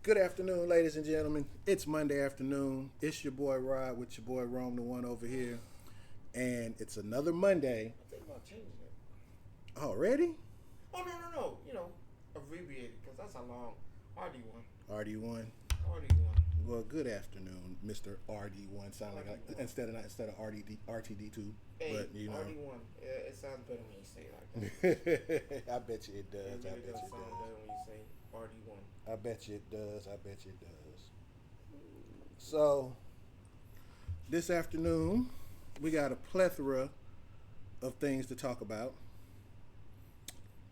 Good afternoon, ladies and gentlemen. It's Monday afternoon. It's your boy Rod with your boy Rome, the one over here. And it's another Monday. I think about changing it. Already? Oh, no. Abbreviated, because that's a long RD1. RD1. RD1. Well, good afternoon, Mr. RD1. Sound like RD1. instead of RTD2. Hey, But you know, RD1. It sounds better when you say it like that. I bet you it does. It really I bet does you sound it better when you say RD1. does. I bet you it does. I bet you it does. So, this afternoon, we got a plethora of things to talk about.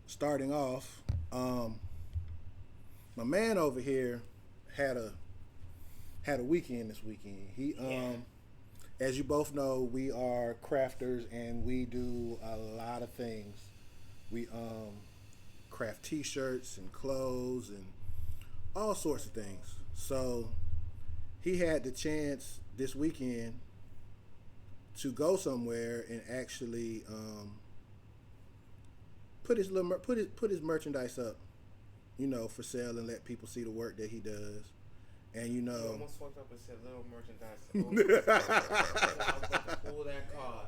Starting off, my man over here had a weekend this weekend. He as you both know, we are crafters and we do a lot of things. We craft t-shirts and clothes and all sorts of things. So he had the chance this weekend to go somewhere and actually put his merchandise up, for sale and let people see the work that he does. And You almost fucked up and said little merchandise. I was about to pull that card.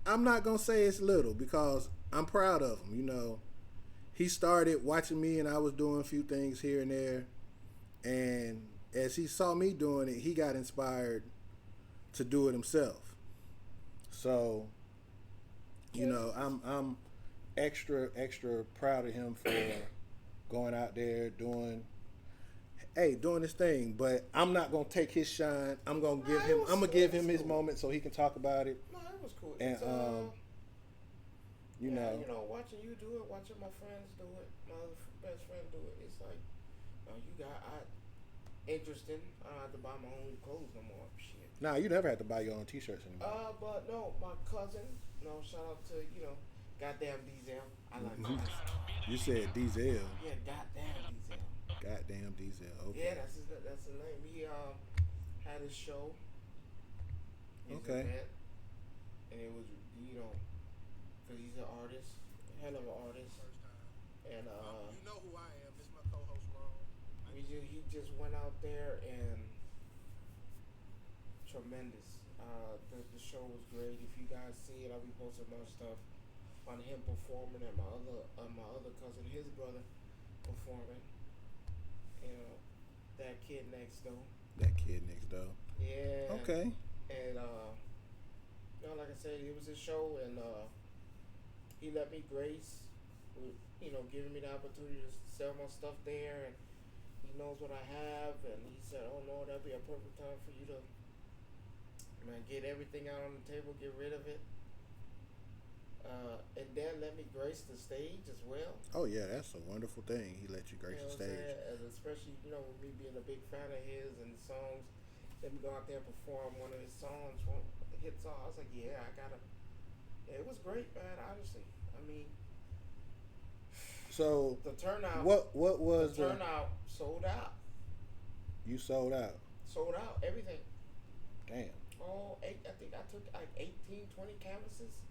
I'm not gonna say it's little because I'm proud of him. He started watching me and I was doing a few things here and there, and as he saw me doing it, he got inspired to do it himself. So, I'm extra proud of him for going out there doing this thing. But I'm not gonna take his shine. I'm gonna give him his moment so he can talk about it. No, it was cool. And watching you do it, watching my friends do it, my other best friend do it, it's like, interesting. I don't have to buy my own clothes no more. Shit. Nah, you never have to buy your own t-shirts anymore. But no, my cousin. No, shout out to goddamn Diesel. I like that. You said Diesel. Yeah, goddamn Diesel. Goddamn Diesel. Okay. Yeah, that's his name. He had his show. His Okay. event, and it was because he's an artist, a hell of an artist, and you know who I am. This is my co-host Ron. he just went out there and tremendous. The show was great. If you guys see it, I'll be posting more stuff on him performing and my other cousin, his brother, performing. That kid next door. That kid next door. Yeah. Okay. And like I said, it was his show, and he let me grace with giving me the opportunity to sell my stuff there, and he knows what I have, and he said, "Oh no, that'd be a perfect time for you to get everything out on the table, get rid of it." And then let me grace the stage as well. Oh yeah, that's a wonderful thing. He let you grace the stage. And especially with me being a big fan of his and the songs. Let me go out there and perform one of his songs, one hit song. I was like, yeah, I gotta. Yeah, it was great, man. Honestly, I mean, so the turnout. What was the turnout? Sold out. You sold out. Sold out everything. Damn. I think I took like 18, 20 canvases.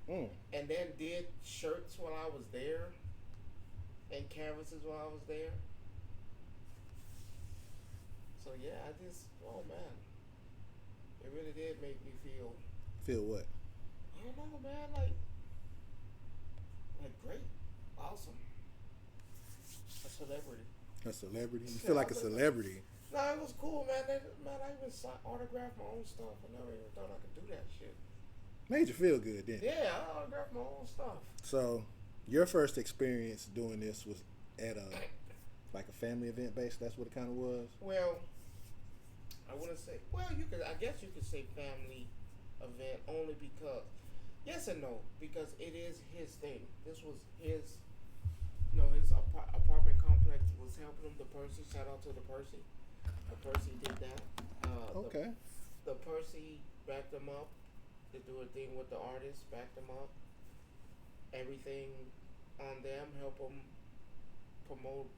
And then did shirts while I was there, and canvases while I was there. So yeah, oh man, it really did make me feel. Feel what? I don't know, man. Like great, awesome, a celebrity. A celebrity? You feel like a celebrity? No, it was cool, man. I even autographed my own stuff. I never even thought I could do that shit. Made you feel good, didn't it? Yeah, I autographed my own stuff. So, your first experience doing this was at a family event base. That's what it kind of was. Well, I wouldn't say. Well, I guess you could say family event only because. Yes and no, because it is his thing. This was his. His apartment complex was helping him. The Percy, shout out to the Percy. The Percy did that. Okay. The Percy backed him up to do a thing with the artists, backed them up. Everything on them, help them promote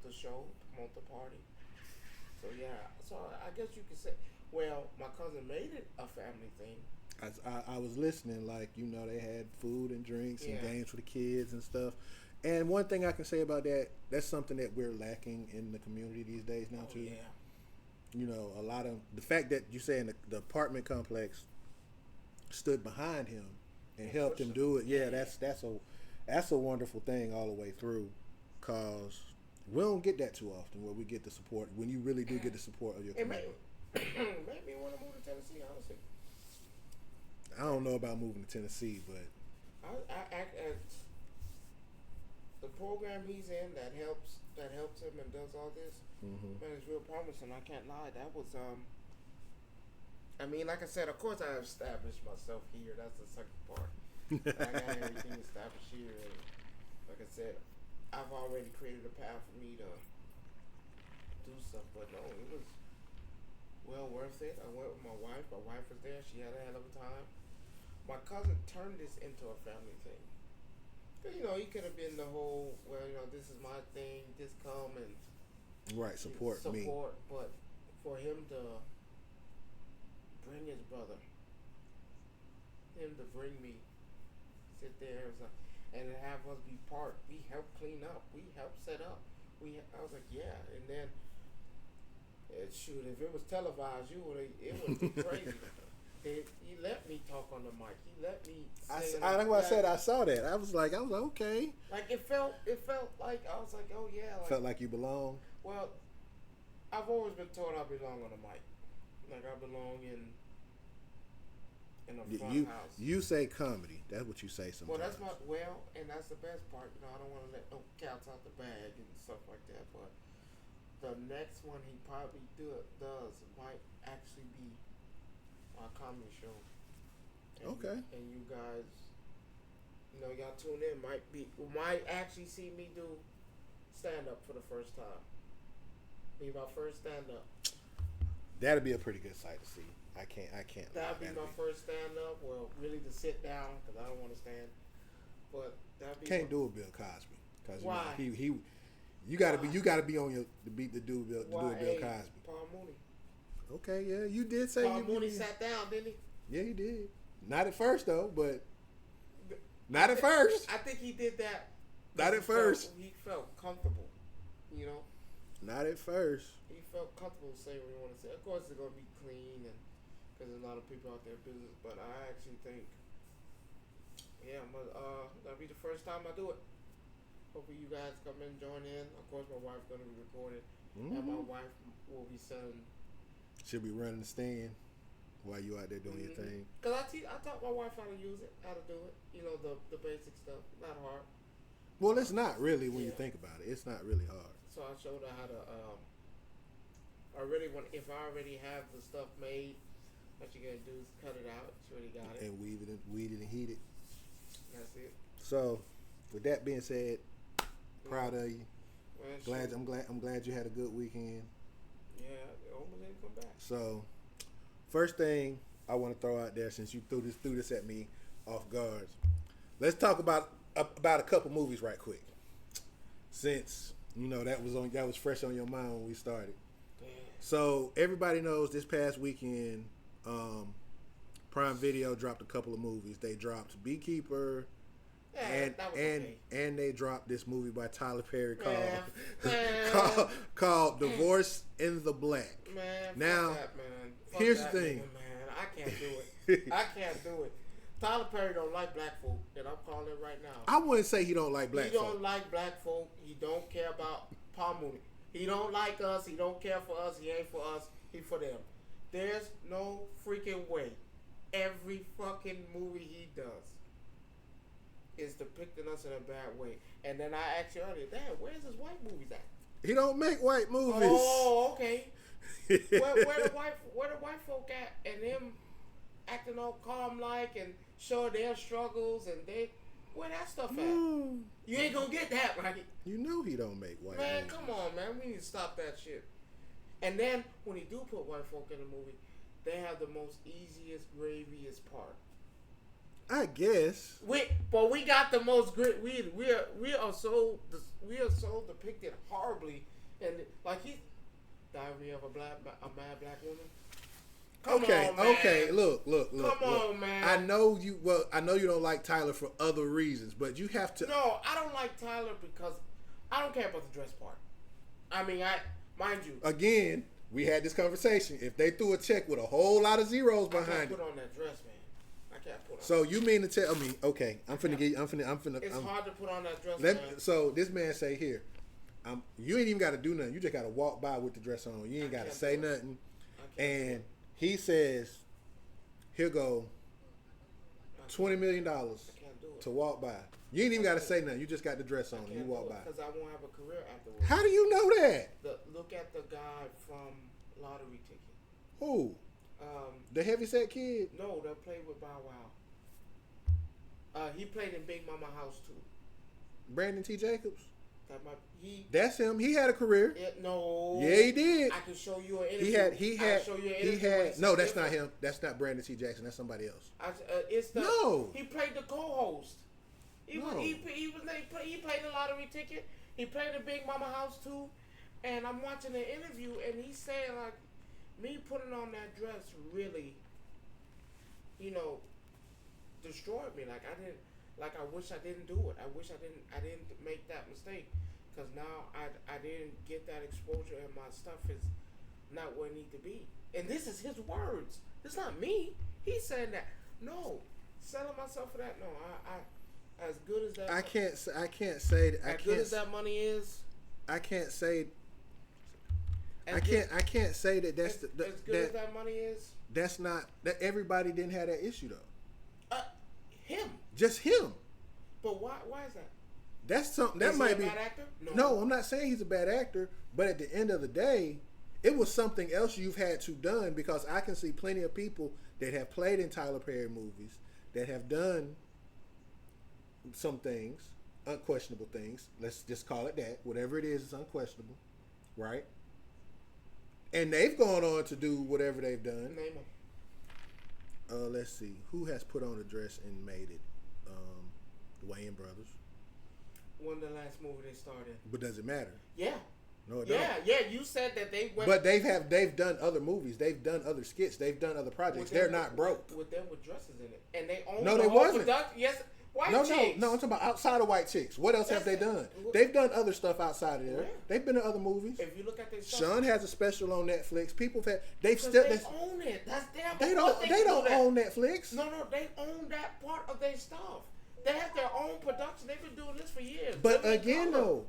the show, promote the party. So yeah, I guess you could say, well, my cousin made it a family thing. I was listening, like, they had food and drinks and games for the kids and stuff. And one thing I can say about that, that's something that we're lacking in the community these days now too. Yeah. You know, a lot of the fact that you say in the apartment complex stood behind him and helped him do it. Yeah, that's a wonderful thing all the way through, cause we don't get that too often where we get the support when you really do get the support of your community. Made me want to move to Tennessee, honestly. I don't know about moving to Tennessee, but I act at the program he's in that helps him and does all this. Man, it's real promising. I can't lie. That was I mean, like I said, of course I established myself here. That's the second part. I got everything established here, and like I said, I've already created a path for me to do stuff. But no, it was well worth it. I went with my wife. My wife was there. She had a hell of a time. My cousin turned this into a family thing. Cause you know he could have been the whole, well, you know, this is my thing. Just come and support me. But for him to bring his brother, him to bring me, sit there and have us be part. We helped clean up. We helped set up. I was like, yeah. And then, shoot, if it was televised, it would be crazy. He let me talk on the mic. He let me. That's what I said. I saw that. I was like, okay. Like it felt like I was like, oh yeah. Like, felt like you belong. Well, I've always been told I belong on the mic. Like I belong in a front house. You say comedy. That's what you say sometimes. Well, and that's the best part. You know, I don't want to let no cats out the bag and stuff like that. But the next one he probably does might actually be my comedy show. And okay. And you guys, you know, y'all tune in. Might actually see me do stand up for the first time. Be my first stand up. That'd be a pretty good sight to see. I can't. That'd be my first stand up. Well, really to sit down because I don't want to stand. But that'd be. Can't do a Bill Cosby because why? You gotta be on your to beat the do Bill Cosby. Paul Mooney. Okay, yeah, you did say Paul Mooney sat down, didn't he? Yeah, he did. Not at first though, but not at first. I think he did that. Not at first. He felt comfortable, you know. Not at first. He felt comfortable saying what he wanted to say. Of course, it's gonna be clean, and because there's a lot of people out there business. But I actually think, yeah, that'll be the first time I do it. Hopefully, you guys come in, join in. Of course, my wife's gonna be recorded, and my wife will be selling. She'll be running the stand while you out there doing your thing. Cause I taught my wife how to use it, how to do it. You know, the basic stuff, not hard. Well, it's not really when you think about it. It's not really hard. So I showed her how to. If I already have the stuff made, what you gotta do is cut it out. She already got it. And weed it and heat it. That's it. So, with that being said, proud of you. Well, I'm glad you had a good weekend. Yeah, I almost didn't come back. So, first thing I want to throw out there, since you threw this at me off guard, let's talk about a couple movies right quick. Since you know that was fresh on your mind when we started. Damn. So everybody knows this past weekend, Prime Video dropped a couple of movies. They dropped Beekeeper. And they dropped this movie by Tyler Perry called Divorce in the Black. Man, now, fuck here's that the thing. Nigga, man. I can't do it. I can't do it. Tyler Perry don't like black folk, and I'm calling it right now. I wouldn't say he don't like black folk. He don't like black folk. He don't care about Paul Mooney. He don't like us. He don't care for us. He ain't for us. He for them. There's no freaking way. Every fucking movie he does is depicting us in a bad way. And then I asked you earlier, Dad, where's his white movies at? He don't make white movies. Oh, okay. where the white folk at? And them acting all calm like and show their struggles and where that stuff at? You ain't gonna get that, right? You know he don't make white man, movies. Come on, man. We need to stop that shit. And then when he do put white folk in the movie, they have the most easiest, graviest part. I guess. But we got the most grit. We are so depicted horribly, and like Diary of a Mad Black Woman. Come Okay, on, man. okay. Look. Come on, man. I know you. Well, I know you don't like Tyler for other reasons, but you have to. No, I don't like Tyler because I don't care about the dress part. I mean, mind you. Again, we had this conversation. If they threw a check with a whole lot of zeros I can't behind put it, on that dress, man. I can't put on. so you mean to tell me? Okay, I'm finna get. It's hard to put on that dress, man. man. So this man say here, you ain't even got to do nothing. You just got to walk by with the dress on. You ain't got to say nothing. And he says, "Here go $20 million to walk by." You ain't even got to say nothing. You just got the dress on. And you walk by. Because I won't have a career afterwards. How do you know that? Look at the guy from Lottery Ticket. Who? The heavyset kid? No, that played with Bow Wow. He played in Big Mama House too. Brandon T. Jacobs? That's him. He had a career. No. Yeah, he did. I can show you an interview. He had. No, that's not him. That's not Brandon T. Jackson. That's somebody else. He played the co-host. He played the Lottery Ticket. He played the Big Mama House too. And I'm watching the interview, and he's saying like, me putting on that dress really, destroyed me. Like I wish I didn't do it. I wish I didn't make that mistake, because now I didn't get that exposure, and my stuff is not where it need to be. And this is his words. It's not me. He's saying that. No, selling myself for that. No, I as good as that. I can't say that. As good as that money is. I can't say. I can't say that that's as good as that money is. That's not that everybody didn't have that issue though. Him. Just him. But why is that? That's something that might be. Is he a bad actor? No, I'm not saying he's a bad actor, but at the end of the day, it was something else you've had to done, because I can see plenty of people that have played in Tyler Perry movies that have done some things, unquestionable things. Let's just call it that. Whatever it is, it's unquestionable, right? And they've gone on to do whatever they've done. Name them. Let's see. Who has put on a dress and made it? The Wayans brothers. When the last movie they started. But does it matter? Yeah. No, it don't. Yeah. You said that they went. But they've done other movies. They've done other skits. They've done other projects. They're not broke. With them with dresses in it, and they own. No, the they whole wasn't. Yes. White chicks. No. I'm talking about outside of White Chicks. What else have they done? They've done other stuff outside of there. Yeah. They've been in other movies. If you look at their stuff, Sean has a special on Netflix. People have they own it. That's their. They don't own Netflix. No, they own that part of their stuff. They have their own production. They've been doing this for years. But again, though,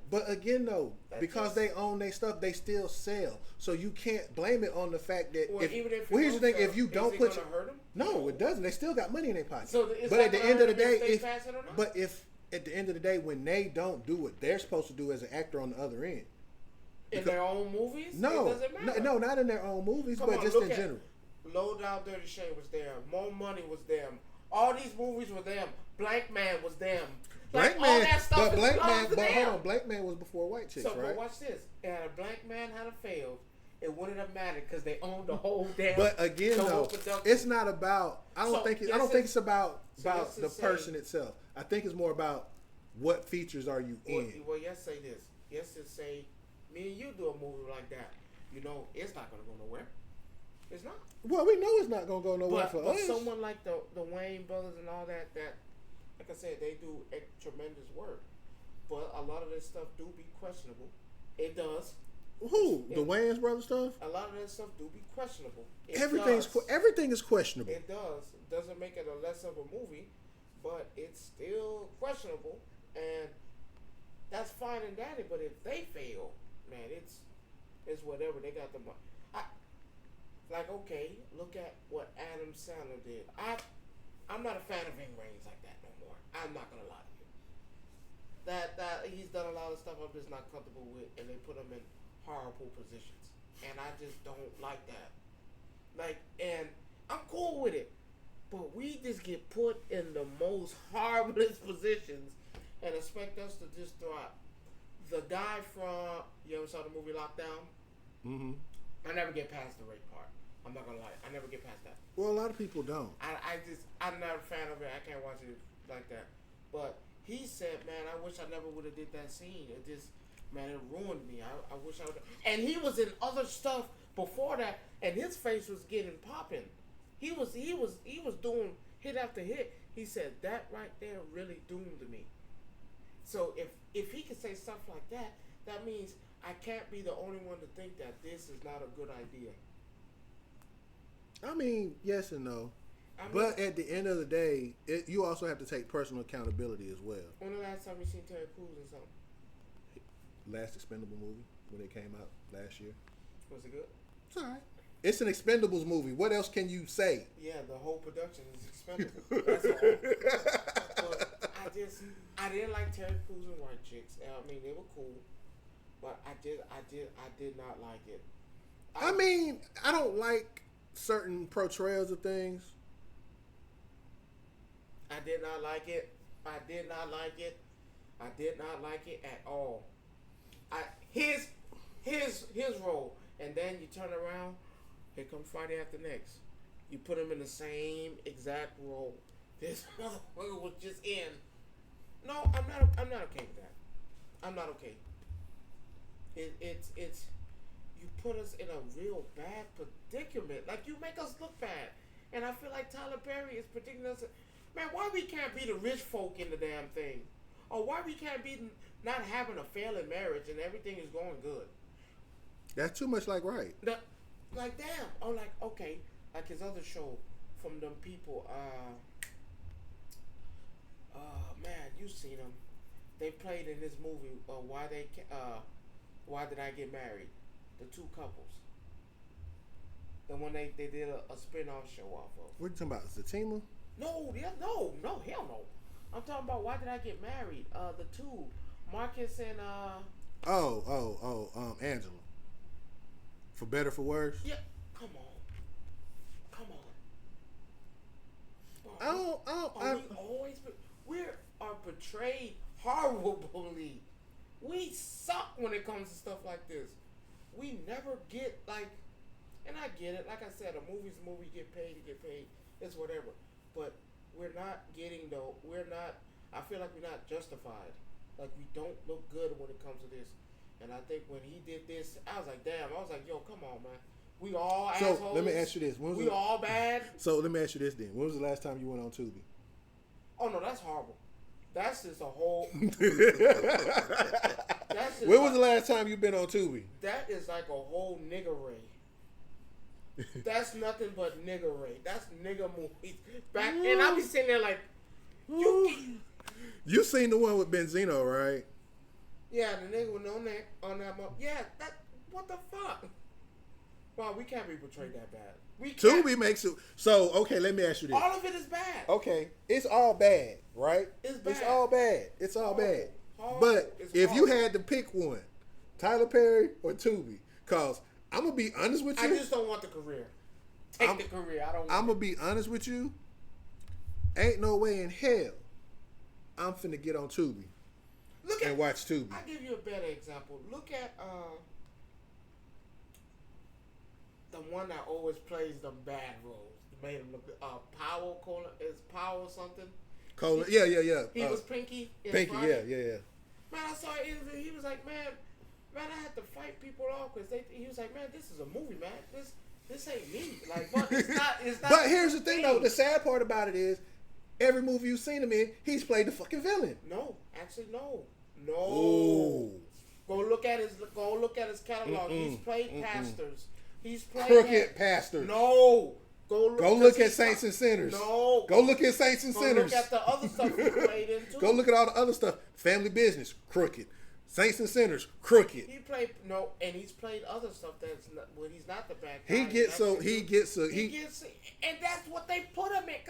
because they own their stuff, they still sell. So you can't blame it on the fact that. Here's the thing: if you don't put, hurt them? No, it doesn't. They still got money in their pocket. So but at the end of the day, if at the end of the day, when they don't do what they're supposed to do as an actor on the other end, in their own movies, no, it doesn't matter. No, not in their own movies, but just in general. Low Down Dirty Shame was there. More Money was them. All these movies were them. Blank Man was them. Blank Man, all that stuff hold on, Blank Man was before White Chicks, right? But watch this. Had a Blank Man had a failed, it wouldn't have mattered because they owned the whole damn. But again, though, it's not about. I don't think it's about the person itself. I think it's more about what features are you in. Well, say this. Just say, me and you do a movie like that. It's not going to go nowhere. It's not. Well, we know it's not going to go nowhere for us. But someone like the Wayans brothers and all that, like I said, they do tremendous work. But a lot of this stuff do be questionable. It does. Who? The Wayans brothers stuff? A lot of that stuff do be questionable. Everything is questionable. It does. It doesn't make it a less of a movie, but it's still questionable, and that's fine and dandy. But if they fail, man, it's whatever. They got the money. Okay, look at what Adam Sandler did. I'm not a fan of Ving Rhames like that no more. I'm not gonna lie to you. That he's done a lot of stuff I'm just not comfortable with, and they put him in horrible positions, and I just don't like that. And I'm cool with it, but we just get put in the most horriblest positions and expect us to just thrive. The guy from, you ever saw the movie Lockdown? Mm-hmm. I never get past the rape part. I'm not gonna lie. I never get past that. Well, a lot of people don't. I'm not a fan of it. I can't watch it like that. But he said, man, I wish I never would have did that scene. It just, man, it ruined me. I wish I would. And he was in other stuff before that, and his face was getting popping. He was doing hit after hit. He said that right there really doomed me. So if he can say stuff like that, that means I can't be the only one to think that this is not a good idea. I mean, yes and no. But at the end of the day, you also have to take personal accountability as well. When the last time you seen Terry Crews in something? Last Expendable movie when it came out last year. Was it good? It's all right. It's an Expendables movie. What else can you say? Yeah, the whole production is expendable. That's all. But I didn't like Terry Crews and White Chicks. I mean, they were cool, but I did not like it. I mean, I don't like certain portrayals of things. I did not like it. I did not like it. I did not like it at all. His role, and then you turn around, here comes Friday After Next. You put him in the same exact role this motherfucker was just in. No, I'm not okay with that. I'm not okay. It's you put us in a real bad predicament. Like, you make us look bad, and I feel like Tyler Perry is predicting us. Man, why we can't be the rich folk in the damn thing? Or why we can't be not having a failing marriage and everything is going good? That's too much like right. Like, damn. Or like, okay, like his other show from them people. Man, you seen them. They played in this movie, Why Did I Get Married? The two couples. The one they did a spin-off show off of. What are you talking about? Zatima? No, hell no. I'm talking about Why Did I Get Married? The two, Marcus and Angela. For better, for worse. Yeah, come on. We are portrayed horribly. We suck when it comes to stuff like this. We never get like, and I get it. Like I said, a movie's a movie. You get paid. It's whatever. But we're not getting though. I feel like we're not justified. Like, we don't look good when it comes to this. And I think when he did this, I was like, damn. I was like, yo, come on, man. We all assholes. So let me ask you this: we all bad. So let me ask you this then: when was the last time you went on Tubi? Oh no, that's horrible. That's just a whole. When was the last time you been on Tubi? That is like a whole nigger ray. That's nothing but nigger ray. That's nigger movies. Back, and I be sitting there like, you seen the one with Benzino, right? Yeah, the nigga was on that. Yeah, that. What the fuck? Wow, we can't be portrayed that bad. Tubi makes it so. Okay, let me ask you this. All of it is bad. Okay, it's all bad, right? It's bad. It's all bad. It's all bad. Horrible. But if you had to pick one, Tyler Perry or Tubi, cause I'm gonna be honest with you. I just don't want the career. Take the career. I don't. I'm gonna be honest with you. Ain't no way in hell I'm finna get on Tubi and watch Tubi. I'll give you a better example. Look at the one that always plays the bad roles. Made him look Powell. Is Powell something? Cola. Yeah. He was Pinky. Pinky. Yeah. Man, I saw an interview. He was like, man, I had to fight people off because he was like, man, this is a movie, man. This ain't me. Like, but it's not. But here's the thing, though. The sad part about it is, every movie you've seen him in, he's played the fucking villain. No, actually, no. Ooh. Go look at his catalog. He's played pastors. He's played crooked pastors. No. Go look at Saints and Sinners. No. Go look at Saints and Sinners. Go look at the other stuff he played in too. Go look at all the other stuff. Family Business, crooked. Saints and Sinners, crooked. He played and he's played other stuff that's not, when he's not the bad guy. He gets, and that's what they put him in.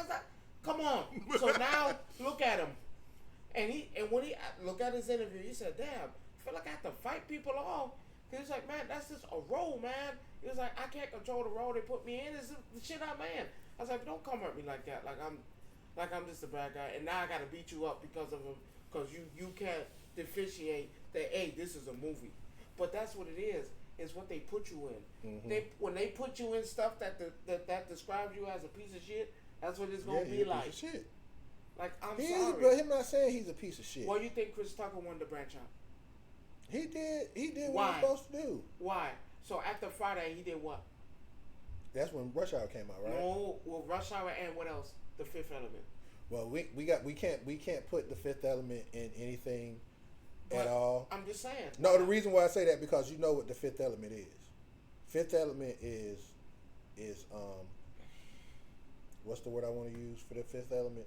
Come on. So now look at him, and when he look at his interview, he said, "Damn, I feel like I have to fight people off." He's like, "Man, that's just a role, man." He was like, "I can't control the role they put me in. It's the shit I'm in." I was like, "Don't come at me like that. Like I'm just a bad guy, and now I gotta beat you up because of him, because you can't differentiate that. Hey, this is a movie." But that's what it is. Is what they put you in. Mm-hmm. When they put you in stuff that describes you as a piece of shit. That's what it's gonna be like. Piece of shit. Like, I'm sorry. But him not saying he's a piece of shit. Why do you think Chris Tucker wanted to branch out? He did what he was supposed to do. Why? So after Friday, he did what? That's when Rush Hour came out, right? No, well, Rush Hour and what else? The Fifth Element. Well, we can't put the Fifth Element in anything at all. I'm just saying. No, the reason why I say that because you know what the Fifth Element is. Fifth Element is what's the word I want to use for the Fifth Element?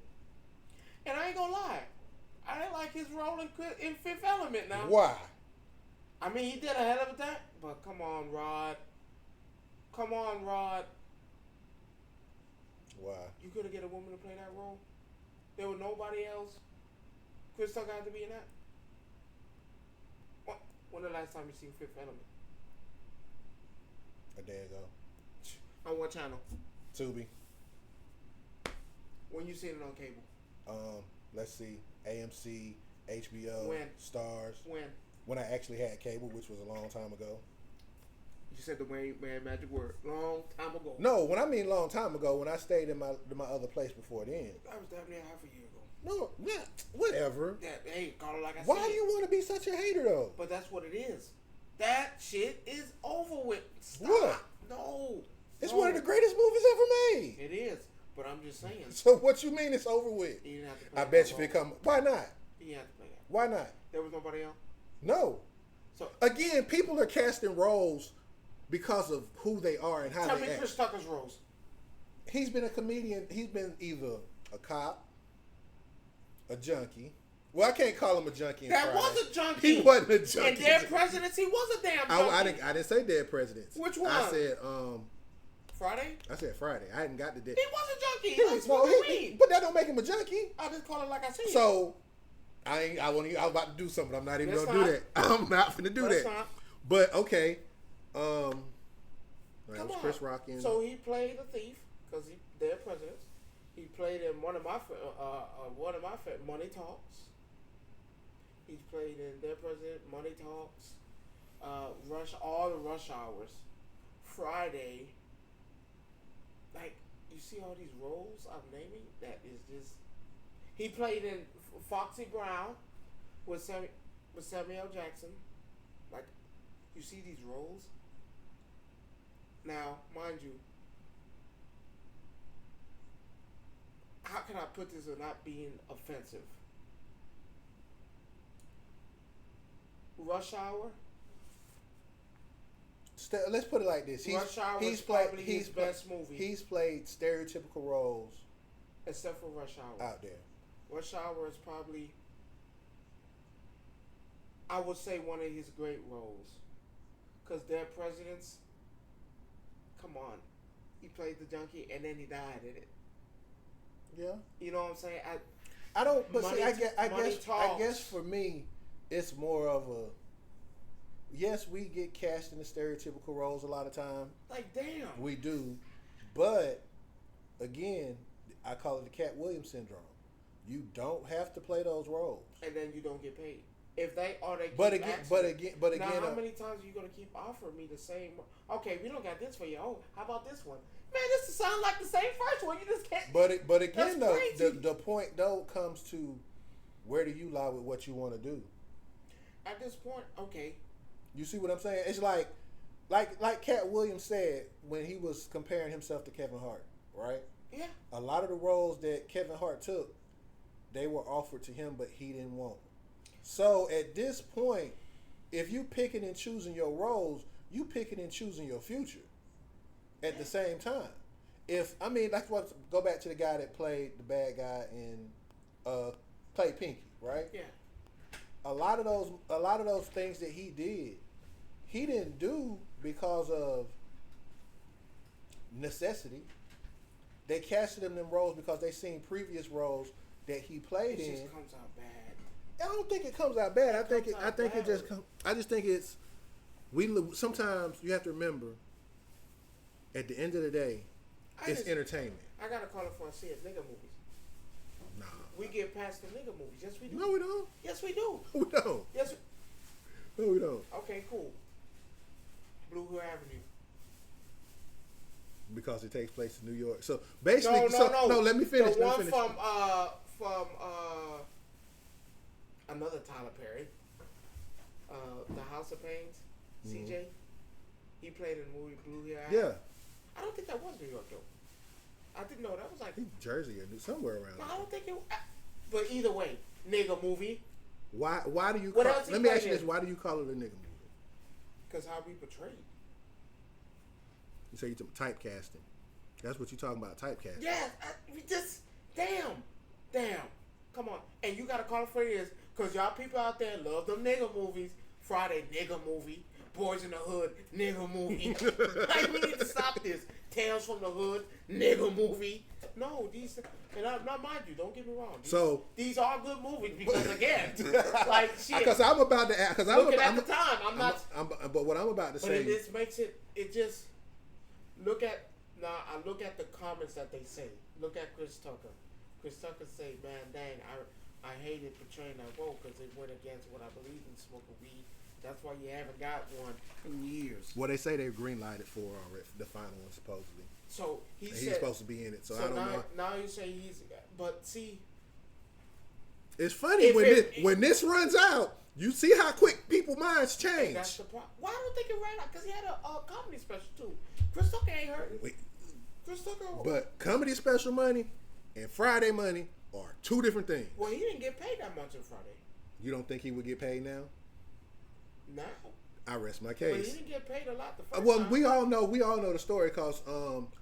And I ain't gonna lie, I didn't like his role in Fifth Element. Now, why? I mean, he did a hell of a thing, but come on, Rod. Come on, Rod. Why? You couldn't get a woman to play that role. There was nobody else. Chris Tucker had to be in that. When the last time you seen Fifth Element? A day ago. On what channel? Tubi. When you seen it on cable? Let's see, AMC, HBO, When? Stars. When I actually had cable, which was a long time ago. You said the magic word. Long time ago. No, when I mean long time ago, when I stayed in my other place before then. That was damn near half a year ago. No, not whatever. Yeah, hey, call it like I said. Why do you want to be such a hater though? But that's what it is. That shit is over with. Stop. What? No. It's one of the greatest movies ever made. It is. But I'm just saying. So what you mean it's over with? He didn't have to play I that bet you role. if it come. Why not? He had to play that. Why not? There was nobody else? No. So Again, people are casting roles because of who they are and how tell they me act. Chris Tucker's roles. He's been a comedian. He's been either a cop, a junkie. Well, I can't call him a junkie. That Friday. was a junkie. He wasn't a junkie. And Dead Presidents, he was a damn junkie. I didn't say Dead Presidents. Which one? I said Friday? I said Friday. I hadn't got the dead. He was a junkie. He That's was, what no, I mean. but that don't make him a junkie. I just call it like I said. So I was about to do something. I'm not even That's gonna do fine. that. I'm not gonna do That's that. fine. But okay. Come was on. Chris Rock in? So he played the thief because they're presidents. He played in one of my Money Talks. He's played in Their President, Money Talks, all the Rush Hours, Friday. Like you see all these roles I'm naming. That is just. He played in Foxy Brown with Samuel Jackson. Like you see these roles. Now, mind you, how can I put this without being offensive? Rush Hour? Let's put it like this. Rush Hour is probably his best movie. He's played stereotypical roles. Except for Rush Hour. Out there. Rush Hour is probably, I would say, one of his great roles. Because Dead Presidents, come on. He played the junkie and then he died in it. Yeah. You know what I'm saying? I don't, but Money, see, I Talks. guess for me, it's more of a, yes, we get cast in the stereotypical roles a lot of time. Like, damn. We do. But, again, I call it the Cat Williams syndrome. You don't have to play those roles. And then you don't get paid. If they are, they keep But again, now, how many times are you going to keep offering me the same? Okay, we don't got this for you. Oh, how about this one? Man, this sounds like the same first one. You just can't. But again, though, crazy. the point though comes to where do you lie with what you want to do? At this point, okay. You see what I'm saying? It's like Cat Williams said when he was comparing himself to Kevin Hart, right? Yeah. A lot of the roles that Kevin Hart took, they were offered to him, but he didn't want them. So at this point, if you picking and choosing your roles, you picking and choosing your future at the same time. That's what go back to the guy that played the bad guy in played Pinky, right? Yeah. A lot of those things that he did, he didn't do because of necessity. They casted him in roles because they seen previous roles that he played in. It just comes out bad. I don't think it comes out bad. I think it just comes. I just think it's sometimes you have to remember. At the end of the day, it's entertainment. I gotta call it for see it nigga movies. Nah. We get past the nigga movies. Yes, we do. No, we don't. Yes, we do. No, we don't. Yes. No, we don't. Okay, cool. Blue Hill Avenue. Because it takes place in New York. So basically, no. Let me finish. The one from another Tyler Perry. The House of Pains. CJ. He played in the movie Blue Hair. Yeah. I don't think that was New York though. I didn't know that was like. Jersey or somewhere around. No, I don't think it. But either way, nigga movie. Why do you? Let me ask you this: why do you call it a nigga movie? Because how we portrayed. You say you're typecasting. That's what you're talking about, typecasting. Yeah, we just damn. Come on, and you gotta call it for it is, cause y'all people out there love them nigga movies. Friday nigga movie, Boys in the Hood nigga movie. Like we need to stop this. Tales from the Hood nigga movie. No, these and now mind you, don't get me wrong. These are good movies because again, like shit. Because I'm about to, because I'm looking at the time, I'm not. But what I'm about to say. But this makes it. It just look at now. I look at the comments that they say. Look at Chris Tucker. Chris Tucker say, man, dang, I hated portraying that role because it went against what I believe in, smoking weed. That's why you haven't got one in years. Well, they say they've green-lighted for the final one, supposedly. So he's supposed to be in it, so I don't know. Now you say he's... But see... It's funny, when this runs out, you see how quick people's minds change. That's the problem. Why don't think it ran out? Because he had a comedy special, too. Chris Tucker ain't hurting. Chris Tucker... But comedy special money and Friday money are two different things. Well, he didn't get paid that much on Friday. You don't think he would get paid now? No. I rest my case. But he didn't get paid a lot the first time. Well, we all know the story because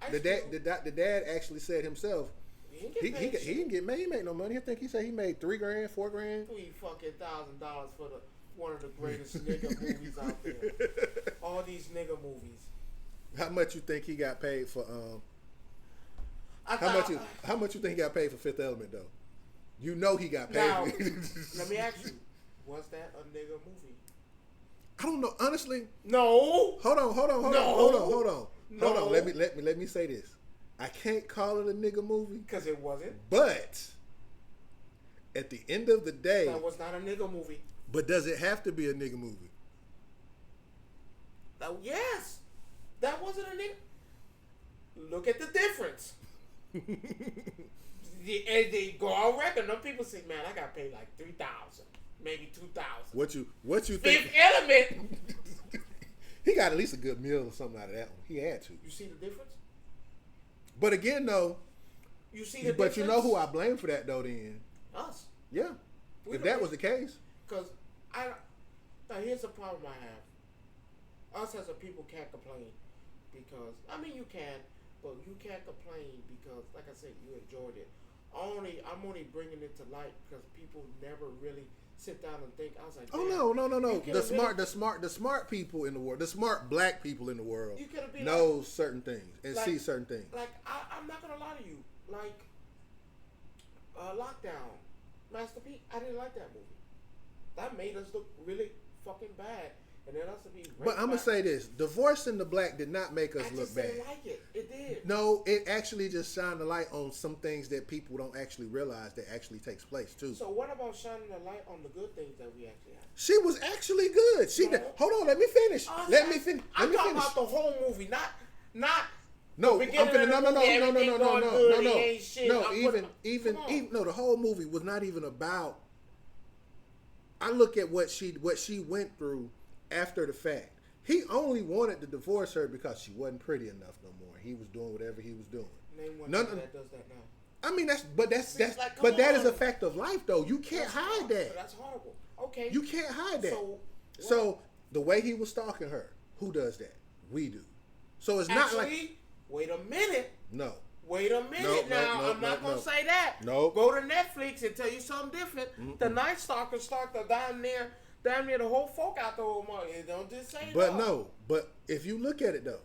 the dad actually said himself he didn't get paid. He made no money. I think he said he made $3,000, $4,000. $3,000 for one of the greatest nigga movies out there. All these nigga movies. How much you think he got paid for? How much you think he got paid for Fifth Element though? You know he got paid. Now, let me ask you, was that a nigga movie? I don't know, honestly. No. Hold on. Let me say this. I can't call it a nigga movie because it wasn't. But at the end of the day, that was not a nigga movie. But does it have to be a nigga movie? Yes, that wasn't a nigga. Look at the difference. They go on record. Them people say, "Man, I got paid like $3,000, maybe $2,000." What you think? Fifth Element. He got at least a good meal or something out of that one. He had to. You see the difference? But again, though, you see the but difference? you know who I blame for that though? Then us. Yeah. If that was the case. Because now here's the problem I have. Us as a people can't complain because you can, but you can't complain because, like I said, you enjoyed it. I'm only bringing it to light because people never really sit down and think. I was like, no. The smart people in the world, the smart black people in the world, know certain things and see certain things. Like I'm not gonna lie to you. Like Lockdown, Master P. I didn't like that movie. That made us look really fucking bad. And then us to be. But I'm gonna say this: Divorcing the Black did not make us look bad. I didn't like it. It did. No, it actually just shined a light on some things that people don't actually realize that actually takes place too. So what about shining a light on the good things that we actually have? She was actually good. Hold on, let me finish. Let me finish. I'm talking about the whole movie, not. No, I'm finna, no. The whole movie was not even about. I look at what she went through after the fact. He only wanted to divorce her because she wasn't pretty enough no more. He was doing whatever he was doing. Name one that does that now. I mean that is a fact of life though. You can't hide that. That's horrible. Okay. You can't hide that. So the way he was stalking her, who does that? We do. So it's not like. Wait a minute. No. Wait a minute now. I'm not going to say that. No. Go to Netflix and tell you something different. Mm-mm. The Night Stalker stalked damn near the whole folk out the whole money. Don't just say that. But no. But if you look at it though.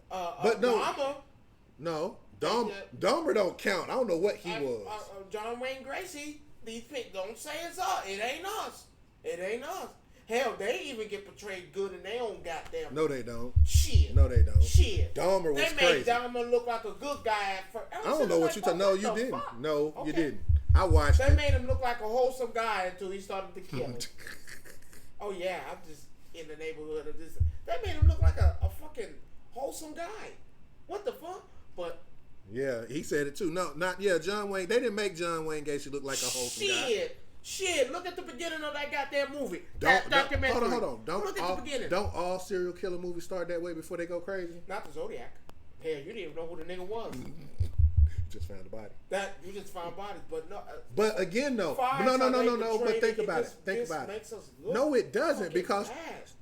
Dahmer don't count. I don't know what he was. John Wayne Gacy. These people don't say it's us. It ain't us. It ain't us. Hell, they even get portrayed good in their own goddamn. No, they don't. Shit. No, they don't. Shit. Dahmer was crazy. They made Dahmer look like a good guy at first. I don't know what you talking. No, you didn't. Fuck? No, okay. You didn't. I watched it. They made him look like a wholesome guy until he started to kill him. Oh yeah, I'm just in the neighborhood of this. They made him look like a fucking wholesome guy. What the fuck? But yeah, he said it too. No, not John Wayne. They didn't make John Wayne Gacy look like a wholesome guy. Shit. Shit, look at the beginning of that goddamn movie. That documentary. Hold on. Look at the beginning. Don't all serial killer movies start that way before they go crazy? Not the Zodiac. Hell, you didn't even know who the nigga was. Just found the body. You just found bodies, but no. But again, no. No. But think about it. Think about it. No, it doesn't, because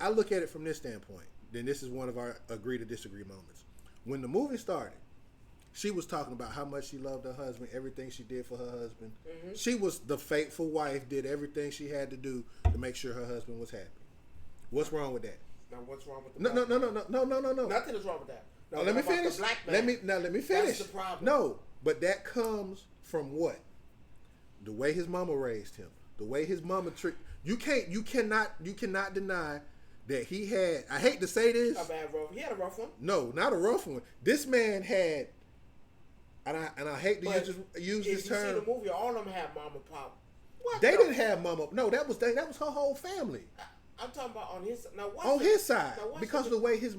I look at it from this standpoint. Then this is one of our agree to disagree moments. When the movie started, she was talking about how much she loved her husband, everything she did for her husband. Mm-hmm. She was the faithful wife, did everything she had to do to make sure her husband was happy. What's wrong with that? Now, what's wrong with the No. Nothing is wrong with that. No, let me finish. Let me finish. That's the problem. No, but that comes from what? The way his mama raised him. The way his mama treat. You cannot deny that he had. I hate to say this. A bad rough. He had a rough one. No, not a rough one. This man had. And I hate to use this term. If you see the movie, all of them had mom and pop. What? They didn't have mama. No, that was her whole family. I'm talking about on his now. On his side, because the way his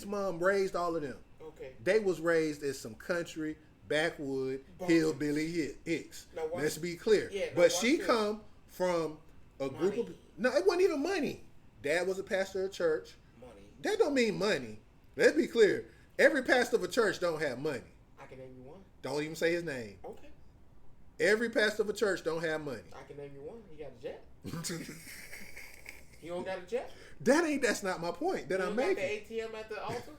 mom raised all of them. Okay. They was raised as some country backwood hillbilly hicks. Let's be clear. Yeah, but she come from a group of. No, it wasn't even money. Dad was a pastor of church. Money. That don't mean money. Let's be clear. Every pastor of a church don't have money. I can name you one. Don't even say his name. Okay. Every pastor of a church don't have money. I can name you one. He got a jet. You don't got a jet? That's not my point that I'm making. Got the ATM at the altar?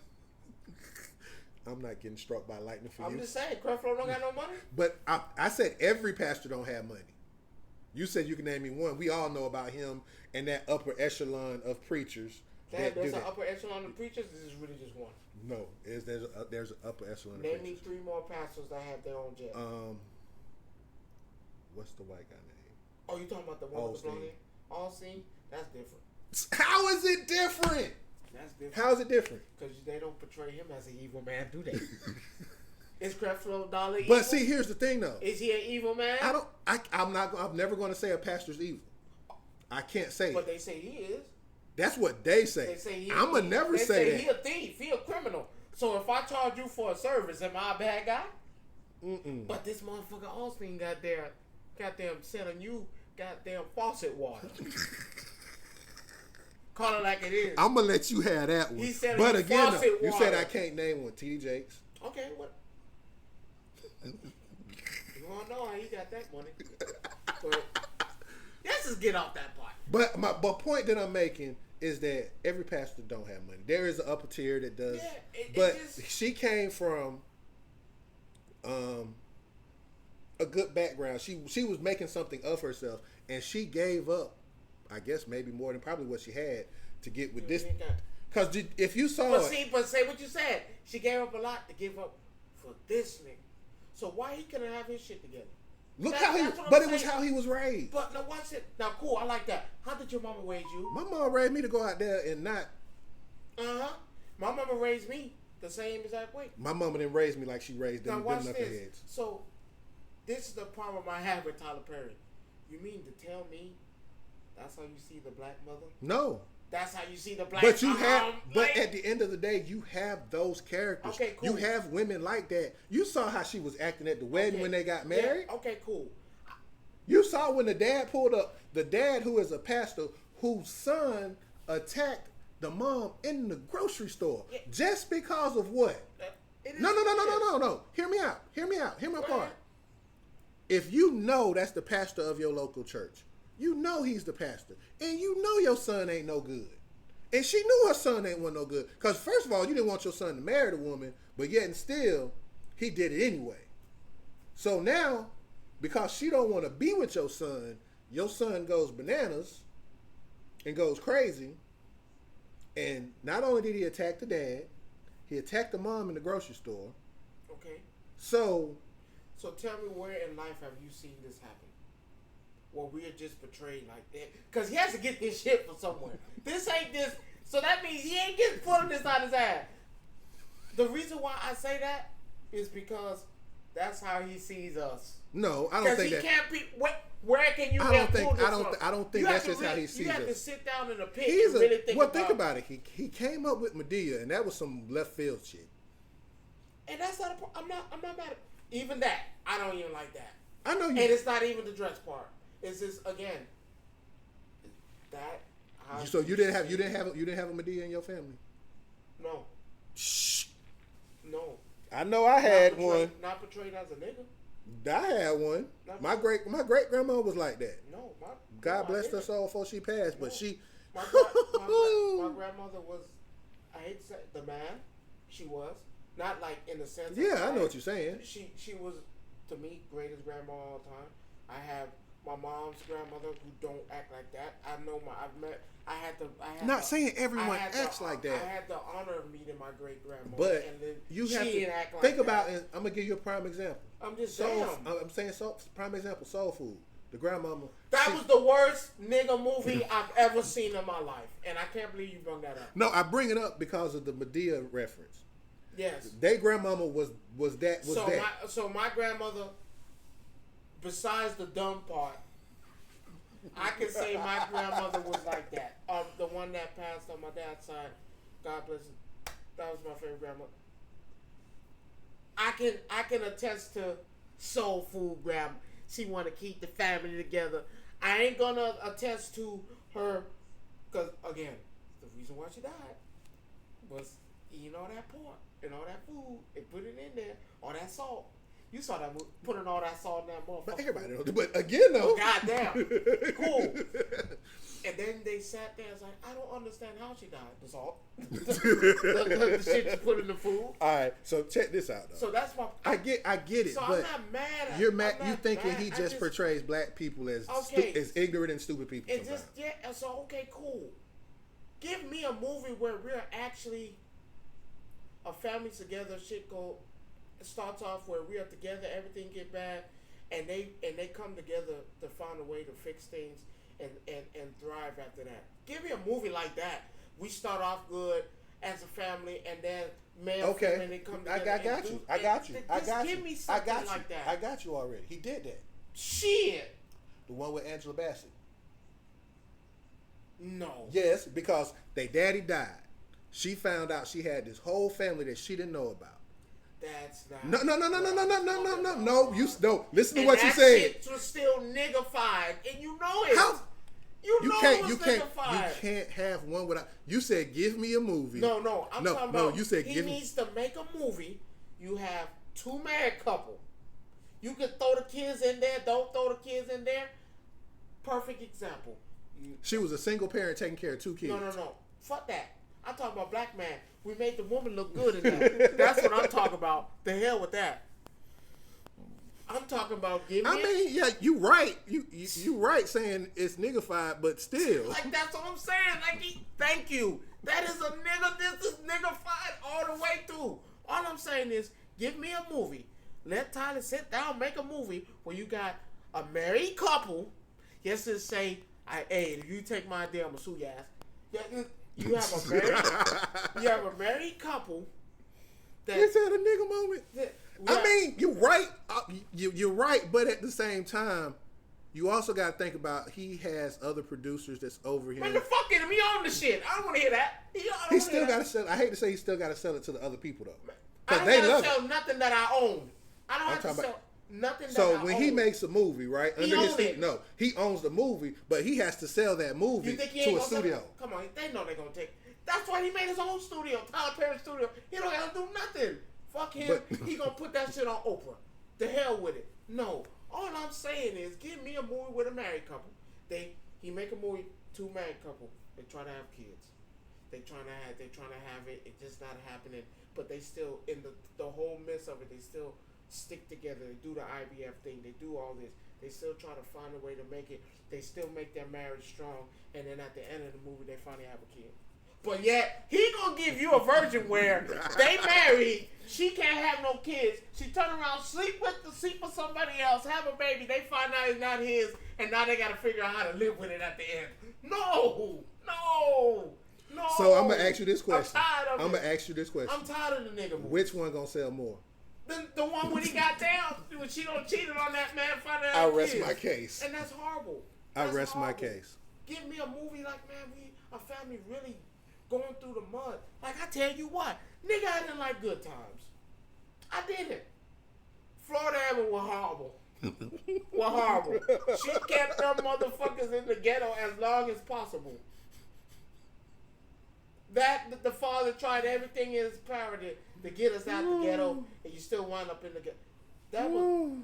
I'm not getting struck by lightning for you. I'm just saying, Creflo don't got no money? But I said every pastor don't have money. You said you can name me one. We all know about him and that upper echelon of preachers. There's an upper echelon of preachers? This is really just one. No, there's an upper echelon of preachers. Name me 3 more pastors that have their own jet. What's the white guy name? Oh, you talking about the one with the blonde hair? Allseen? That's different. How is it different? That's different. How is it different? Because they don't portray him as an evil man, do they? Is Creflo Dollar evil? But see, here's the thing, though. Is he an evil man? I'm never going to say a pastor's evil. I can't say But they say he is. That's what they say. They say I'm going to never say that. He a thief. He a criminal. So if I charge you for a service, am I a bad guy? Mm-mm. But this motherfucker Austin goddamn selling you goddamn faucet water. Call it like it is. I'm going to let you have that one. He said but again, faucet water. You said I can't name one. T.D. Jakes. Okay, what? You want to know how he got that money. But let's just get off that part. But my point that I'm making is that every pastor don't have money. There is an upper tier that does. Yeah, she came from a good background. She was making something of herself, and she gave up, I guess maybe more than probably what she had to get with this. Because if you saw but say what you said. She gave up a lot to give up for this nigga. So why he couldn't have his shit together? It was how he was raised. But now watch it. Now cool, I like that. How did your mama raise you? My mom raised me to go out there and not. My mama raised me the same exact way. My mama didn't raise me like she raised them knuckleheads. So this is the problem I have with Tyler Perry. You mean to tell me that's how you see the black mother? No. That's how you see the black. But at the end of the day, you have those characters. Okay, cool. You have women like that. You saw how she was acting at the wedding when they got married. Yeah, okay, cool. You saw when the dad pulled up. The dad, who is a pastor, whose son attacked the mom in the grocery store just because of what? No. Hear me out. Hear my part. If you know that's the pastor of your local church. You know he's the pastor. And you know your son ain't no good. And she knew her son ain't no good. Because first of all, you didn't want your son to marry the woman, but yet and still, he did it anyway. So now, because she don't want to be with your son goes bananas and goes crazy. And not only did he attack the dad, he attacked the mom in the grocery store. Okay. So tell me, where in life have you seen this happen? Well, we're just portrayed like that. Because he has to get this shit from somewhere. This ain't this. So that means he ain't getting pulling this out his ass. The reason why I say that is because that's how he sees us. No, I don't think that. Because he can't be. Where can you I don't think that's just how he sees us. You have to sit down in a pit and really think about it. Think about it. He came up with Medea, and that was some left field shit. And that's not I'm not mad at it. Even that. I don't even like that. I know you. And it's not even the dress part. Is this again? That. So you didn't have a Medea in your family? No. Shh. No. I know I had Not one. Not portrayed as a nigga. I had one. My great grandma was like that. No, God bless her soul before she passed, but she. My grandmother was, I hate to say the man, she was not like in the sense. Yeah, I know what you're saying. She was to me greatest grandma of all time. I have my mom's grandmother who don't act like that. I had saying everyone acts like that. I had the honor of meeting my great grandmother, but and then you she have to didn't act like think that. about it. I'm gonna give you a prime example. I'm just saying. I'm saying prime example. Soul Food. The grandmama. That was the worst nigga movie I've ever seen in my life, and I can't believe you brought that up. No, I bring it up because of the Medea reference. Yes. Their grandmama was that. So my grandmother, besides the dumb part, I can say my grandmother was like that. The one that passed on my dad's side, God bless her, that was my favorite grandmother. I can attest to soul food grandma. She want to keep the family together. I ain't gonna attest to her, cause again, the reason why she died was eating all that pork and all that food and put it in there, all that salt. You saw that movie, putting all that salt in that motherfucker. But everybody knows. But again, though. Goddamn. Cool. And then they sat there and was like, I don't understand how she died. The salt. the shit you put in the food. All right, so check this out, though. So that's my... I get it, so but I'm not mad at you're mad. I'm You not thinking mad. he just portrays black people as as ignorant and stupid people It's sometimes. just, yeah, so okay, cool. Give me a movie where we're actually a family together, shit go... It starts off where we are together, everything get bad, and they come together to find a way to fix things and thrive after that. Give me a movie like that. We start off good as a family, and then and they come together. I got you. Give me something like that. I got you already. He did that. Shit. The one with Angela Bassett. No. Yes, because their daddy died. She found out she had this whole family that she didn't know about. That's not. No. Listen to what you said. Shit was still niggified, and you know it. How? You can't have one without. You said give me a movie. No. I'm talking about. You said he give me. He needs to make a movie. You have two married couple. You can throw the kids in there. Don't throw the kids in there. Perfect example. She was a single parent taking care of two kids. No. Fuck that. I'm talking about black man. We made the woman look good in that. That's what I'm talking about. The hell with that. I'm talking about yeah, you right. You right saying it's niggified, but still. Like that's what I'm saying. Like thank you. That is a nigga. This is niggified all the way through. All I'm saying is give me a movie. Let Tyler sit down, make a movie where you got a married couple. Yes, just say, hey, if you take my idea, I'm gonna sue your ass. You have a married couple. That is that a nigga moment? You're right. You're right, but at the same time, you also got to think about he has other producers that's over him. Man, the fuck him. He own the shit. I don't want to hear that. He still got to sell. I hate to say he still got to sell it to the other people though. I don't got to sell nothing that I own. I don't have to sell nothing that I own. So when he makes a movie, right? He owns the movie, but he has to sell that movie to a studio. Come on, they know they're gonna take. That's why he made his own studio, Tyler Perry Studio. He don't have to do nothing. Fuck him. He gonna put that shit on Oprah. The hell with it. No. All I'm saying is, give me a movie with a married couple. He make a movie, two married couple. They try to have kids. They trying to have it. It's just not happening. But they still, in the whole midst of it, they still stick together. They do the IVF thing. They do all this. They still try to find a way to make it. They still make their marriage strong. And then at the end of the movie, they finally have a kid. But yet, he gonna give you a version where they married, she can't have no kids. She turn around, sleep with somebody else, have a baby. They find out it's not his, and now they gotta figure out how to live with it at the end. No. So I'm gonna ask you this question. I'm gonna ask you this question. I'm tired of the nigga movie. Which one gonna sell more? The one when he got down, when she don't cheated on that man, finding out I rest my case. And that's horrible. I rest my case. Give me a movie like, man, a family really going through the mud. Like, I tell you what, nigga, I didn't like Good Times. I didn't. Florida Avenue was horrible. were horrible. She kept them motherfuckers in the ghetto as long as possible. That the father tried everything in his power to get us out the ghetto, and you still wind up in the ghetto. That was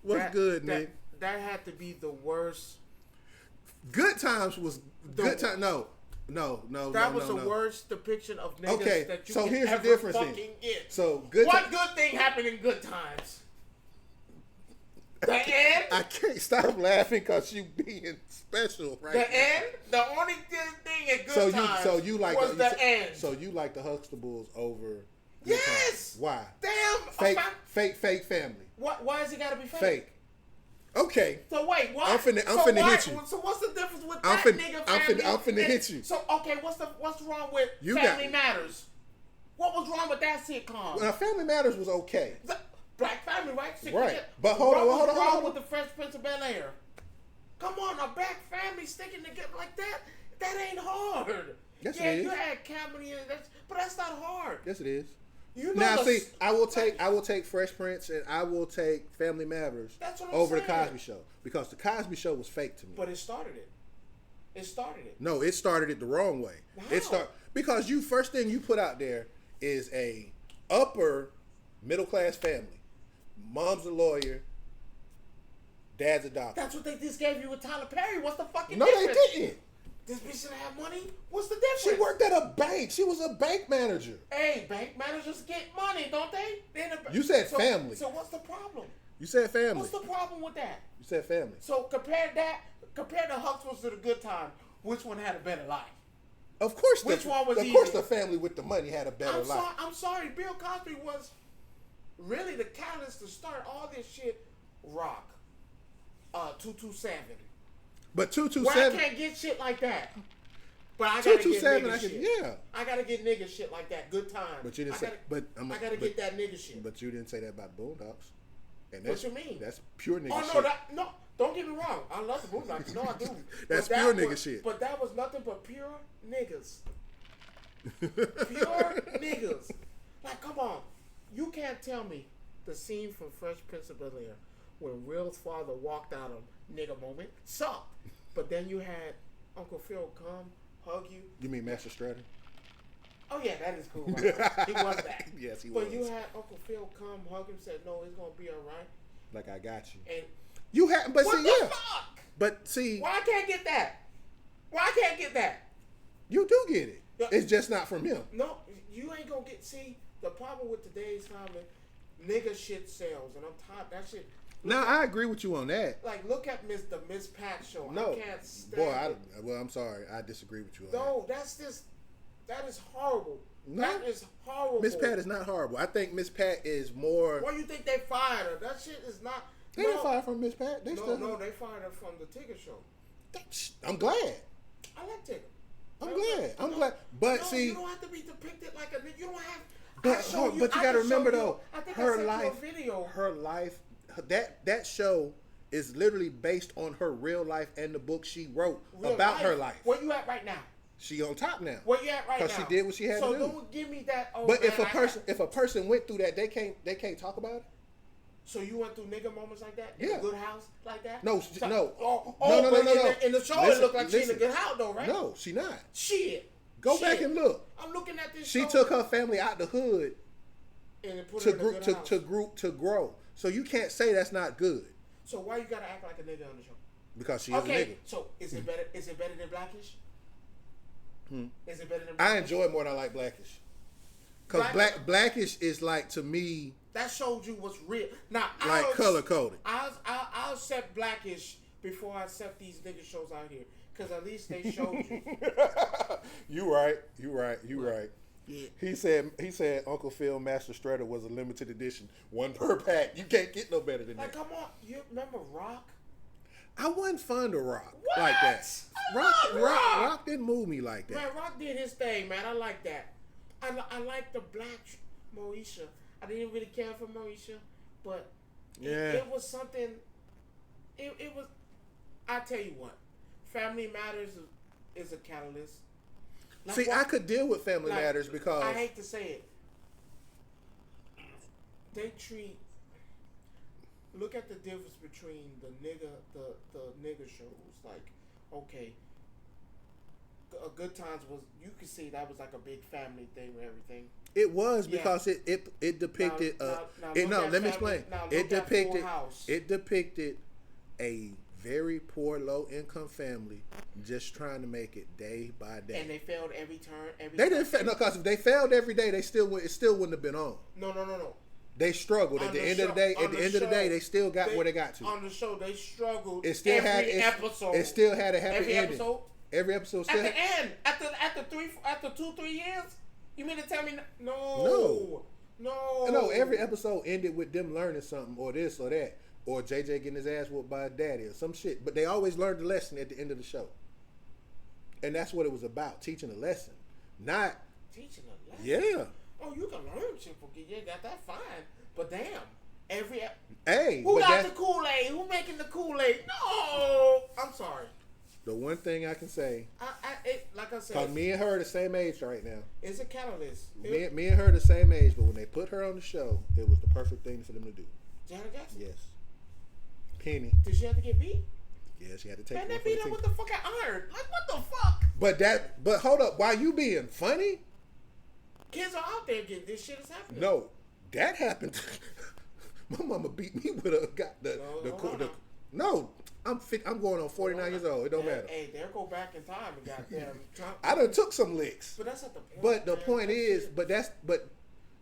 What's good, Nick? That had to be the worst. Good Times was good time. No. That was the worst depiction of niggas that you so can here's ever the difference fucking then. get. So good. What good thing happened in Good Times? The end. I can't stop laughing because you being special, right? The end. The only thing in Good Times was the end. So you like the Huxtables over? Yes. Times. Why? Damn. Fake family. Why is it gotta be fake? Fake. Okay. So wait, what? I'm finna hit you. So what's the difference with that nigga family? I'm finna hit you. So okay, what's wrong with Family Matters? What was wrong with that sitcom? Well, Family Matters was okay. Black family, right? Right. But hold on. What's wrong with the Fresh Prince of Bel-Air? Come on, a black family sticking together like that? That ain't hard. Yes, yeah, it is. you had comedy, but that's not hard. Yes, it is. You know now, see, I will take Fresh Prince and I will take Family Matters over the Cosby Show because the Cosby Show was fake to me. But it started it. No, it started it the wrong way. How? Because first thing you put out there is a upper middle class family. Mom's a lawyer, dad's a doctor. That's what they just gave you with Tyler Perry. What's the fucking difference? No, they didn't. This bitch didn't have money? What's the difference? She worked at a bank. She was a bank manager. Hey, bank managers get money, don't they? You said family. So what's the problem? You said family. What's the problem with that? You said family. So compare the Huxtables to the Good Times. Which one had a better life? Of course. Which one was easier? Of course the family with the money had a better life. I'm sorry. Bill Cosby was really the catalyst to start all this shit. Rock. 227. But 227. I can't get shit like that. But I gotta get nigga shit. Yeah. I gotta get nigga shit like that. Good time. But you didn't say. I gotta get that nigga shit. But you didn't say that about Boondocks. And what you mean? That's pure nigga shit. Oh no, don't get me wrong. I love the Boondocks. No, I do. That's pure nigga shit. But that was nothing but pure niggas. Pure niggas. Like, come on. You can't tell me the scene from Fresh Prince of Bel-Air when Will's father walked out of nigga moment sucked. But then you had Uncle Phil come, hug you. You mean Master Stratter? Oh yeah, that is cool. Right? He was that. Yes, he was. But you had Uncle Phil come, hug him, said, "No, it's gonna be all right." Like I got you. And you had, but what see, the yeah. fuck? But see, why I can't get that? Why I can't get that? You do get it. It's just not from him. No, you ain't gonna get. See, the problem with today's time, nigga shit sells, and I'm tired. That shit. No, I agree with you on that. Like, look at the Miss Pat show. No, I can't stand well, I'm sorry, I disagree with you on that. No, that is horrible. No, that is horrible. Miss Pat is not horrible. I think Miss Pat is more. Why you think they fired her? That shit is not. They didn't fire from Miss Pat. No, they fired her from the Tigger show. I'm glad. I like Tigger. I'm glad. But no, see, you don't have to be depicted like a. You don't have. But you got to remember though, her life. That show is literally based on her real life and the book she wrote about her life. Where you at right now? She on top now. Where you at right now? Because she did what she had to do. So don't give me that. Oh, but man, if a person went through that, they can't talk about it. So you went through nigga moments like that? Yeah. In a good house like that? No. No. In the show, it looked like she in a good house though, right? No, she not. Shit. Go back and look. I'm looking at this. She took her family out the hood and put her in a good house. to grow. So you can't say that's not good. So why you gotta act like a nigga on the show? Because she is a nigga. So is it better? Is it better than Blackish? Is it better than Blackish? I enjoy it more than I like Blackish. Because Blackish is like, to me, that showed you what's real. Now, like color coded. I'll accept Blackish before I accept these nigga shows out here. Because at least they showed you. You right. Yeah. He said Uncle Phil Master Stratter was a limited edition, one per pack. You can't get no better than that. Come on, you remember Rock? I wasn't fond of Rock what? like that. Rock didn't move me like that. Man, Rock did his thing, man. I like that. I like the black Moesha. I didn't really care for Moesha, but it was something. It was. I tell you what, Family Matters is a catalyst. Like, see, I could deal with Family Matters because I hate to say it. They treat look at the difference between the nigger shows. Like, okay, a Good Times was, you could see that was like a big family thing with everything. It was because it depicted let me explain. It depicted a very poor low income family just trying to make it day by day. And they failed every turn. They didn't fail, no, because if they failed every day, it still wouldn't have been on. No. They struggled at the end of the day. At the end of the day, they still got where they got to. On the show, they struggled. It still episode. It still had a happy every ending. Episode. Every episode still. At the end, after 2-3 years, you mean to tell me no? Every episode ended with them learning something, or this or that, or JJ getting his ass whooped by his daddy or some shit. But they always learned the lesson at the end of the show, and that's what it was about: teaching a lesson, not teaching a lesson. Yeah. Oh, you can learn shit from kids. Yeah, that's fine. But damn, who got the Kool-Aid? Who making the Kool-Aid? No, I'm sorry. The one thing I can say, like I said, because me and her are the same age right now. It's a catalyst. Me and her are the same age, but when they put her on the show, it was the perfect thing for them to do. Janet Jackson? Yes. Penny. Did she have to get beat? Yeah, she had to take. Man, they beat her with the fucking iron. Like, what the fuck? But hold up, why you being funny? Kids are out there getting this shit is happening. No, that happened. My mama beat me with a No, I'm going on 49 years old. It don't matter. Hey, they'll go back in time and goddamn. I done took some licks. But that's not the point. But the point is,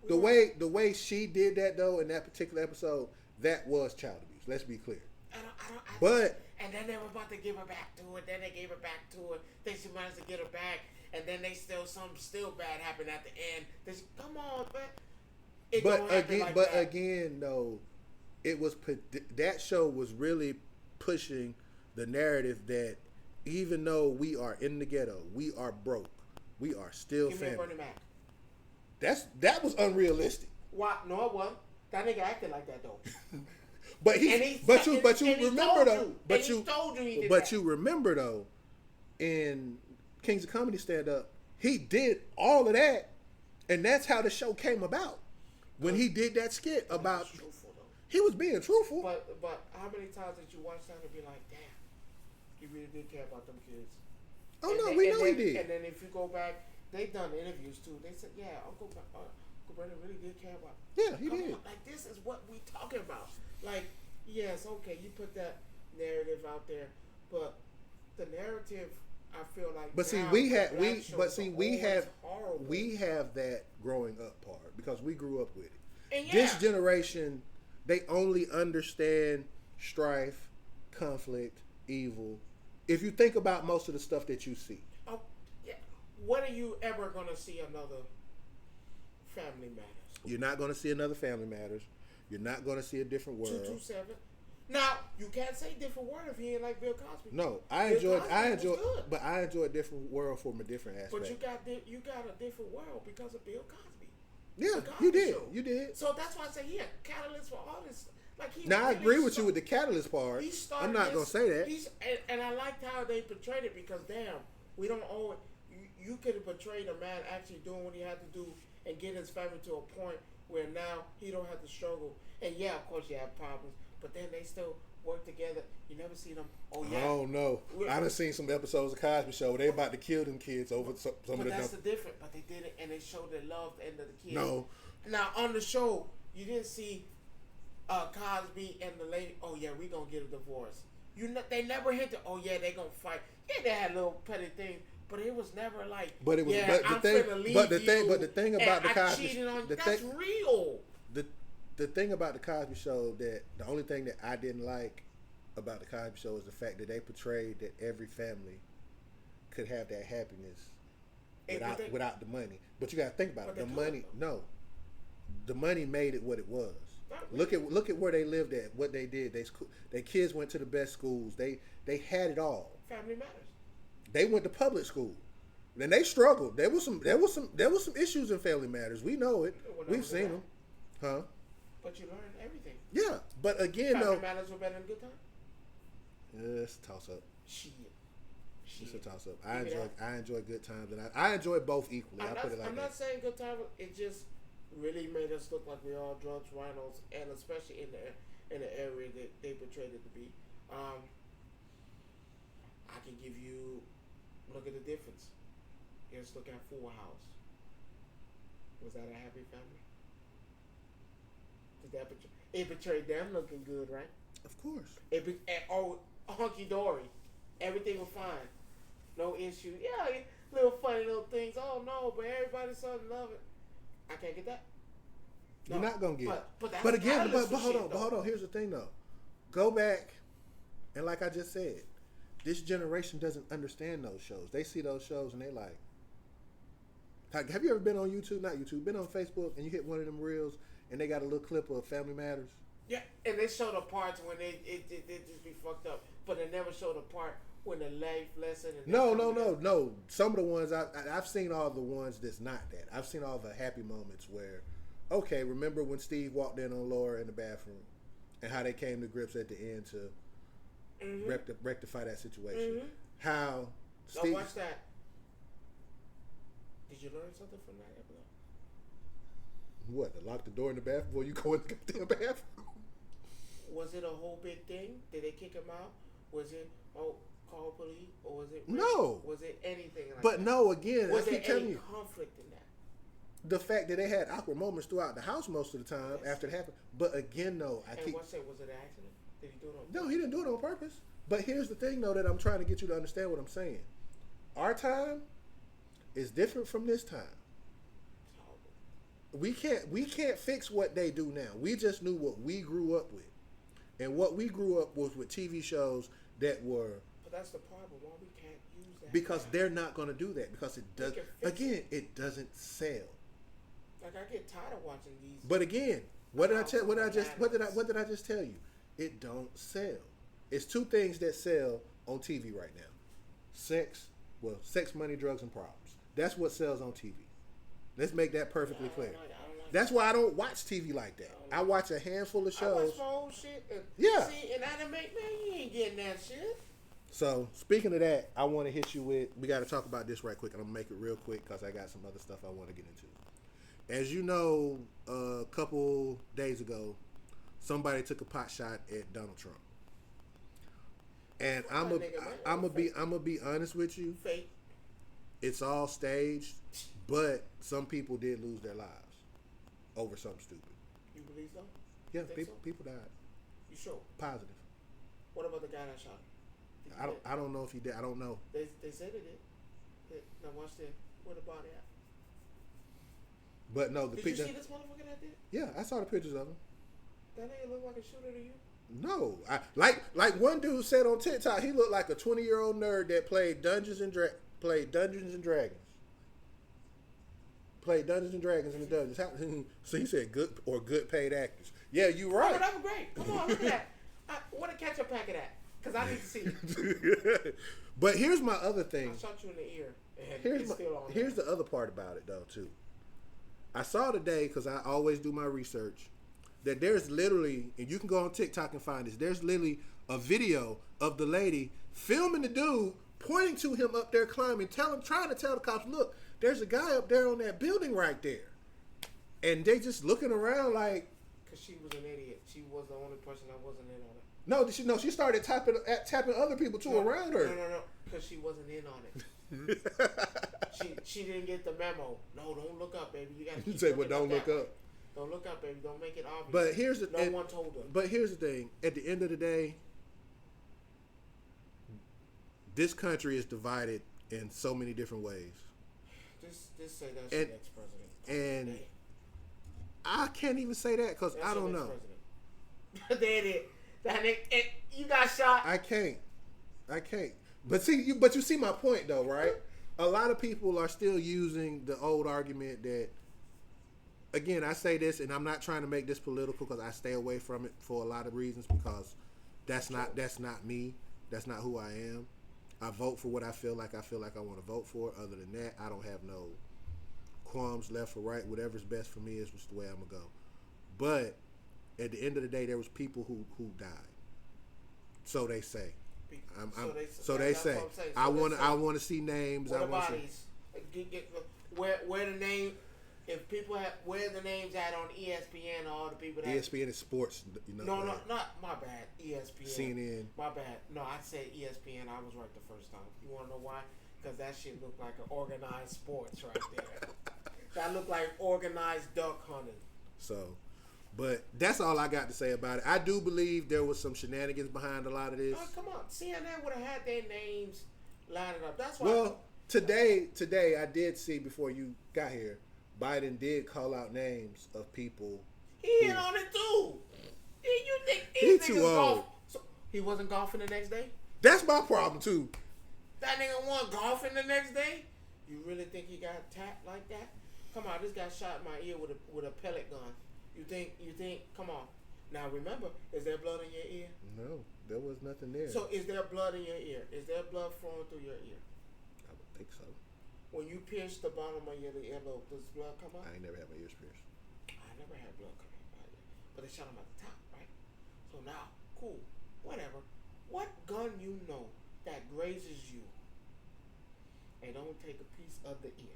the way she did that though in that particular episode, that was child abuse. Let's be clear. And then they were about to give her back to it. Then they gave her back to it. Then she managed to get her back. And then something still bad happened at the end. Come on, man. Again, though, it was that show was really pushing the narrative that even though we are in the ghetto, we are broke, we are still Give family. Me a Bernie Mac. That was unrealistic. Why? No, it wasn't. That nigga acted like that though. But you remember though, in Kings of Comedy stand up, he did all of that, and that's how the show came about. When he did that skit about, he was being truthful. But how many times did you watch that and be like, damn, he really did care about them kids? We know he did. And then if you go back, they done interviews too. They said, yeah, Uncle Brendan really did care about. Yeah, he did. Like, this is what we talking about. Like, yes, okay, you put that narrative out there, but the narrative, I feel like. But we have that growing up part because we grew up with it. And this generation, they only understand strife, conflict, evil. If you think about most of the stuff that you see. Oh, yeah. When are you ever gonna see another Family Matters? You're not gonna see another Family Matters. You're not gonna see a different world. 227. Now you can't say different world if you ain't like Bill Cosby. No, I enjoy, but I enjoy a different world from a different aspect. But you got a different world because of Bill Cosby. Yeah, Cosby you did. Show. You did. So that's why I say he a catalyst for all this. Like he. Now I agree with you with the catalyst part. I'm not gonna say that. And I liked how they portrayed it because damn, we don't owe it. You could have portrayed a man actually doing what he had to do and get his family to a point where now he don't have to struggle. And yeah, of course you have problems, but then they still work together. You never see them. Oh yeah. Oh no, I done seen some episodes of Cosby Show where they about to kill them kids over some of the. But that's the difference. But they did it, and they showed their love at the end of the kids. No. Now on the show, you didn't see Cosby and the lady. Oh yeah, we gonna get a divorce. They never hinted. Oh yeah, they gonna fight. Yeah, they had little petty things. But it was never like. But it was. Yeah, but the thing about the Cosby. That's real. The thing about the Cosby Show the only thing that I didn't like about the Cosby Show is the fact that they portrayed that every family could have that happiness without the money. But you got to think about it. The money, no, the money made it what it was. Look at where they lived at, what they did. Their kids went to the best schools. They had it all. Family matters. They went to public school. Then they struggled. There was some issues in Family Matters. We know it. We've seen them. Huh? But you learn everything. Yeah, but again, Family Matters were better than Good Time? It's a toss up. Shit. It's a toss up. I enjoy Good Times, and I enjoy both equally. I'm not saying Good Time. It just really made us look like we all drugs, rhinos, and especially in the area that they portrayed it to be. I can give you, look at the difference. Let's look at Full House. Was that a happy family? Did that portray? It portrayed them looking good, right? Of course. Hunky dory. Everything was fine. No issue. Yeah, little funny little things. Oh no, but everybody's so in love. I can't get that. No, you're not gonna get it. But again, hold on. Here's the thing though. Go back, and like I just said, this generation doesn't understand those shows. They see those shows and they like. Have you ever been on YouTube? Not YouTube. Been on Facebook and you hit one of them reels and they got a little clip of Family Matters. Yeah, and they show the parts when they just be fucked up, but they never show the part when the life lesson. And No. Some of the ones I've seen all the ones that's not that. I've seen all the happy moments where, okay, remember when Steve walked in on Laura in the bathroom, and how they came to grips at the end to rectify that situation. Mm-hmm. How Steve. Now watch that. Did you learn something from that episode? What? To lock the door in the bathroom before you go in the damn bathroom? Was it a whole big thing? Did they kick him out? Was it call police, or was it no? Was it anything like but that? No, again, was there any conflict in that? The fact that they had awkward moments throughout the house most of the time after it happened. But again, though, was it an accident? Did he do it on purpose? No, he didn't do it on purpose. But here's the thing, though, that I'm trying to get you to understand what I'm saying. Our time is different from this time. We can't fix what they do now. We just knew what we grew up with. And what we grew up was with TV shows that were... But that's the problem. Why we can't use that? Because they're not going to do that. Because it does. Again, it doesn't sell. Like, I get tired of watching these. But again, what did I just tell you? It don't sell. It's two things that sell on TV right now: sex, money, drugs, and problems. That's what sells on TV. Let's make that perfectly clear. That's why I don't watch TV like that. I watch a handful of shows. I watch my own shit. See, and anime, man, you ain't getting that shit. So, speaking of that, I want to hit you with, we got to talk about this right quick, and I'm going to make it real quick because I got some other stuff I want to get into. As you know, a couple days ago, somebody took a pot shot at Donald Trump. And I'm gonna be honest with you. Fake. It's all staged, but some people did lose their lives over something stupid. You believe so? Yeah, people died. You sure? Positive. What about the guy that shot him? I don't know if he did. I don't know. They said it did. Now watch this. Where the body at? But no, did you see this motherfucker that did? Yeah, I saw the pictures of him. That nigga look like a shooter to you? No, like one dude said on TikTok, he looked like a 20-year-old nerd that played Dungeons and Dragons. Played Dungeons and Dragons in the dungeons. So he said good paid actors. Yeah, you right. Oh, that was great. Come on, look at that. I want to catch a pack of that because I need to see it. But here's my other thing. I shot you in the ear. Here's the other part about it though too. I saw today, because I always do my research, that there's literally, and you can go on TikTok and find this, there's literally a video of the lady filming the dude, pointing to him up there climbing, trying to tell the cops, look, there's a guy up there on that building right there. And they just looking around like... Because she was an idiot. She was the only person that wasn't in on it. No, she started tapping other people too around her. No, because she wasn't in on it. she didn't get the memo. No, don't look up, baby. You got to say, well, don't look up. Don't look up, baby. Don't make it obvious. But here's the no one told her. But here's the thing. At the end of the day, this country is divided in so many different ways. Just say that's the next president. And I can't even say that because I don't know. You got shot. I can't. But you see my point though, right? A lot of people are still using the old argument that, again, I say this, and I'm not trying to make this political because I stay away from it for a lot of reasons, because that's not me. That's not who I am. I vote for what I feel like I want to vote for. Other than that, I don't have no qualms left or right. Whatever's best for me is just the way I'm gonna go. But at the end of the day, there was people who died. So they say. So they say. I want to see names. Where the bodies? Where the name? if people where the names at on ESPN, all the people that ESPN is sports. No, not my bad. ESPN. CNN. My bad. No, I said ESPN. I was right the first time. You want to know why? Because that shit looked like an organized sports right there. That looked like organized duck hunting. So, but that's all I got to say about it. I do believe there was some shenanigans behind a lot of this. Oh, come on. CNN would have had their names lined up. That's why. Well, today I did see before you got here, Biden did call out names of people. He hit on it too. You think he too old? Golf, so he wasn't golfing the next day? That's my problem too. That nigga wasn't golfing the next day? You really think he got tapped like that? Come on, this guy shot in my ear with a pellet gun. You think? Come on. Now remember, is there blood in your ear? No, there was nothing there. So is there blood in your ear? Is there blood flowing through your ear? I would think so. When you pierce the bottom of your earlobe, does blood come out? I ain't never had my ears pierced. I never had blood come out my ear, but they shot him at the top, right? So now, cool, whatever. What gun you know that grazes you and don't take a piece of the ear?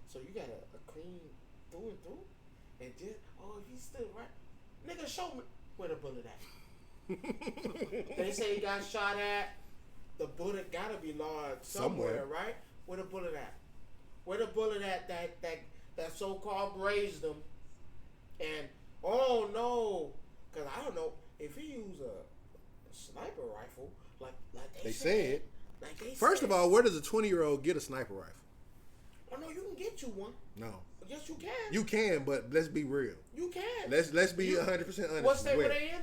So you got a clean through and through, and just if he's still right, nigga, show me where the bullet at. They say he got shot at. The bullet gotta be lodged somewhere, right? Where the bullet at? Where the bullet at that so-called grazed him? And oh no, because I don't know if he used a sniper rifle like they said. Like they First said. of all, where does a 20-year-old get a sniper rifle? Oh no, you can get you one. No. Yes, you can. You can, but let's be real. You can. Let's be 100% honest. What state were they in?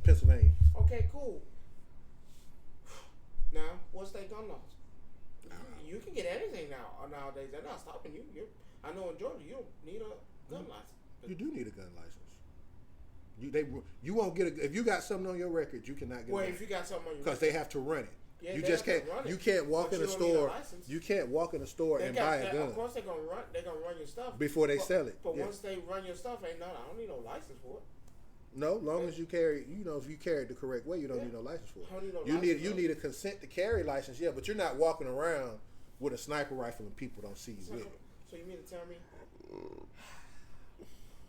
Pennsylvania. Okay, cool. Now, what's their gun laws? You can get anything nowadays. They're not stopping you. I know in Georgia you don't need a gun license. You do need a gun license. You won't get if you got something on your record, you cannot get. Well, if you got something on your because they have to run it. Yeah, you just can't. You can't walk in a store. You can't walk in a store and buy a gun. Of course, they're gonna run your stuff before they sell it. But once they run your stuff, I don't need no license for it. No, long as you carry, if you carry it the correct way, you don't need no license for it. I don't need no license you need a consent to carry license, yeah, but you're not walking around with a sniper rifle and people don't see you with it. So you mean to tell me,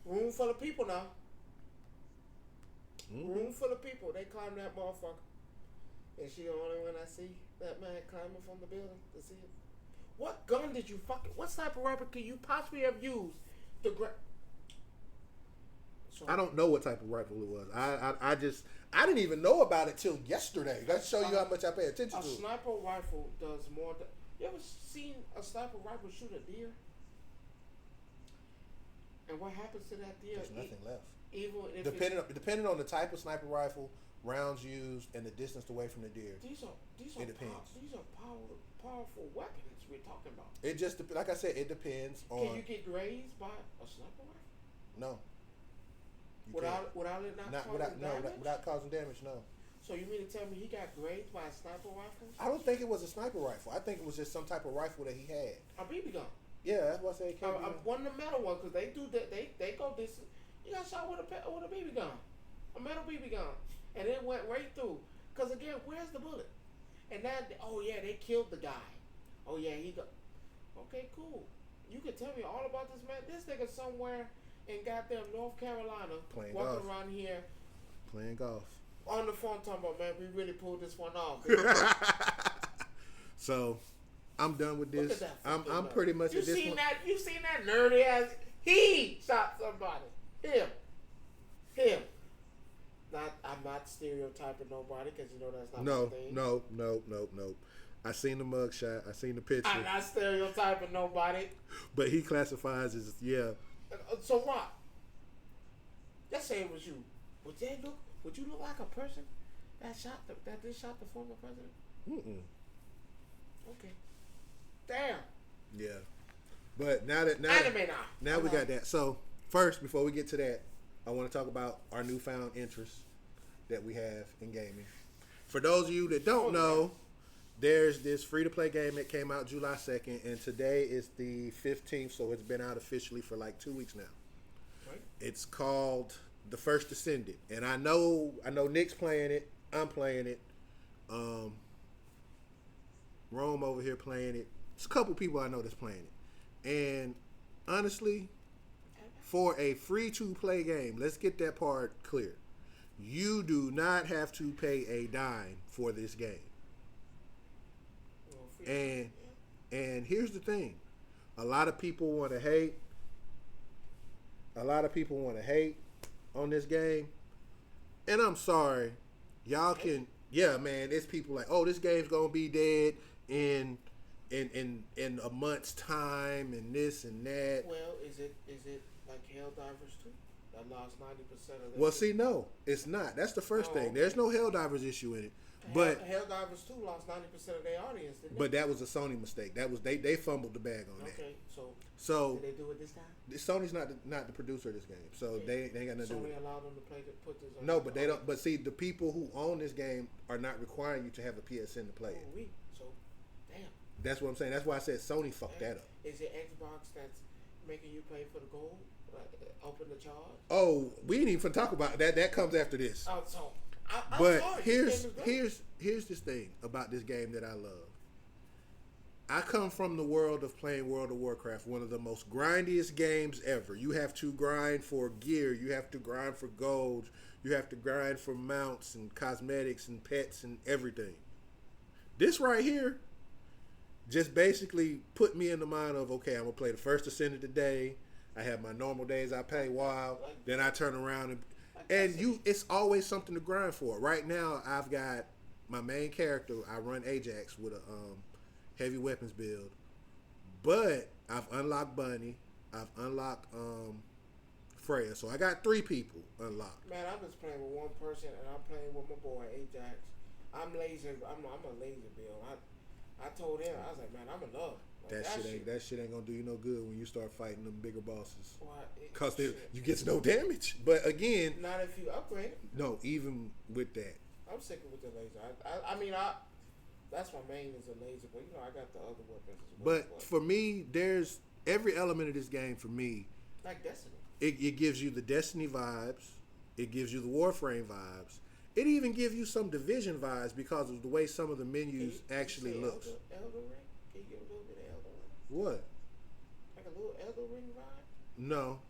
room full of people now? Mm-hmm. Room full of people. They climb that motherfucker. And she the only one I see that man climbing from the building to see it. What gun did you what sniper rifle could you possibly have used to I don't know what type of rifle it was. I didn't even know about it till yesterday. Let's show you how much I pay attention to. A sniper rifle does more than... You ever seen a sniper rifle shoot a deer? And what happens to that deer? There's nothing left. Even if depending on the type of sniper rifle, rounds used, and the distance away from the deer. These are it depends. These are powerful weapons we're talking about. It just like I said, it depends on. Can you get grazed by a sniper rifle? No. Without it without causing damage, no. So you mean to tell me he got grazed by a sniper rifle? I don't think it was a sniper rifle. I think it was just some type of rifle that he had. A BB gun. Yeah, that's what I say. One of the metal ones, because they do that. They go this. You got shot with a BB gun, a metal BB gun, and it went right through. Because again, where's the bullet? And that, they killed the guy. Oh yeah, he got. Okay, cool. You can tell me all about this man. This nigga somewhere in goddamn North Carolina, walking golf. Around here, playing golf. On the phone, talking about, man, we really pulled this one off. So, I'm done with this. I'm pretty much at this point. You seen that nerdy ass? He shot somebody. Him. I'm not stereotyping nobody because that's not my thing. No. I seen the mug shot. I seen the picture. I'm not stereotyping nobody. But he classifies as So what? Let's say it was you. Would you look like a person that did shot the former president? Mm-mm. Okay. Damn. Yeah. But now we got that. So first, before we get to that, I want to talk about our newfound interest that we have in gaming. For those of you that don't know, there's this free-to-play game that came out July 2nd, and today is the 15th, so it's been out officially for like 2 weeks now. Right. It's called The First Descendant, and I know Nick's playing it. I'm playing it. Rome over here playing it. It's a couple people I know that's playing it, and honestly, for a free-to-play game, let's get that part clear. You do not have to pay a dime for this game. Well, free And yeah. and here's the thing. A lot of people want to hate. A lot of people want to hate on this game. And I'm sorry. Y'all can yeah, man, there's people like, "Oh, this game's going to be dead in a month's time and this and that." Well, is it like Helldivers 2 that lost 90% of their? Well, see, no, it's not. That's the first Oh, thing. okay. There's no Helldivers issue in it. But Helldivers 2 lost 90% of their audience, didn't but they? that was a Sony mistake. That was they fumbled the bag on that. Okay, So did they do it this time? Sony's not the producer of this game, so they ain't got nothing to do with Sony it. allowed them to put this on. No, but they don't. But see, the people who own this game are not requiring you to have a PSN to play it. So, damn. That's what I'm saying. That's why I said Sony fucked that up. Is it Xbox that's making you pay for the gold? Open the charge? Oh, we ain't even talk about that. That comes after this. Oh, so I'm But sorry, here's this thing about this game that I love. I come from the world of playing World of Warcraft, one of the most grindiest games ever. You have to grind for gear, you have to grind for gold, you have to grind for mounts and cosmetics and pets and everything. This right here just basically put me in the mind of, okay, I'm gonna play the first Ascended today. I have my normal days I play WoW, then I turn around and it's always something to grind for. Right now I've got my main character, I run Ajax with a heavy weapons build. But I've unlocked Bunny, I've unlocked Freya. So I got 3 people unlocked. Man, I'm just playing with one person and I'm playing with my boy Ajax. I'm lazy. I'm a lazy build. I told him, I was like, man, I'm in love. Like, That shit ain't gonna do you no good when you start fighting them bigger bosses. Cause shit. you get no damage. But again, Not if you upgrade it. no, even with that. I'm sticking with the laser. I mean, that's my main is a laser, but I got the other weapons as well. But for me, there's every element of this game for me. Like Destiny. It gives you the Destiny vibes. It gives you the Warframe vibes. It even gives you some Division vibes because of the way some of the menus actually looks. Elden Ring? Can you give a little bit of Elden Ring? What? Like a little Elden Ring vibe? No.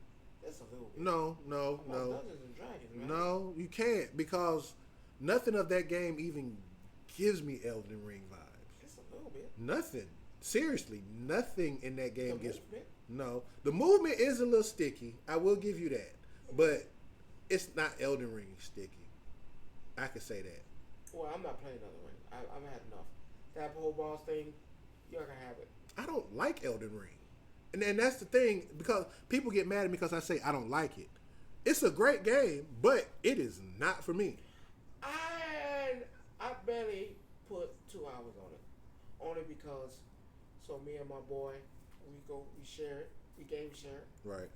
That's a little bit. No. Dungeons and Dragons, man. No, you can't because nothing of that game even gives me Elden Ring vibes. Just a little bit. Nothing. Seriously, nothing in that game gives. Movement? No, the movement is a little sticky. I will give you that, but it's not Elden Ring sticky. I can say that. Well, I'm not playing Elden Ring. I've had enough. That whole boss thing, you're gonna have it. I don't like Elden Ring, and that's the thing because people get mad at me because I say I don't like it. It's a great game, but it is not for me. I barely put 2 hours on it, only because. So me and my boy, we share it, we game share it. Right.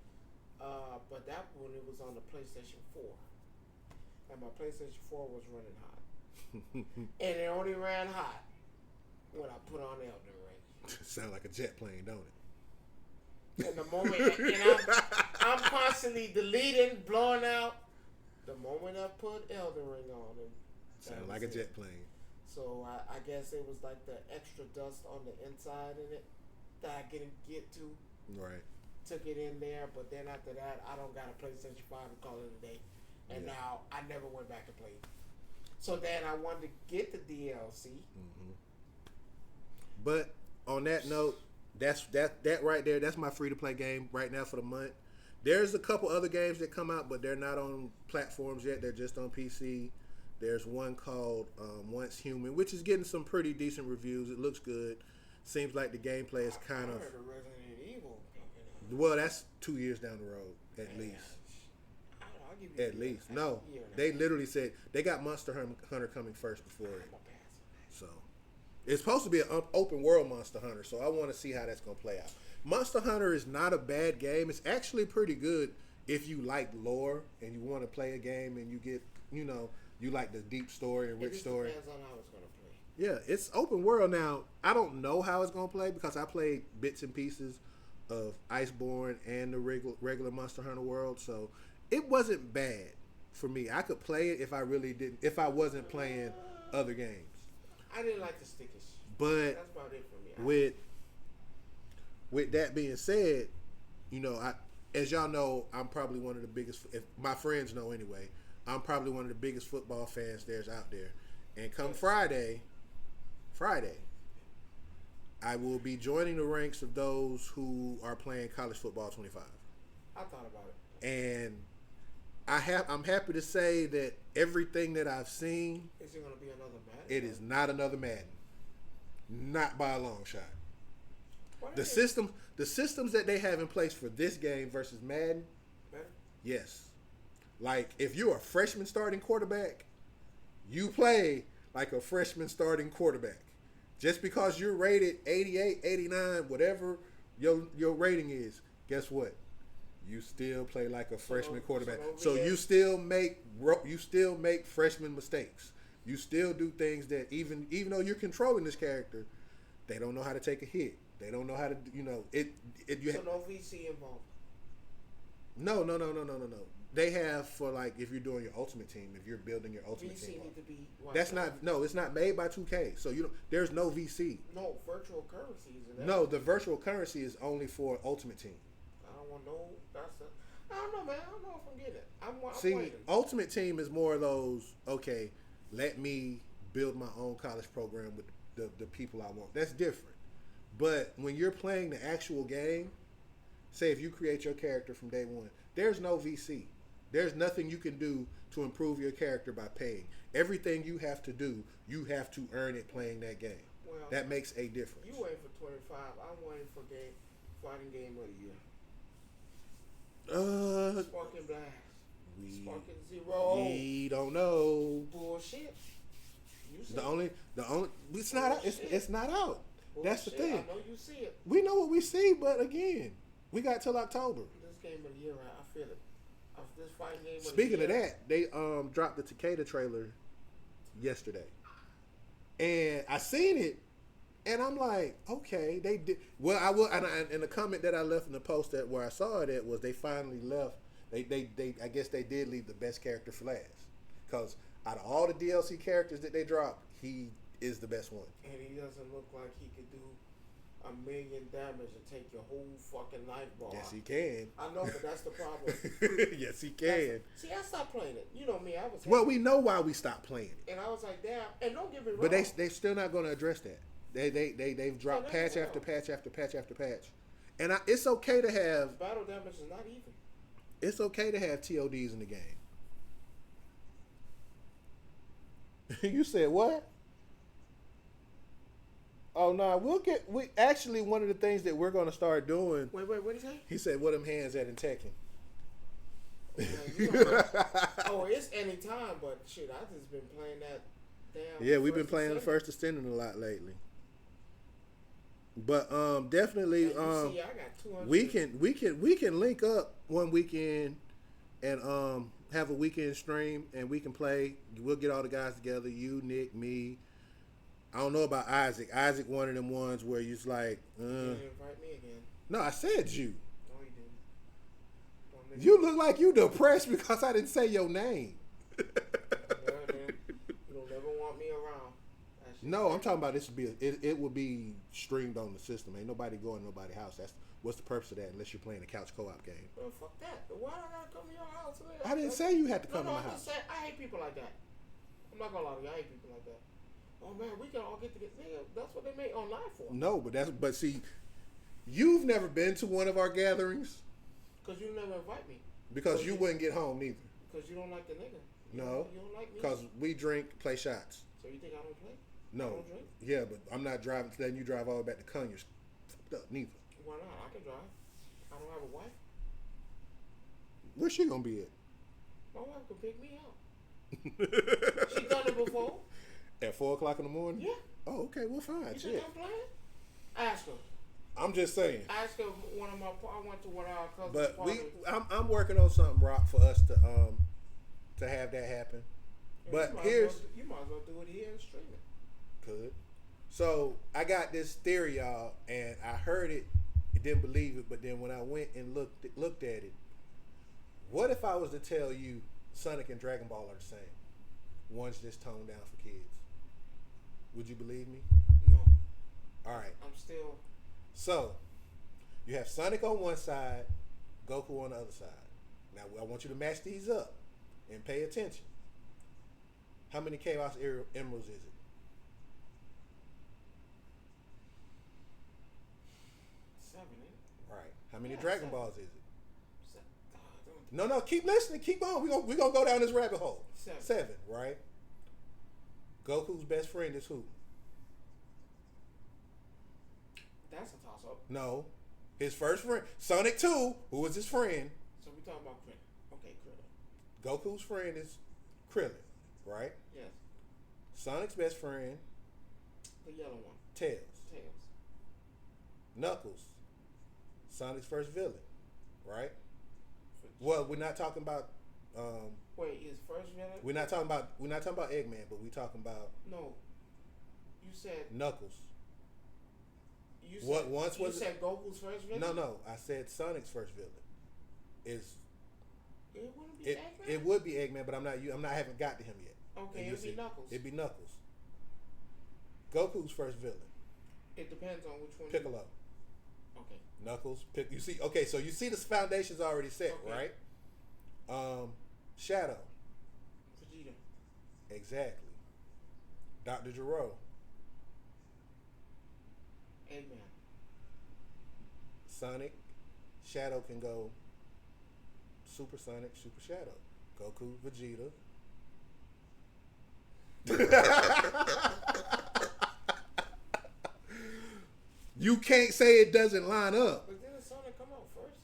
But that one it was on the PlayStation 4, and my PlayStation 4 was running hot, and it only ran hot when I put on Elden Ring. Sound like a jet plane, don't it? And the moment, and I'm constantly deleting, blowing out. The moment I put Elden Ring on, and sound like a jet plane. So I guess it was like the extra dust on the inside in it that I didn't get to. Right. Took it in there, but then after that, I don't got a PlayStation 5 to call it a day. And now I never went back to play it. So then I wanted to get the DLC. Mm-hmm. But on that note, that right there, that's my free-to-play game right now for the month. There's a couple other games that come out, but they're not on platforms yet. They're just on PC. There's one called Once Human, which is getting some pretty decent reviews. It looks good. Seems like the gameplay is kind of... heard of Resident Evil. Well, that's 2 years down the road, at least. I'll give you At least. No, they literally said they got Monster Hunter coming first before it. So, it's supposed to be an open world Monster Hunter, so I want to see how that's going to play out. Monster Hunter is not a bad game. It's actually pretty good if you like lore and you want to play a game and you get, you like the deep story and rich story. It depends on how it's going to play. Yeah, it's open world now. I don't know how it's going to play because I played bits and pieces of Iceborne and the regular Monster Hunter world, so it wasn't bad for me. I could play it if I wasn't playing other games. I didn't like the stickish. But that's about it for me. With that being said, you know, as y'all know, I'm probably one of the biggest. If my friends know anyway, I'm probably one of the biggest football fans there's out there. And come Friday, I will be joining the ranks of those who are playing college football 25. I thought about it. And I'm happy to say that everything that I've seen, is it going to be another Madden? It is not another Madden, not by a long shot. The systems that they have in place for this game versus Madden, better? Yes. Like if you're a freshman starting quarterback, you play like a freshman starting quarterback. Just because you're rated 88, 89, whatever your rating is, guess what? You still play like a freshman quarterback. So you still make freshman mistakes. You still do things that even though you're controlling this character, they don't know how to take a hit. They don't know how to, no VC involved. No. They have for like if you're doing your ultimate team, if you're building your ultimate VC team. Need to be that's not no. It's not made by 2K, so there's no VC. No virtual currencies. No, the virtual currency is only for ultimate team. I don't want no. I don't know, man. I don't know if I'm getting it. I'm See, waiting. ultimate team is more of those. Okay, let me build my own college program with the people I want. That's different. But when you're playing the actual game, say if you create your character from day one, there's no VC. There's nothing you can do to improve your character by paying. Everything you have to do, you have to earn it playing that game. Well, that makes a difference. You waiting for 25. I'm waiting for fighting game of the year. Sparking Blast. Sparking Zero. We don't know. Bullshit. The only it's not out. It's not out. Bullshit. That's the thing. I know you see it. We know what we see, but again, we got till October. This game of the year, I feel it. This fighting game. Speaking of that, they dropped the Takeda trailer yesterday, and I seen it, and I'm like, okay, they did. Well, I will. And the comment that I left in the post that where I saw it at was they finally left. They I guess they did leave the best character for last, because out of all the DLC characters that they dropped, he is the best one. And he doesn't look like he could do 1 million damage and take your whole fucking life bar. Yes, he can. I know, but that's the problem. Yes, he can. See, I stopped playing it. You know me, I was. Well, we know why we stopped playing it. And I was like, damn. And don't get me wrong. But they're still not going to address that. They've dropped patch after patch after patch after patch, and it's okay to have battle damage is not even. It's okay to have TODs in the game. You said what? Oh no, we actually one of the things that we're gonna start doing. Wait, what did he say? He said, "What them hands at in Tekken?" It's anytime, but shit, I just been playing that damn. Yeah, we've been playing the first ascendant a lot lately. But definitely see, I got 200. we can link up one weekend and have a weekend stream and we can play. We'll get all the guys together, you, Nick, me. I don't know about Isaac. Isaac one of them ones where you're like, You didn't invite me again. No, I said you. No, you didn't. You look like you depressed because I didn't say your name. You don't never want me around. No, I'm talking about this would be it would be streamed on the system. Ain't nobody going to nobody's house. That's what's the purpose of that unless you're playing a couch co-op game. Well, fuck that. Why do I gotta come to your house? I didn't say you had to come to my house. I hate people like that. I'm not gonna lie to you. I hate people like that. Oh man, we can all get together. Nigga, that's what they made online for. No, but see, you've never been to one of our gatherings. Cause you never invite me. Because you wouldn't get home neither. Because you don't like the nigga. No. You don't like me. Because we drink, play shots. So you think I don't play? No. I don't drink? Yeah, but I'm not driving. Letting you drive all the way back to Conyers. Fucked up, neither. Why not? I can drive. I don't have a wife. Where's she gonna be at? My wife can pick me up. She done it before. At 4:00 in the morning? Yeah. Oh, okay. Well, fine. You think I'm playing? Ask her. I'm just saying. Ask her. I went to one of our cousins. But I'm working on something, Rock, for us to have that happen. Yeah, but you might as well do it here and stream it. Could. So I got this theory, y'all, and I heard it. Didn't believe it, but then when I went and looked at it, what if I was to tell you Sonic and Dragon Ball are the same? One's just toned down for kids. Would you believe me? No. All right. I'm still. So, you have Sonic on one side, Goku on the other side. Now I want you to match these up and pay attention. How many Chaos Emeralds is it? 7, ain't it? Right. How many Yeah, Dragon 7. Balls is it? Don't No, keep listening. Keep on. We gonna go down this rabbit hole. 7. 7, right? Goku's best friend is who? That's a toss up. No. His first friend. Sonic 2, who was his friend. So we talking about Krillin. Okay, Krillin. Goku's friend is Krillin, right? Yes. Sonic's best friend, The yellow one. Tails. Tails. Knuckles, Sonic's first villain, right? Well, we're not talking about. Wait, his first villain? We're not talking about Eggman, but we're talking about No. You said Knuckles. you What said, once you was said Goku's first villain? No. I said Sonic's first villain is. It wouldn't be Eggman? It would be Eggman, but I haven't got to him yet. Okay, it'd be Knuckles. It'd be Knuckles. Goku's first villain. It depends on which one. Piccolo. Okay. Knuckles. You see? Okay, so you see the foundation's already set, Okay. right? Shadow. Vegeta. Exactly. Dr. Gero. Eggman. Sonic. Shadow can go Super Sonic, Super Shadow. Goku, Vegeta. You can't say it doesn't line up. But didn't Sonic come out first?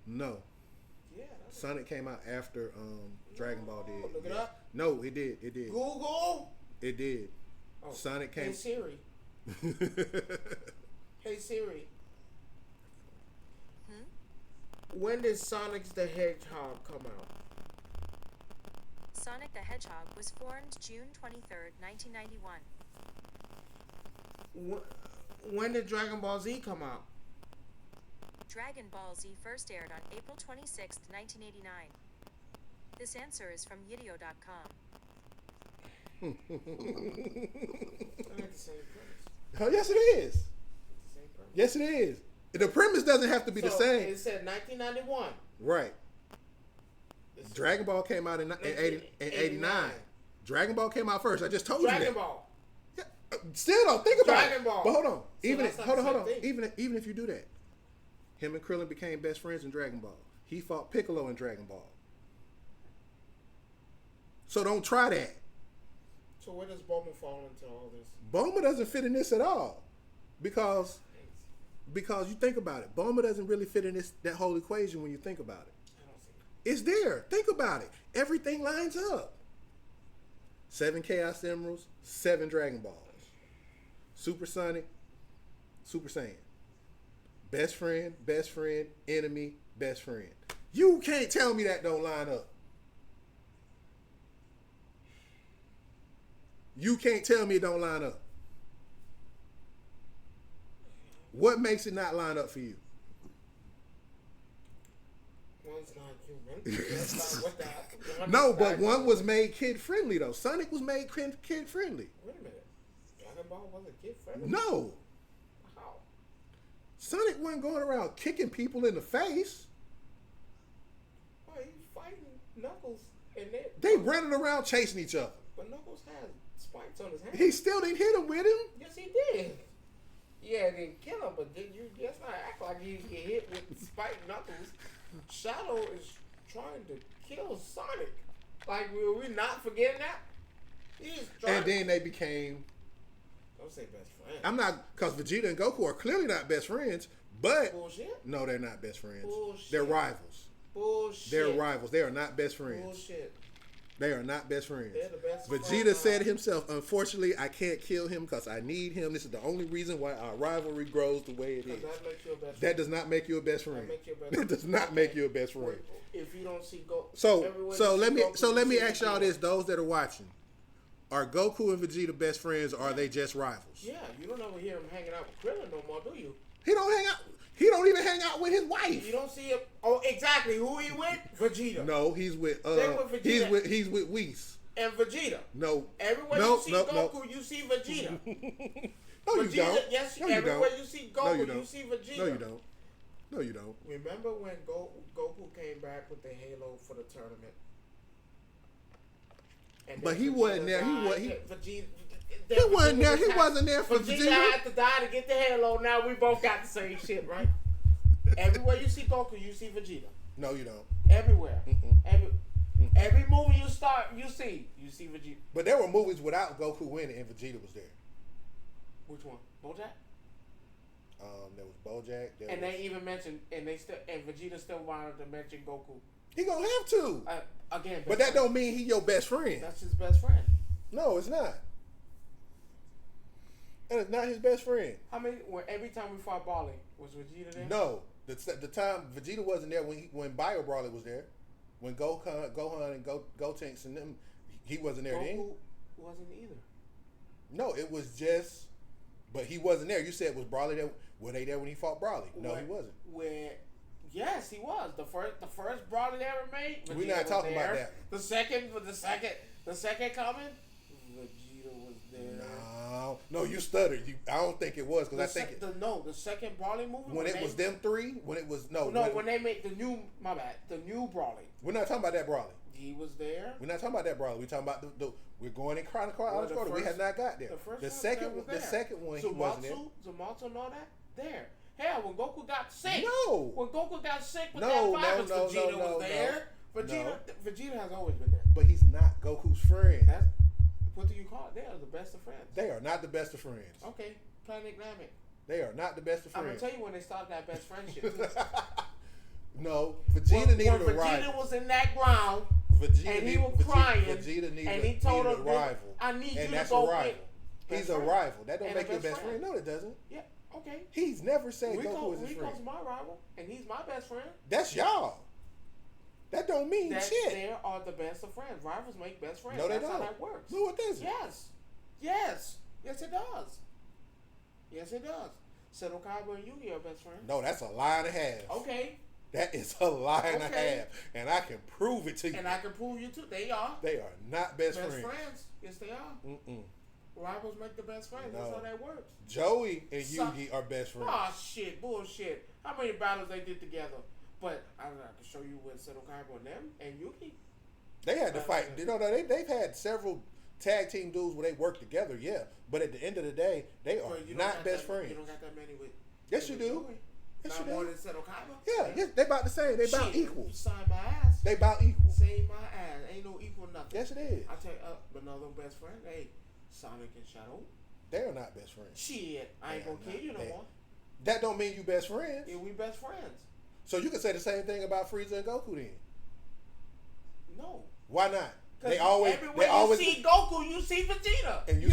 No. Yeah. That's Sonic came out after Dragon Ball did. Look it Yeah. up. No, it did. Google. It did. Oh. Sonic came. Hey Siri. Hey Siri. When did Sonic the Hedgehog come out? Sonic the Hedgehog was formed June 23rd, 1991. When did Dragon Ball Z come out? Dragon Ball Z first aired on April 26th, 1989. This answer is from Yidio.com. I had the same premise. Oh, yes, it is. The same premise. Yes, it is. The premise doesn't have to be the same. It said 1991. Right. Dragon Ball came out in 89. Dragon Ball came out first. I just told you that. Dragon Ball. Yeah. Still don't think about Dragon it. Ball. But hold on. So Even that's not hold the on. same thing. Even if you do that, him and Krillin became best friends in Dragon Ball. He fought Piccolo in Dragon Ball. So don't try that. So where does Bulma fall into all this? Bulma doesn't fit in this at all, because you think about it. Bulma doesn't really fit in that whole equation when you think about it. I don't see it. It's there. Think about it. Everything lines up. 7 Chaos Emeralds, 7 Dragon Balls. Super Sonic, Super Saiyan. Best friend, enemy, best friend. You can't tell me that don't line up. You can't tell me it don't line up. What makes it not line up for you? One's not human. That's not what that. No, but one was made kid friendly though. Sonic was made kid friendly. Wait a minute. Dragon Ball wasn't kid friendly. No. How? Sonic wasn't going around kicking people in the face. Why he fighting Knuckles and They running around chasing each other. But Knuckles had spikes on his hand. He still didn't hit him with him. Yes, he did. Yeah, didn't kill him, but did you just not act like he didn't get hit with spike Knuckles? Shadow is trying to kill Sonic. Like, were we not forgetting that? He's trying. And then they became. Don't say best friend. I'm not, because Vegeta and Goku are clearly not best friends. But Bullshit. no, they're not best friends. Bullshit. They're rivals. Bullshit. They're rivals. They are not best friends. Bullshit. They are not best friends. They're the best Vegeta friends. said himself, unfortunately, I can't kill him because I need him. This is the only reason why our rivalry grows the way it is. That makes you a best friend. That does not make you a best friend. That make you a best That friend. does not make you a best friend. If you don't see Goku. So let me ask y'all this: those that are watching, are Goku and Vegeta best friends, or are they just rivals? Yeah, you don't ever hear him hanging out with Krillin no more, do you? He don't hang out. He don't even hang out with his wife. You don't see him. Oh, exactly. Who he with? Vegeta. No, he's with. They with Vegeta. He's with Whis. And Vegeta. No. Everywhere you see Goku, you see Vegeta. No, Vegeta, you don't. Yes, No, you everywhere don't. you see No, Goku, you don't. you see Vegeta. No, you don't. No, you don't. Remember when Goku came back with the Halo for the tournament? And But then he wasn't there. Vegeta, He wasn't there. He wasn't there for Vegeta Vegeta. had to die to get the Halo. Now we both got the same shit, right? Everywhere you see Goku, you see Vegeta. No, you don't. Everywhere. Every movie you see Vegeta. But there were movies without Goku winning and Vegeta was there. Which one? BoJack? There was BoJack. They even mentioned, and Vegeta still wanted to mention Goku. He gonna have to. Again. But that don't mean he your best friend. That's his best friend. No, it's not. That is not his best friend. Every time we fought Barley, was Vegeta there? No. The time Vegeta wasn't there when Bio Brawler was there. When Gohan and Gotenks and them, he wasn't there then. Goku wasn't either. No, it was just, but he wasn't there. You said was Brawley there? Were they there when he fought Brawley? No, he wasn't. Yes, he was. The first Brawley they ever made. Vegeta We're not talking about that. The second coming, Vegeta was there. No, you stuttered. I don't think it was because the second Brawley movie when it was them three. When it was when they made the new Brawley. We're not talking about that Brawley. He was there. We're not talking about that Brawley. We're talking about we're going in chronological order. We have not got there. The second one he wasn't there. Zamasu and all that there. Hell, when Goku got sick. No. When Goku got sick with that virus, Vegeta was there. Vegeta has always been there. But he's not Goku's friend. What do you call it? They are the best of friends. They are not the best of friends. Okay, Planet Namek. They are not the best of friends. I'm gonna tell you when they started that best friendship. No, Vegeta needed a rival. Vegeta was in that ground, and he was crying, and he told him, "I need you to go with." He's a rival. That don't make you a best friend. No, it doesn't. Yeah. Okay. He's never said Goku is his friend. Rico's my rival, and he's my best friend. That's y'all. That don't mean shit. They are the best of friends. Rivals make best friends. No, they don't. That's how that works. No, it doesn't. Yes, it does. Yes, it does. Seto Kaiba and Yugi are best friends. No, that's a lie and a half. Okay. That is a lie and a half, and I can prove it to you. And I can prove you too. They are. They are not best friends. Best friends. Yes, they are. Rivals make the best friends. No. That's how that works. Joey and Yugi are best friends. Oh shit, bullshit. How many battles they did together? But I can show you with Seto Kaiba and them and Yugi. They had to fight. You know, they've had several tag team duels where they work together. Yeah, but at the end of the day, they are not best friends. You don't got that many with. Yes, you do. Joey. Yes, Not you more do. than Seto Kaiba. Yeah, they about the same. They about Shit, equal. You sign my ass. They about equal. Same my ass. Ain't no equal nothing. Yes, it is. I tell you, another best friend. Hey, Sonic and Shadow. They are not best friends. Shit, I ain't gonna kill you no more. That don't mean you best friends. Yeah, we best friends. So you can say the same thing about Frieza and Goku then. No. Why not? Everywhere you see Goku, you see Vegeta. And you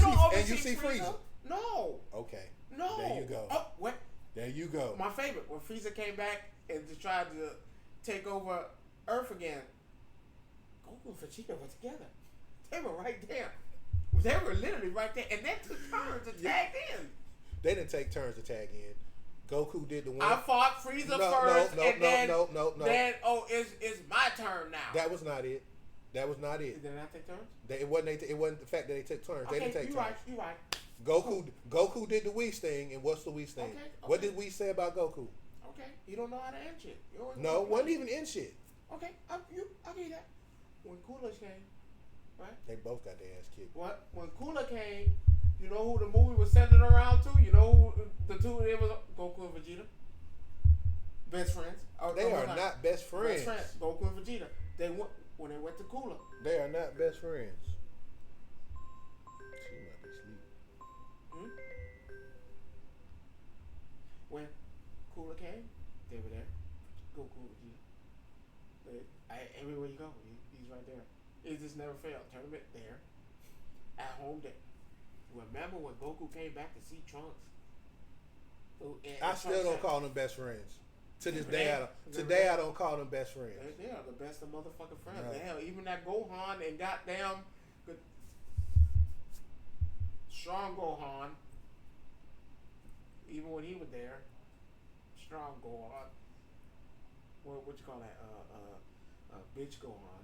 see Frieza. No. Okay. No. There you go. Oh, what? There you go. My favorite, when Frieza came back and tried to take over Earth again, Goku and Vegeta were together. They were right there. They were literally right there, and they took turns to tag in. They didn't take turns to tag in. Goku did the one. I fought Frieza first, and then it's my turn now. That was not it. That was not it. Did they not take turns? It wasn't the fact that they took turns. Okay, they didn't take turns. You right. Goku did the Whis thing, and what's the Whis thing? Okay. What did we say about Goku? Okay, you don't know how to end shit. No, wasn't even in shit. Okay, I'll give you that. When Cooler came, right? They both got their ass kicked. What? When Cooler came, you know who the movie was centered around to? You know who the two it was? Goku and Vegeta. Best friends. They are not best friends. Best friends. Goku and Vegeta. When they went to Cooler. They are not best friends. She might be asleep. When Cooler came, they were there. Goku and Vegeta. Everywhere you go, he's right there. It just never failed. Tournament there. At home there. Remember when Goku came back to see Trunks? I still don't call them best friends. To this day, I don't call them best friends. They are the best of motherfucking friends. No. Hell, even that Gohan and goddamn good, strong Gohan, even when he was there, strong Gohan. What you call that? Bitch Gohan.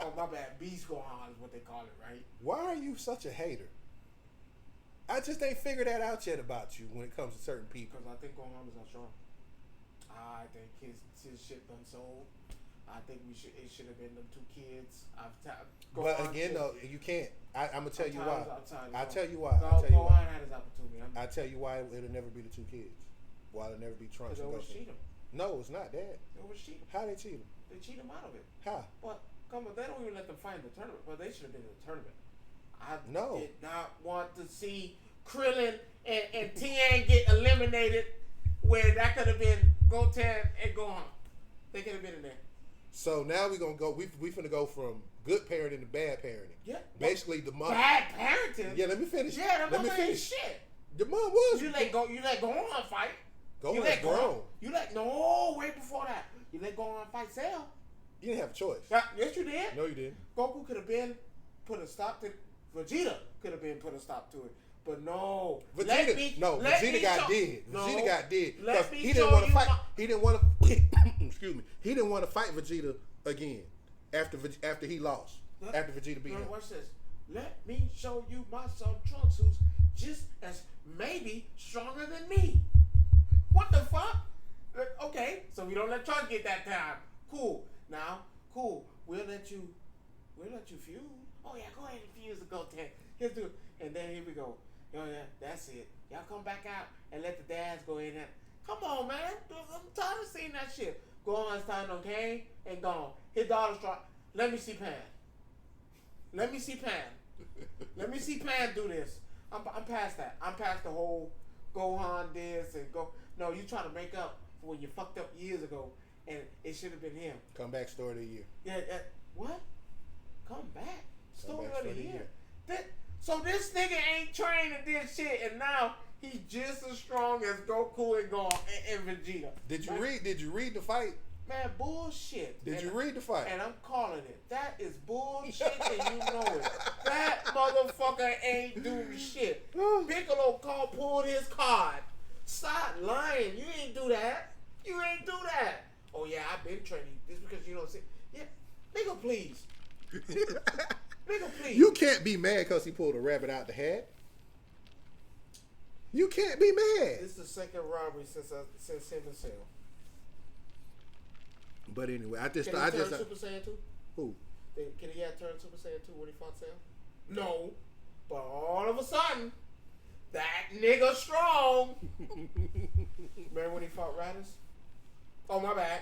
Oh my bad, Beast Gohan is what they call it, right? Why are you such a hater? I just ain't figured that out yet about you when it comes to certain people. Because I think Gohan is not strong. I think his shit done sold. I think it should have been them two kids. But again, though, you can't. I'm gonna tell you why. I'll tell you why. Gohan had his opportunity. I'll tell you why it'll never be the two kids. Why it'll never be Trunks and Because they Goku. cheat him. No, it's not that. They was cheat him. How they cheat him? They cheat him out of it. How? But come on, they don't even let them fight in the tournament. But they should have been in the tournament. I No. did not want to see Krillin and Tien get eliminated, where that could have been Goten and Gohan. They could have been in there. So now we're gonna go. We finna go from good parenting to bad parenting. Yeah. Basically, the mom. Bad parenting. Yeah, let me finish. Yeah, let me that finish. shit. The mom was. You let Gohan fight. Gohan's grown. Way before that. You let Gohan fight Cell. You didn't have a choice. Yes, you did. No, you didn't. Goku could have been put a stop to. Vegeta could have been put a stop to it. But no, Vegeta got dead. No, Vegeta got dead because he he didn't want to fight. He didn't want to. Excuse me. He didn't want to fight Vegeta again after he lost. After Vegeta beat him. Watch this. Let me show you my son Trunks, who's just as maybe stronger than me. What the fuck? Okay, so we don't let Trunks get that time. Cool. Now, cool. We'll let you fuse. Oh yeah, go ahead and fuse the Goten. Here's do it. And then here we go. Oh yeah, that's it. Y'all come back out and let the dads go in there. Come on, man. I'm tired of seeing that shit. Gohan's time on game and gone. His daughter's trying. Let me see Pan. Let me see Pan do this. I'm past that. I'm past the whole Gohan this and go. No, you trying to make up for when you fucked up years ago, and it should have been him. Comeback story of the year. Yeah. What? Come back. Story of the year. So this nigga ain't trained and did shit, and now he's just as strong as Goku and Vegeta. Did you read the fight? Man, bullshit. Did you read the fight? And I'm calling it. That is bullshit, and you know it. That motherfucker ain't doing shit. Piccolo pulled his card. Stop lying. You ain't do that. Oh yeah, I've been training. Just because you don't see. Yeah, nigga, please. Nigga, please. You can't be mad because he pulled a rabbit out the hat. You can't be mad. This is the second robbery since him and Cell. But anyway, Can he turn Super Saiyan 2? Who? Can he have turned Super Saiyan 2 when he fought Cell? No. But all of a sudden, that nigga strong. Remember when he fought Raditz? Oh, my bad.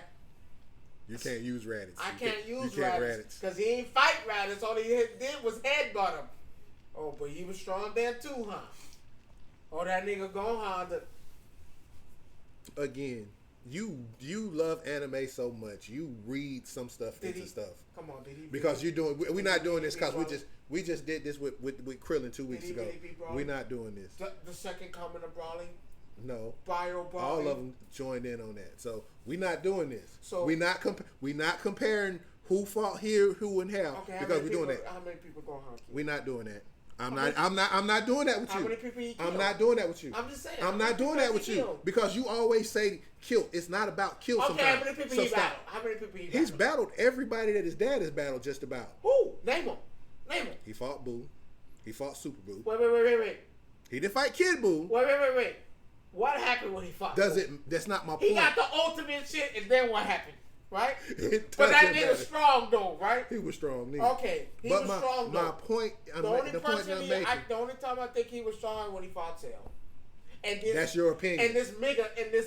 You can't use Raditz. I can't use Raditz because he ain't fight Raditz. All he did was headbutt him. Oh, but he was strong there too, huh? Oh, that nigga Gohan. Again, you love anime so much. You read some stuff into stuff. Come on, did he? Because we're not doing this because we just did this with Krillin 2 weeks ago. We're not doing this. The second coming of Brawling. No. Bio Brawling. All of them joined in on that. So we're not doing this. So we're not comparing who fought here, who, and how. Okay, because we're doing that. How many people Gohan killed? We're not doing that. I'm not doing that with you. How many people he killed? I'm not doing that with you. I'm just saying. I'm not doing that with you because you always say kill. It's not about kill. Okay, sometimes. how many people he battled? How many people he battled? He's battled everybody that his dad has battled just about. Who? Name him. He fought Boo. He fought Super Boo. Wait. He didn't fight Kid Boo. Wait. What happened when he fought? That's not my point. He got the ultimate shit, and then what happened? Right? But that nigga strong though, right? He was strong. Nigga. Okay, he was strong though. My point. The only time I think he was strong when he fought Cell. And that's your opinion. And this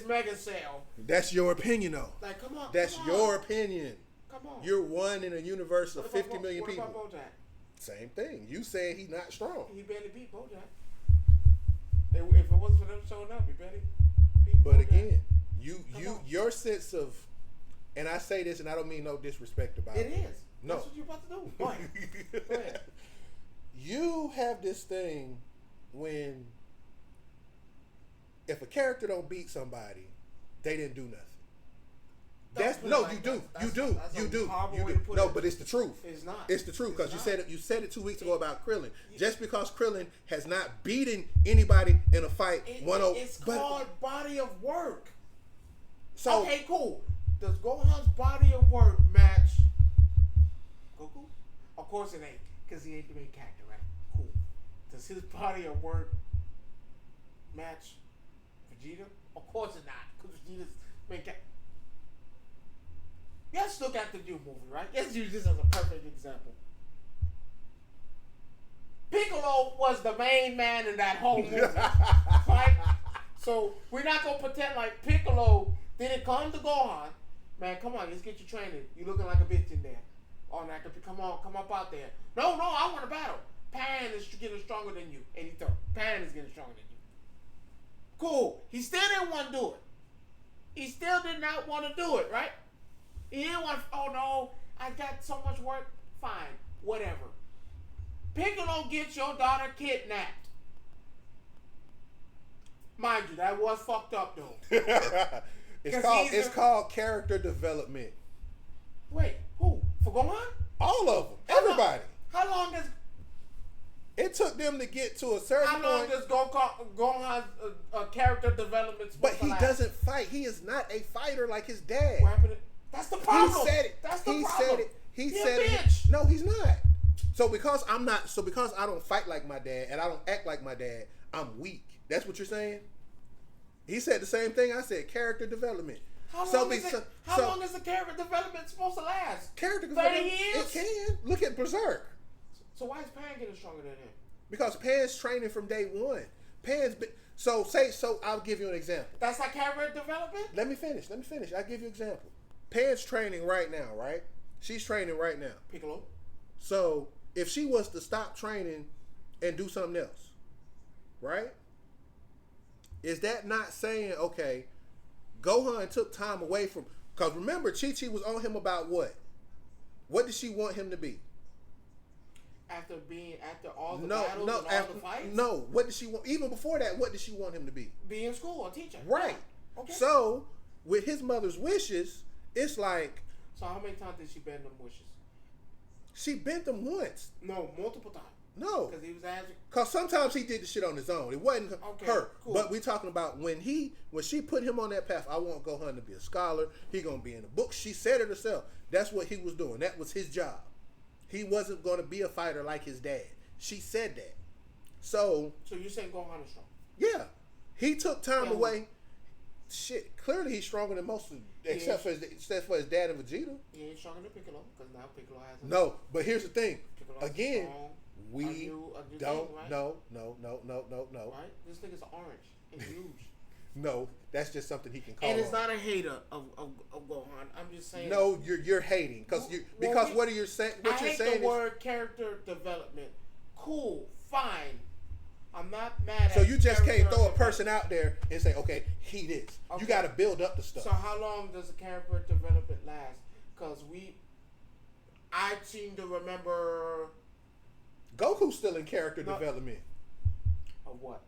mega Cell. That's your opinion, though. Like, come on. That's your opinion. Come on. You're one in a universe of 50 million people. What about Bojack? Same thing. You saying he's not strong. He barely beat Bojack. If it wasn't for them showing up, he barely beat Bojack. But again, your sense of, and I say this and I don't mean no disrespect about it. It is. No. That's what you're about to do. Go ahead. You have this thing when if a character don't beat somebody, they didn't do nothing. You do. No, but it's the truth. It's not. It's the truth because you said it 2 weeks ago about Krillin. Just because Krillin has not beaten anybody in a fight, it's called body of work. So okay, cool. Does Gohan's body of work match Goku? Of course it ain't, because he ain't the main character, right? Cool. Does his body of work match Vegeta? Of course it's not, because Vegeta's main character. Let's look at the new movie, right? Let's use this as a perfect example. Piccolo was the main man in that whole movie, right? So we're not gonna pretend like Piccolo didn't come to Gohan. Man, come on, let's get you training. You looking like a bitch in there. Oh, now come on, come up out there. No, I want to battle. Pan is getting stronger than you. And he thought, Pan is getting stronger than you. Cool. He still didn't want to do it. He still did not want to do it, right? He didn't want, oh no, I got so much work. Fine, whatever. Piccolo gets your daughter kidnapped. Mind you, that was fucked up though. It's called character development. Wait, who? For Gohan? All of them. Everybody. How long does... It took them to get to a certain point. How long does Gohan's character development supposed to last? Doesn't fight. He is not a fighter like his dad. What happened? That's the problem. He said it. That's the he problem. Said it. He said bitch. it. No, he's not. So because I don't fight like my dad and I don't act like my dad, I'm weak. That's what you're saying? He said the same thing I said, character development. How long is the character development supposed to last? Character 30 development. years? It can. Look at Berserk. So why is Pan getting stronger than him? Because Pan's training from day one. So I'll give you an example. That's like character development? Let me finish. I'll give you an example. Pan's training right now, right? She's training right now. Piccolo. So if she was to stop training and do something else, right? Is that not saying, okay, Gohan took time away from... Because remember, Chi-Chi was on him about what? What did she want him to be? After all the battles and all the fights? No, what did she want? Even before that, what did she want him to be? Be in school, a teacher. Right. Yeah. Okay. So, with his mother's wishes, it's like... So how many times did she bend them wishes? She bent them once. No, multiple times. No. Because he was asking... Because sometimes he did the shit on his own. It wasn't her. Cool. But we talking about when she put him on that path, I want Gohan to be a scholar. He going to be in the book. She said it herself. That's what he was doing. That was his job. He wasn't going to be a fighter like his dad. She said that. So you're saying Gohan is strong? Yeah. He took time away. Shit, clearly he's stronger than most of except for his dad and Vegeta. He ain't stronger than Piccolo, because now Piccolo has... No, but here's the thing. Piccolo again, strong, we a new don't... thing, right? No. Right? This nigga's orange and huge. No, that's just something he can call And it's on. not a hater of Gohan. I'm just saying... No, you're hating. What you're saying I hate the word character development. Cool, fine. I'm not mad at... So you just can't throw a person out there and say, okay, he this. Okay. You got to build up the stuff. So how long does the character development last? Because I seem to remember... Goku's still in character development. Of what?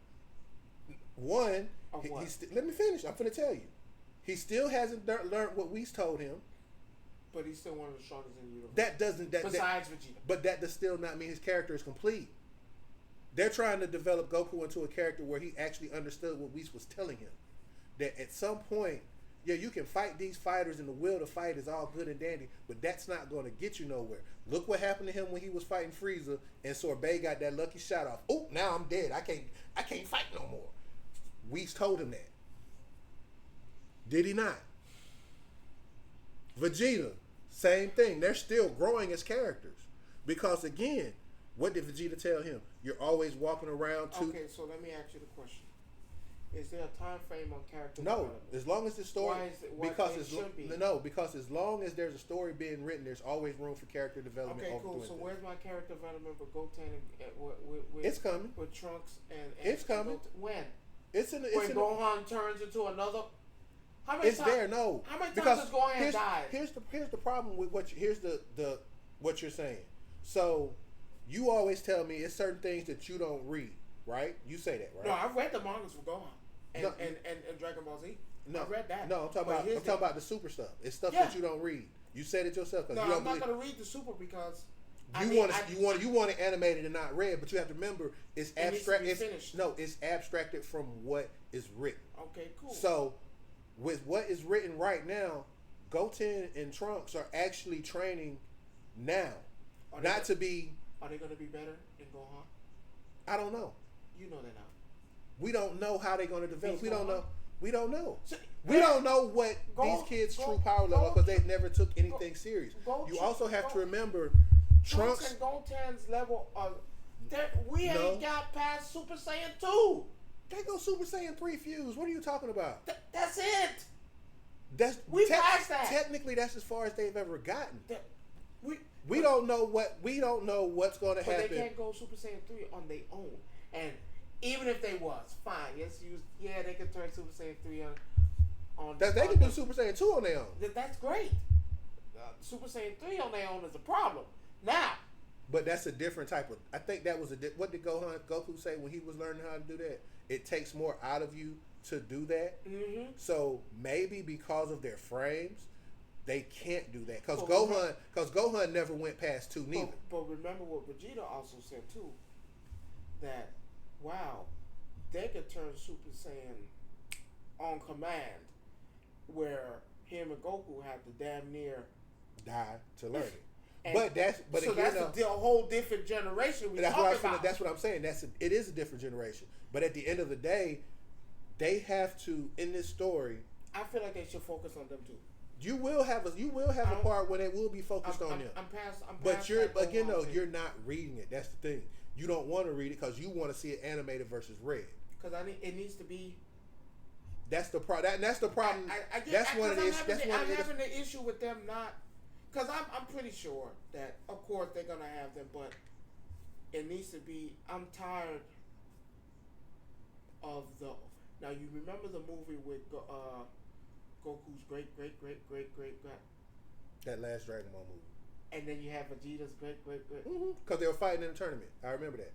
One, of what? Let me finish. I'm finna tell you. He still hasn't learned what we told him. But he's still one of the strongest in the universe. Besides Vegeta. But that does still not mean his character is complete. They're trying to develop Goku into a character where he actually understood what Whis was telling him. That at some point, yeah, you can fight these fighters and the will to fight is all good and dandy, but that's not going to get you nowhere. Look what happened to him when he was fighting Frieza and Sorbet got that lucky shot off. Oh, now I'm dead. I can't fight no more. Whis told him that. Did he not? Vegeta, same thing. They're still growing as characters. Because again, what did Vegeta tell him? You're always walking around to... Okay, so let me ask you the question. Is there a time frame on character development? As long as the story... because as long as there's a story being written, there's always room for character development. Okay, cool. So where's my character development with Goten with it's coming. With Trunks and it's coming. When? When Gohan turns into another... How many times? There, no. How many times has Gohan died? Here's the problem with what what you're saying. So you always tell me it's certain things that you don't read, right? You say that, right? No, I've read the mangas for Gohan and Dragon Ball Z. No, I read that. No, I'm talking about the super stuff. It's stuff that you don't read. You said it yourself. No, I'm not gonna read the super because you want it animated and not read, but you have to remember it's abstract. It's abstracted from what is written. Okay, cool. So with what is written right now, Goten and Trunks are actually training now. Are they going to be better in Gohan? I don't know. You know they're not. We don't know how they're going to develop. He's We don't gone. know. We don't know. So, We don't know what Go- these kids' go- true power level go- because they never took anything serious. go- You also have to go- remember, Trunks Trunks. and Goten's level of we No. ain't got past Super Saiyan 2. They go Super Saiyan 3 fuse. What are you talking about? That's it. That's We passed that. Technically, that's as far as they've ever gotten. That- we We don't know what's going to But happen. they can't go Super Saiyan 3 on their own. And even if they was, fine. They could turn Super Saiyan 3 on They on can do the- Super Saiyan 2 on their own. That's great. Super Saiyan 3 on their own is a problem. Now, But that's a different type of. I think that was what did Goku say when he was learning how to do that? It takes more out of you to do that. mm-hmm. So maybe because of their frames, they can't do that. Because But Gohan never went past 2 neither. But remember what Vegeta also said too. That wow, they could turn Super Saiyan on command, where him and Goku have to damn near. Die to learn it. And But that's so again, that's a whole different generation we that's talking what about. that's what I'm saying. It is a different generation. But at the end of the day, they have to in this story. I feel like they should focus on them too. You will have a part where they will be focused on them. I'm past. But you're that again Gohan though thing. you're not reading it. That's the thing. You don't want to read it because you want to see it animated versus read. Because it needs to be. That's the problem. That's the problem. That's one of the. I'm having the issue with them not. Because I'm pretty sure that of course they're gonna have them, but it needs to be. I'm tired of the. Now you remember the movie with Goku's great. That last Dragon Ball movie. And then you have Vegeta's great. Because they were fighting in a tournament. I remember that.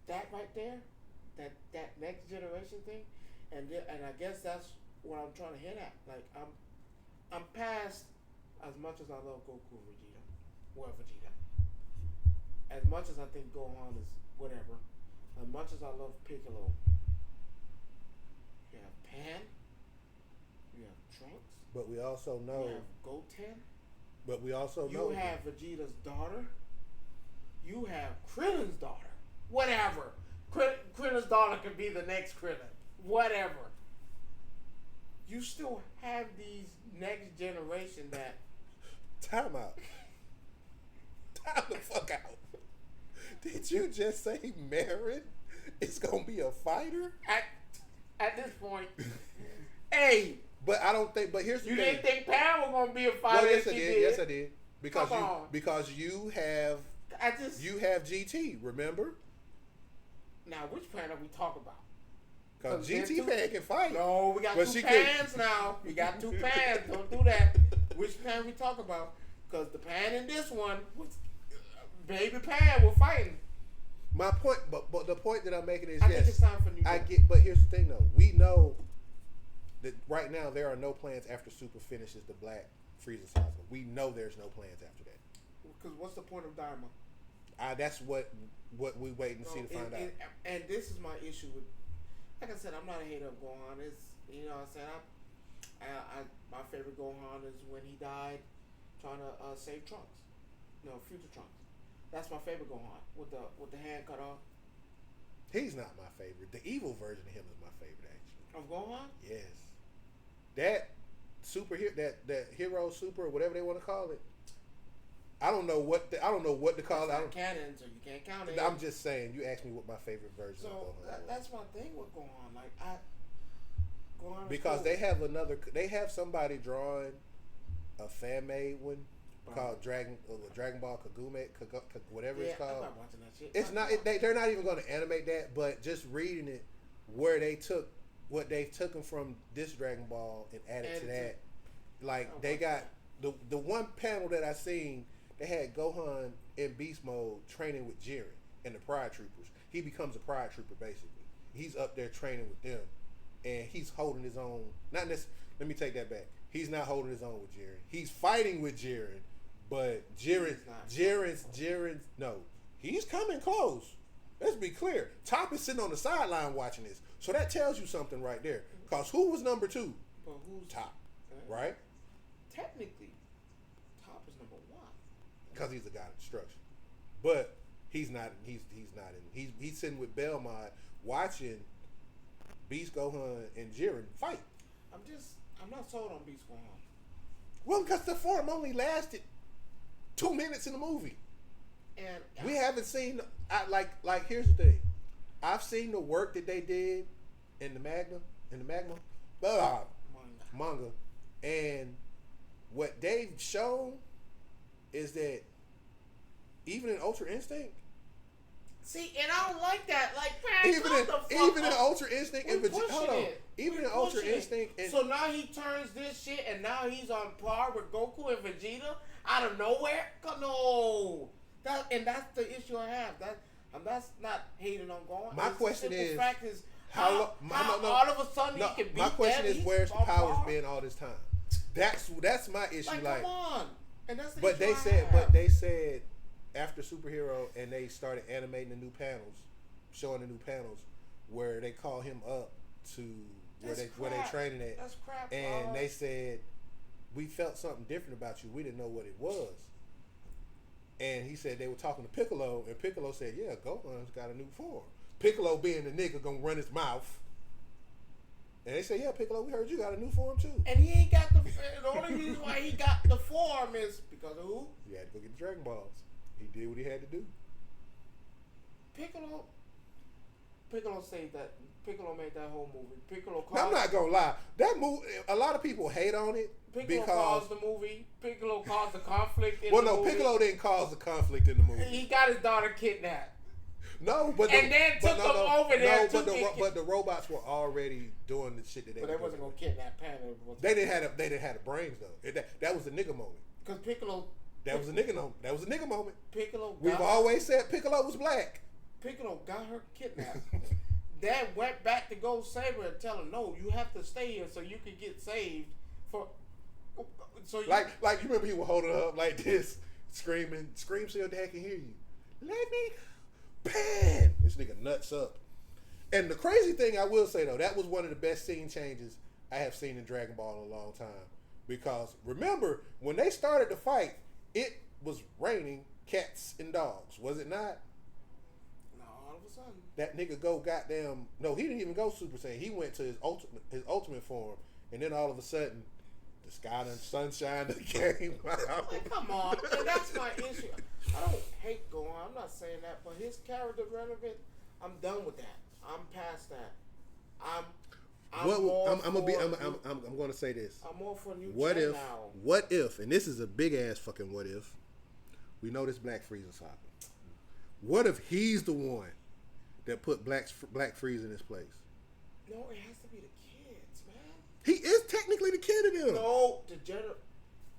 That right there, that next generation thing, and I guess that's what I'm trying to hit at. Like I'm past as much as I love Goku and Vegeta. As much as I think Gohan is whatever, as much as I love Piccolo, you have Pan, you have Trunks, But we also know. you have Goten. But we also know. You have Vegeta's daughter. You have Krillin's daughter. Whatever. Krillin's daughter could be the next Krillin. Whatever. You still have these next generation that. Time out. Time the fuck out. Did you just say Marin is gonna be a fighter? At this point, hey. But I don't think. But here's the You thing. didn't think Pam was gonna be a fighter? Well, yes, if I she did. Yes, I did. Because you have GT. Remember? Now, which Pan are we talking about? Because GT Pan can fight. No, we got But two she pans can- now. We got two pans. Don't do that. Which pan we talk about? Because the pan in this one was baby Pan were fighting. My point, but the point that I'm making is I yes. think it's time for new. I get, but here's the thing though. We know that right now there are no plans after Super finishes the Black Frieza saga. We know there's no plans after that. Because what's the point of Dharma? That's what we waiting to see to find out. And this is my issue with. Like I said, I'm not a hater of Gohan. It's what I'm saying. My favorite Gohan is when he died trying to save Trunks. No, future Trunks. That's my favorite Gohan with the hand cut off. He's not my favorite. The evil version of him is my favorite actually. Of Gohan? Yes. That that hero super or whatever they want to call it. I don't know what to call it. It's not canon, so you can't count it. I'm just saying. You asked me what my favorite version So of Gohan was. that's my thing with Gohan. Like Gohan. Because cool. they have somebody drawing a fan made one called Dragon Ball Kagome, whatever it's I'm called. not watching that shit. It's not. They're not even going to animate that. But just reading it, where they took what they've taken from this Dragon Ball and added to that, like they got the one panel that I seen. They had Gohan in beast mode training with Jiren and the Pride Troopers. He becomes a Pride Trooper basically. He's up there training with them, and he's holding his own. Not this. Let me take that back. He's not holding his own with Jiren. He's fighting with Jiren, but Jiren's no. He's coming close. Let's be clear. Top is sitting on the sideline watching this, so that tells you something right there. Cause who was number 2? But who's Top, right? Technically, Top is number 1. Because he's a god of destruction, but he's not. He's not in. He's sitting with Belmont watching Beast, Gohan, and Jiren fight. I'm not sold on Beast Gohan. Well, because the form only lasted 2 minutes in the movie. And We haven't seen. Like here's the thing. I've seen the work that they did in the Magma manga, and what they've shown is that even in Ultra Instinct, see, and I don't like that. Like, man, even in Ultra Instinct and even in Ultra Instinct, and so now he turns this shit, and now he's on par with Goku and Vegeta out of nowhere. No, that's the issue I have. That's not hating on Gohan. My question is, fact is how all of a sudden he can beat my question them, is, where's the powers par? been all this time? That's my issue. Like, come on, and that's the but issue they I said, have. but they said after Superhero, and they started animating the new panels, showing the new panels where they call him up to where they training at. That's crap. And they said, we felt something different about you. We didn't know what it was. And he said they were talking to Piccolo, and Piccolo said, yeah, Gohan's got a new form. Piccolo being the nigga gonna run his mouth. And they said, yeah, Piccolo, we heard you got a new form too. And he ain't got the only reason why he got the form is because of who? He had to go get the Dragon Balls. He did what he had to do. Piccolo saved that. Piccolo made that whole movie. Now, I'm not gonna lie. That movie, a lot of people hate on it. Piccolo caused the movie. Piccolo caused the conflict in the movie. Well, no, Piccolo didn't cause the conflict in the movie. He got his daughter kidnapped. No, but then took them over there. But the robots were already doing the shit that they. But they wasn't gonna kidnap Panda. They didn't have the brains though. That was the nigga moment. Because Piccolo. That was a nigga moment. That was a nigga moment. Piccolo. We've always said Piccolo was black. Piccolo got her kidnapped. Dad went back to go save her and tell her, no, you have to stay here so you can get saved. Like you remember he was holding her up like this, screaming, scream so your dad can hear you. Let me, bam! This nigga nuts up. And the crazy thing I will say though, that was one of the best scene changes I have seen in Dragon Ball in a long time. Because remember, when they started the fight, it was raining cats and dogs, was it not? No, all of a sudden. That nigga go goddamn. No, he didn't even go Super Saiyan. He went to his ultimate form, and then all of a sudden, the sky and sunshine came out. Like, come on, and that's my issue. I don't hate Gohan. I'm not saying that, but his character relevant. I'm done with that. I'm past that. I'm going to say this. I'm more for a new what if, now. What if, and this is a big ass fucking what if, we know this Black Frieza saga. What if he's the one that put Black Frieza in his place? No, it has to be the kids, man. He is technically the kid of them. No,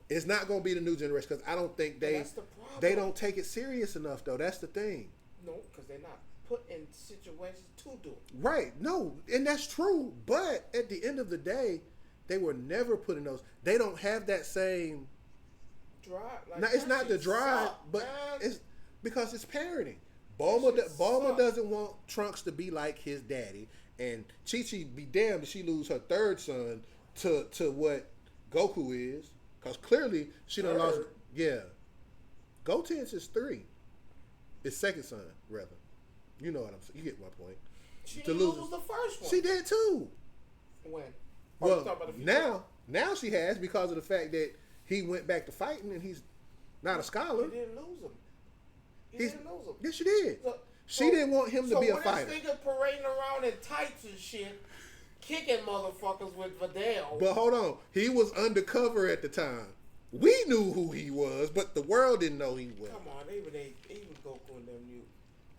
it's not going to be the new generation because I don't think that's the problem. They don't take it serious enough though. That's the thing. No, because they're not put in situations to do it. Right. No, and that's true. But at the end of the day, they were never put in those. They don't have that same drive. Like, now, it's not the drive, but man. it's because it's parenting. Bulma doesn't want Trunks to be like his daddy, and Chi-Chi be damned if she lose her third son to what Goku is, because clearly she done lost. Yeah, Goten's is 3. His second son, rather. You know what I'm saying. You get my point. She lose the first one. She did too. When? Well, now she has because of the fact that he went back to fighting and he's not a scholar. He didn't lose him. He didn't lose him. Yes, she did. She didn't want him to be a fighter. So when this nigga parading around in tights and shit, kicking motherfuckers with Vidal. But hold on. He was undercover at the time. We knew who he was, but the world didn't know he was. Come on, even Goku and them knew.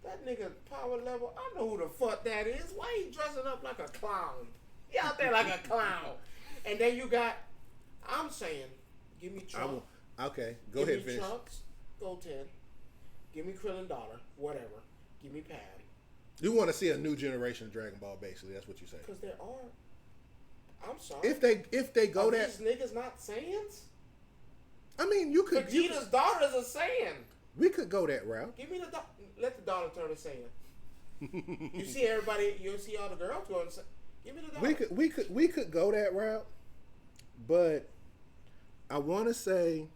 That nigga power level, I know who the fuck that is. Why he dressing up like a clown? He out there like a clown. And then you got, I'm saying, give me Trunks. Okay, go ahead, Give me Trunks, Goten. Give me Krillin daughter, whatever. Give me Pam. You want to see a new generation of Dragon Ball, basically. That's what you say. Because there are. I'm sorry. If they go that, these niggas not Saiyans? I mean, you could. Vegeta's daughter's a Saiyan. We could go that route. Give me let the daughter turn a Saiyan. You see everybody. You see all the girls going. Give me the daughter. We could go that route, but I want to say,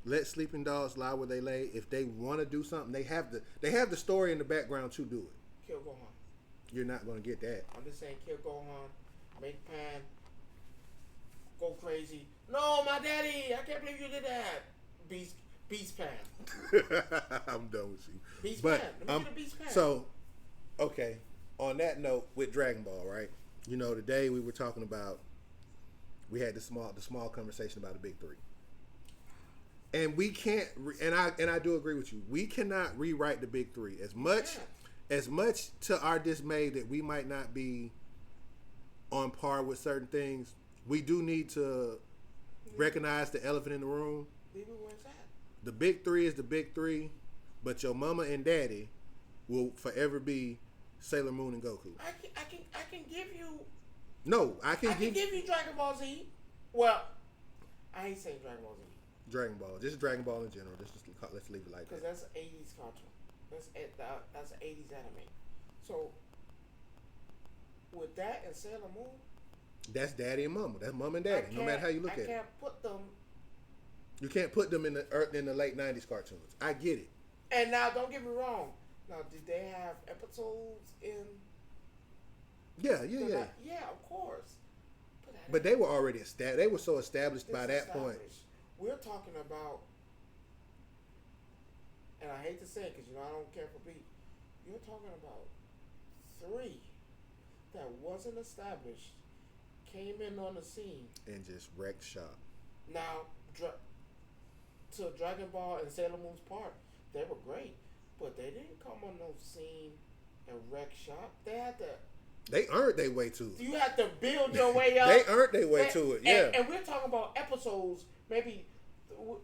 let sleeping dogs lie where they lay. If they want to do something, they have the story in the background to do it. Kill Gohan. You're not going to get that. I'm just saying, kill Gohan, make Pan go crazy. No, my daddy, I can't believe you did that. Beast Pan. I'm done with you. Beast but, Pan. Let me get a Beast Pan. So, okay. On that note, with Dragon Ball, right? You know, today we were talking about. We had the small conversation about the big three. And we can't, and I do agree with you. We cannot rewrite the big three as much to our dismay that we might not be on par with certain things. We do need to recognize the elephant in the room. Where's that? The big three is the big three, but your mama and daddy will forever be Sailor Moon and Goku. I can give you. No, I can give you Dragon Ball Z. Well, I ain't saying Dragon Ball Z. Dragon Ball, just Dragon Ball in general. Let's leave it like that. Because that's an 80s cartoon. That's an 80s anime. So with that and Sailor Moon, that's daddy and mama. That's mom and daddy. No matter how you look at it. I can't put them. You can't put them in the late 90s cartoons. I get it. And now, don't get me wrong. Now, did they have episodes in? Yeah. Yeah, of course. But they were already established. They were so established by that point. We're talking about, and I hate to say it because I don't care for beat. You're talking about three that wasn't established, came in on the scene, and just wrecked shop. Now, to Dragon Ball and Sailor Moon's part, they were great, but they didn't come on no scene and wreck shop. They had to. They earned their way to it. You have to build your way up. They earned their way to it, yeah. And we're talking about episodes, maybe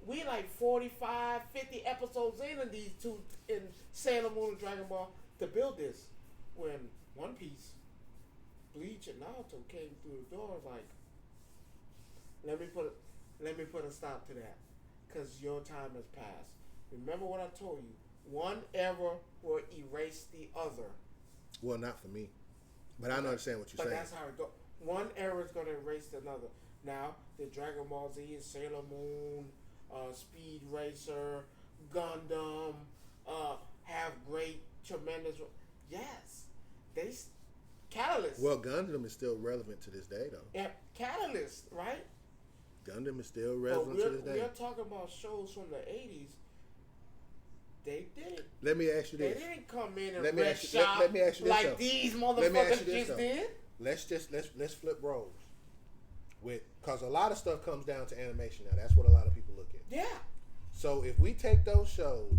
we like 45, 50 episodes in these two, in Sailor Moon and Dragon Ball, to build this. When One Piece, Bleach, and Naruto came through the door, like, let me put a stop to that, because your time has passed. Remember what I told you. One era will erase the other. Well, not for me. But I understand what you're saying. But that's how it goes. One era is going to erase another. Now, the Dragon Ball Z and Sailor Moon, Speed Racer, Gundam, have great, tremendous. Yes, they Catalyst. Well, Gundam is still relevant to this day, though. Yeah, Catalyst, right? Gundam is still relevant to this day. We're talking about shows from the 80s. They did. Let me ask you this. They didn't come in and let me ask you this like though. these motherfuckers just did. Let's flip roles. Because a lot of stuff comes down to animation now. That's what a lot of people look at. Yeah. So if we take those shows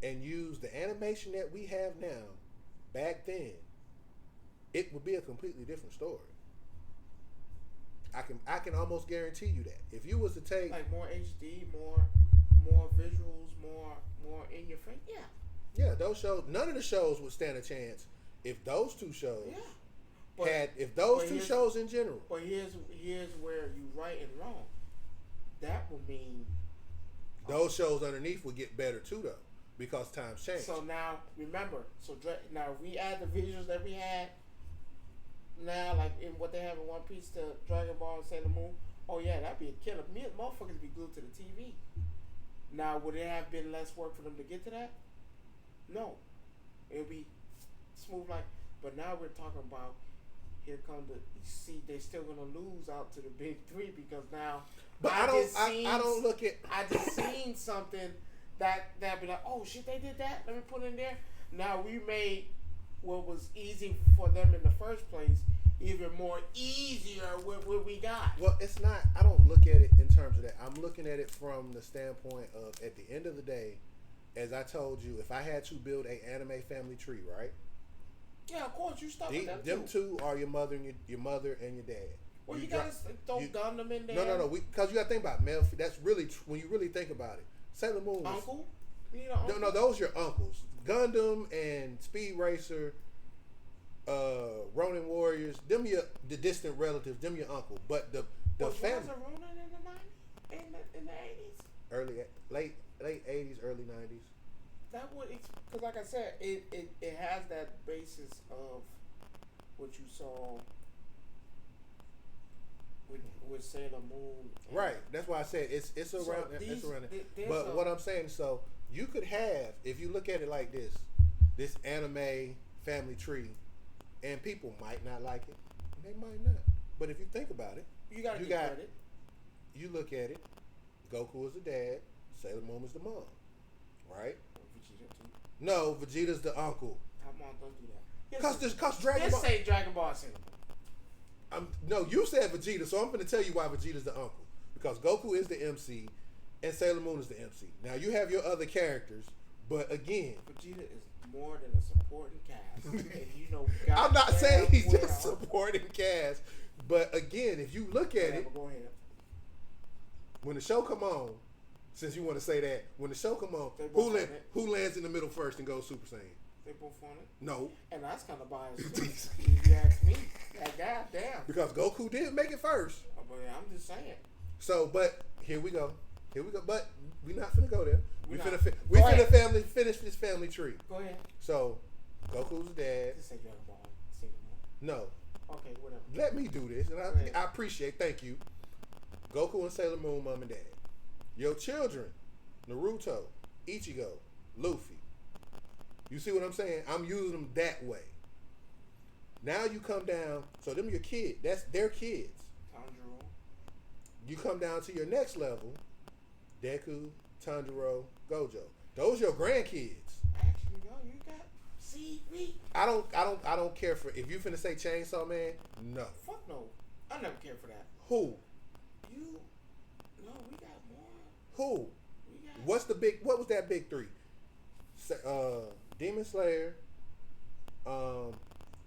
and use the animation that we have now, back then, it would be a completely different story. I can almost guarantee you that. If you was to take like more HD, more visuals, more in your face, yeah, those shows. None of the shows would stand a chance if those two shows if those two shows in general. But here's where you right and wrong. That would mean those shows underneath would get better too, though, because times change. So now remember, now if we add the visuals that we had now, like in what they have in One Piece to Dragon Ball and Sailor Moon, oh yeah, that'd be a killer. Motherfuckers be glued to the TV. Now, would it have been less work for them to get to that? No. It would be smooth like. But now we're talking about, here come they're still going to lose out to the big three because now. But I don't look at. I just seen something that be like, oh shit, they did that. Let me put it in there. Now we made what was easy for them in the first place even more easier with what we got. Well, it's not. I don't look at it in terms of that. I'm looking at it from the standpoint of, at the end of the day, as I told you, if I had to build an anime family tree, right? Yeah, of course you start with them Them two are your mother and your mother and your dad. Well, you gotta throw Gundam in there. No. Because you gotta think about male. That's really when you really think about it. Sailor Moon. Uncle. You know, uncle? No, those are your uncles. Gundam and Speed Racer, Ronin Warriors. Them the distant relatives. Them your uncle. But the family. Was Ronin in the 90s? In the 80s? Late 80s, early 90s. That would, because like I said, it has that basis of what you saw with Sailor Moon. Right. That's why I said it's around. It's around it. But what I'm saying, so you could have, if you look at it like this anime family tree, and people might not like it, they might not. But if you think about it, You got credit. You look at it. Goku is the dad. Sailor Moon is the mom, right? Vegeta too. No, Vegeta's the uncle. How mom don't do that? Cause Dragon Ball. Just say Dragon Ball Sailor Moon. No, you said Vegeta, so I'm going to tell you why Vegeta's the uncle. Because Goku is the MC, and Sailor Moon is the MC. Now you have your other characters, but again, Vegeta is more than a supporting cast. And you know, I'm not saying he's well, just supporting cast, but again, if you look at it, go ahead. when the show come on, since you want to say that, when the show come on, They both on it. who lands in the middle first and goes Super Saiyan? They both on it. No, And that's kind of biased too, if you ask me. Like, goddamn. because Goku did make it first. But I'm just saying. So, but here we go. But we not finna go there. We not. finna Go ahead. finish this family tree. Go ahead. So, Goku's dad. Just say Dragon Ball. Sailor Moon. No, Okay, whatever. let me do this, and Go ahead. I appreciate. Thank you, Goku and Sailor Moon, mom and dad. Your children, Naruto, Ichigo, Luffy. You see what I'm saying? I'm using them that way. Now you come down. So them your kid. That's their kids. Tanjiro. You come down to your next level. Deku, Tanjiro, Gojo. Those your grandkids. Actually, yo, you got. See, we. I don't care for if you finna say Chainsaw Man. No. Fuck no. I never cared for that. Who? You. No, we got more. Who? We got. What was that big three? Demon Slayer,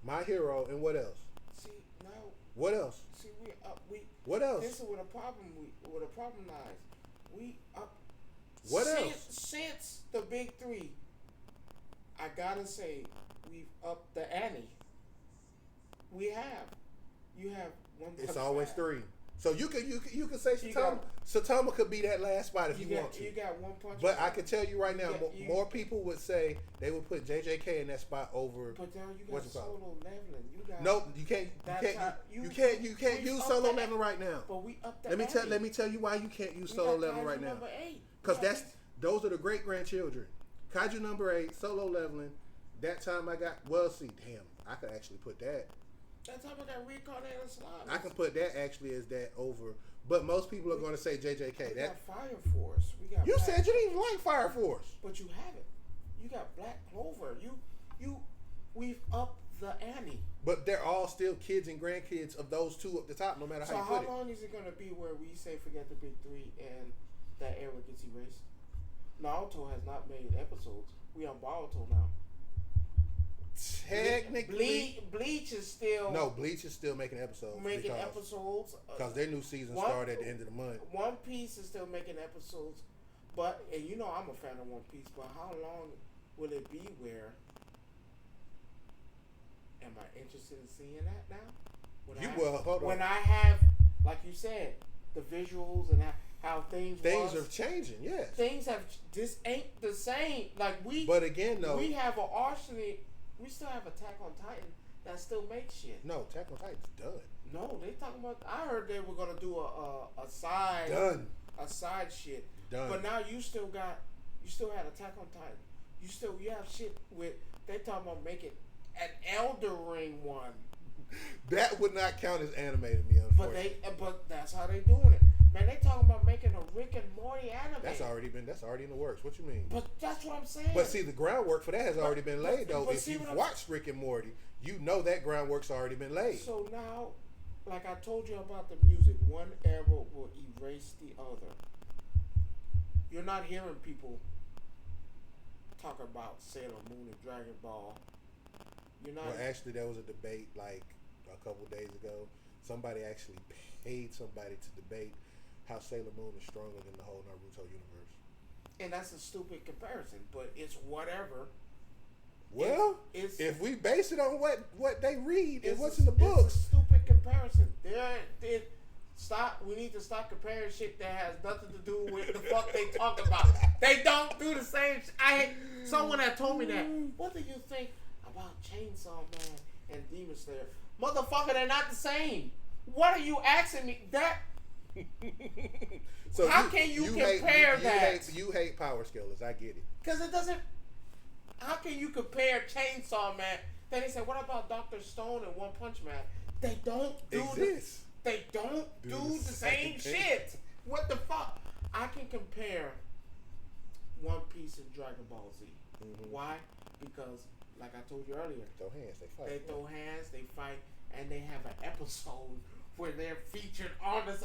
My Hero, and what else? See, now. What else? See, we. What else? This is what a problem lies. We up. What since, else? Since the big three, I gotta say, we've upped the ante. We have. You have one. It's Punch always Man. three. So you could say You Satama could be that last spot if you want to. You got one punch. But Man. I can tell you right now, You- more people would say they would put JJK in that spot over. But now you got what's it called? solo leveling. You got. Nope, you can't. You can't use solo leveling right now. But we up the Let ante. me tell you why you can't use We solo got leveling Kaiju right now. number 8. Because those are the great grandchildren. Kaiju number 8, solo leveling. That time I got I could actually put that. That time I got reincarnated slime. I can put that actually as that over. But most people are going to say JJK. We That got Fire Force. We got. you Black, said you didn't even like Fire Force. but you have it. You got Black Clover. We've upped the ante. But they're all still kids and grandkids of those two up the top, no matter So how you how put it. long is it gonna be where we say forget the big three and that era gets erased? Naruto has not made episodes. We on Boruto now. Technically, Bleach is still Bleach is still making episodes. episodes. Because their new season One- started at the end of the month. One Piece is still making episodes, but and you know I'm a fan of One Piece. But how long will it be where? Am I interested in seeing that now? Hold on. When I have, like you said, the visuals and how things Things are changing, yes. things have. This ain't the same. Like But again, though, we have an arsenal. We still have Attack on Titan that still makes shit. no, Attack on Titan's done. No, they talking about. I heard they were gonna do a side Done. a side shit. Done. But now you still had Attack on Titan. You have shit with. They talking about making an Elder Ring one. That would not count as animated, me, unfortunately. But that's how they doing it. Man, they talking about making a Rick and Morty anime. That's already in the works. What you mean? But that's what I'm saying. But see, the groundwork for that has already been laid, though. but If see you've what I'm- watched Rick and Morty, you know that groundwork's already been laid. So now, like I told you about the music, one era will erase the other. You're not hearing people talk about Sailor Moon and Dragon Ball. You're not. Well, actually, there was a debate like a couple of days ago. Somebody actually paid somebody to debate how Sailor Moon is stronger than the whole Naruto universe. And that's a stupid comparison, but it's whatever. Well, It's- if we base it on what they read and It's what's a- in the It's a books, stupid comparison. Stop. We need to stop comparing shit that has nothing to do with the fuck they talk about. They don't do the same. I hate someone that told me that. What do you think about Chainsaw Man and Demon Slayer? Motherfucker, they're not the same. What are you asking me? That so How can you compare that? You hate power scalers. I get it. because it doesn't. How can you compare Chainsaw Man Then they said, what about Dr. Stone and One Punch Man? They don't do They don't do the same shit. What the fuck? I can compare One Piece and Dragon Ball Z. Mm-hmm. Why? Because, like I told you earlier, throw hands, they fight. They throw hands, they fight, and they have an episode where they're featured on this.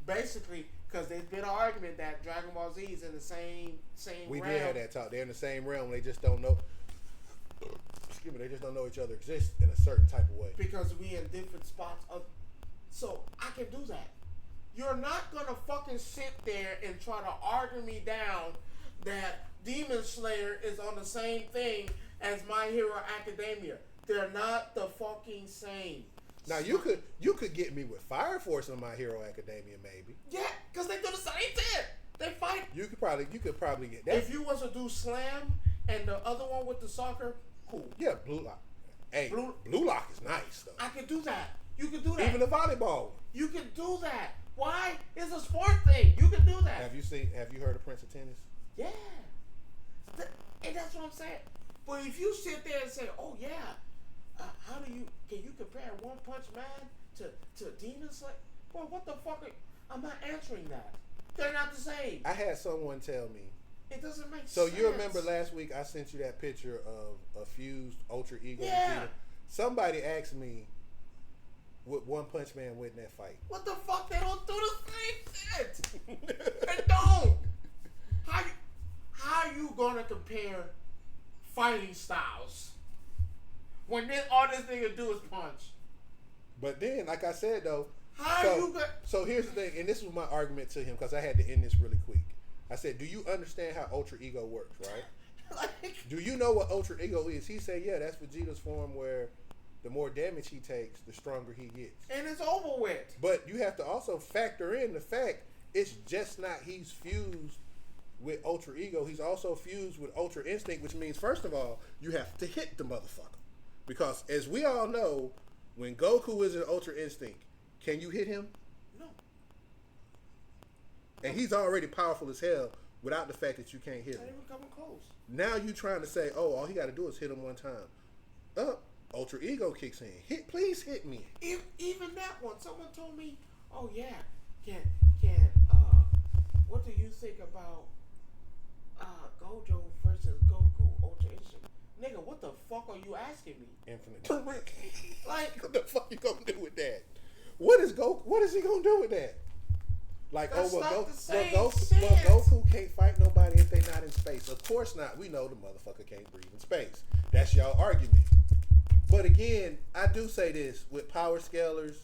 Basically, because there's been an argument that Dragon Ball Z is in the same we realm. did have that talk. They're in the same realm. They just don't know. Excuse me. They just don't know each other exist in a certain type of way. Because we in different spots. So I can do that. You're not gonna fucking sit there and try to argue me down that Demon Slayer is on the same thing as My Hero Academia. They're not the fucking same. Now you could get me with Fire Force on My Hero Academia, maybe. Yeah, because they do the same thing. They fight. You could probably get that. If you was to do Slam and the other one with the soccer, cool. Yeah, Blue Lock. Hey, Blue Lock is nice though. I could do that. You could do that. Even the volleyball. You can do that. Why? It's a sport thing. You can do that. Have you heard of Prince of Tennis? Yeah. And that's what I'm saying. But if you sit there and say, oh yeah, can you compare One Punch Man to Demon Slayer? Well, what the fuck? I'm not answering that. They're not the same. I had someone tell me. It doesn't make sense. So you remember last week I sent you that picture of a fused Ultra Ego? Yeah. Somebody asked me, would One Punch Man win that fight? What the fuck? They don't do the same shit. They don't. How you gonna compare fighting styles when all this nigga do is punch? But then, like I said though, so here's the thing, and this was my argument to him because I had to end this really quick. I said, do you understand how Ultra Ego works, right? Do you know what Ultra Ego is? He said, yeah, that's Vegeta's form where the more damage he takes, the stronger he gets. And it's over with. But you have to also factor in the fact it's just not he's fused with Ultra Ego. He's also fused with Ultra Instinct, which means, first of all, you have to hit the motherfucker. Because as we all know, when Goku is in Ultra Instinct, can you hit him? No. And he's already powerful as hell without the fact that you can't hit him. Not even coming close. Now you trying to say, oh, all he got to do is hit him one time. Ultra Ego kicks in. Please hit me. Even that one, someone told me, oh yeah, what do you think about Gojo versus Goku Ultra Instinct? Nigga, what the fuck are you asking me? Infinite. Like, what the fuck you gonna do with that? What is he gonna do with that? Like, Goku can't fight nobody if they not in space. Of course not. We know the motherfucker can't breathe in space. That's y'all argument. But again, I do say this with power scalers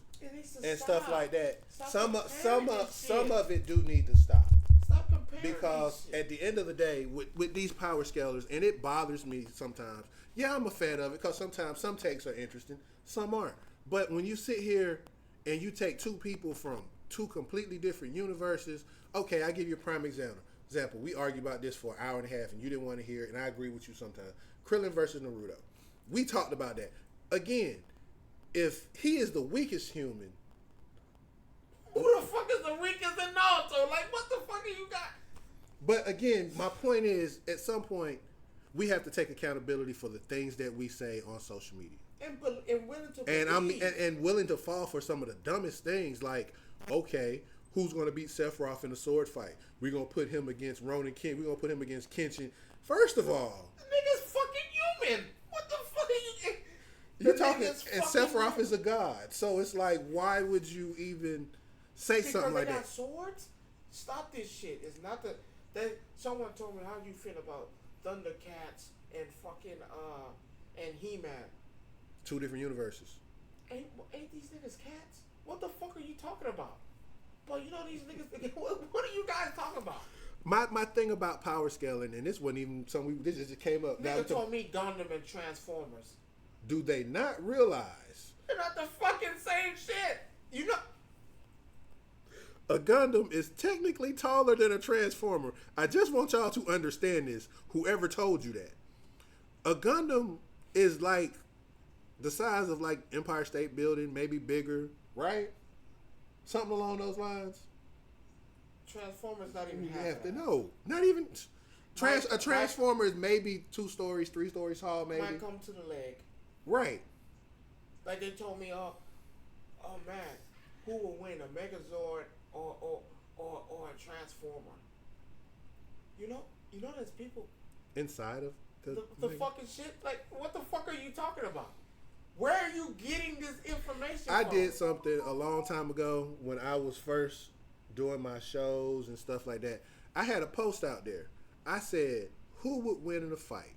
and stuff like that. Some of it do need to stop. Stop comparing. Because at the end of the day, with these power scalers, and it bothers me sometimes. Yeah, I'm a fan of it because sometimes some takes are interesting, some aren't. But when you sit here and you take two people from two completely different universes, okay, I give you a prime example. We argue about this for an hour and a half, and you didn't want to hear it, and I agree with you sometimes. Krillin versus Naruto. We talked about that. Again, if he is the weakest human, who the fuck is the weakest in Naruto? Like, what the fuck you got? But again, my point is, at some point, we have to take accountability for the things that we say on social media. And willing to believe. And willing to fall for some of the dumbest things, like, okay, who's going to beat Sephiroth in a sword fight? We're going to put him against Ronin King. We're going to put him against Kenshin. First of all, the nigga's fucking human. What the fuck are you? You're talking, and Sephiroth is a god. So it's like, why would you even say something like that? Because they got swords? Stop this shit. It's not someone told me, how do you feel about Thundercats and fucking and He-Man? Two different universes. Ain't these niggas cats? What the fuck are you talking about? But you know these niggas. What are you guys talking about? My thing about power scaling, and this wasn't even something this just came up. Nigga told me Gundam and Transformers. Do they not realize they're not the fucking same shit? You know, a Gundam is technically taller than a Transformer. I just want y'all to understand this. Whoever told you that, a Gundam is like the size of like Empire State Building, maybe bigger, right? Something along those lines. Transformers not even half that. No, not even. A Transformer is maybe 2 stories, 3 stories tall, maybe. Might come to the leg. Right. Like they told me, oh man, who will win, a Megazord or a Transformer? You know, there's people Inside of the fucking shit. Like, what the fuck are you talking about? Where are you getting this information I from? did something a long time ago when I was first doing my shows and stuff like that. I had a post out there. I said, who would win in a fight?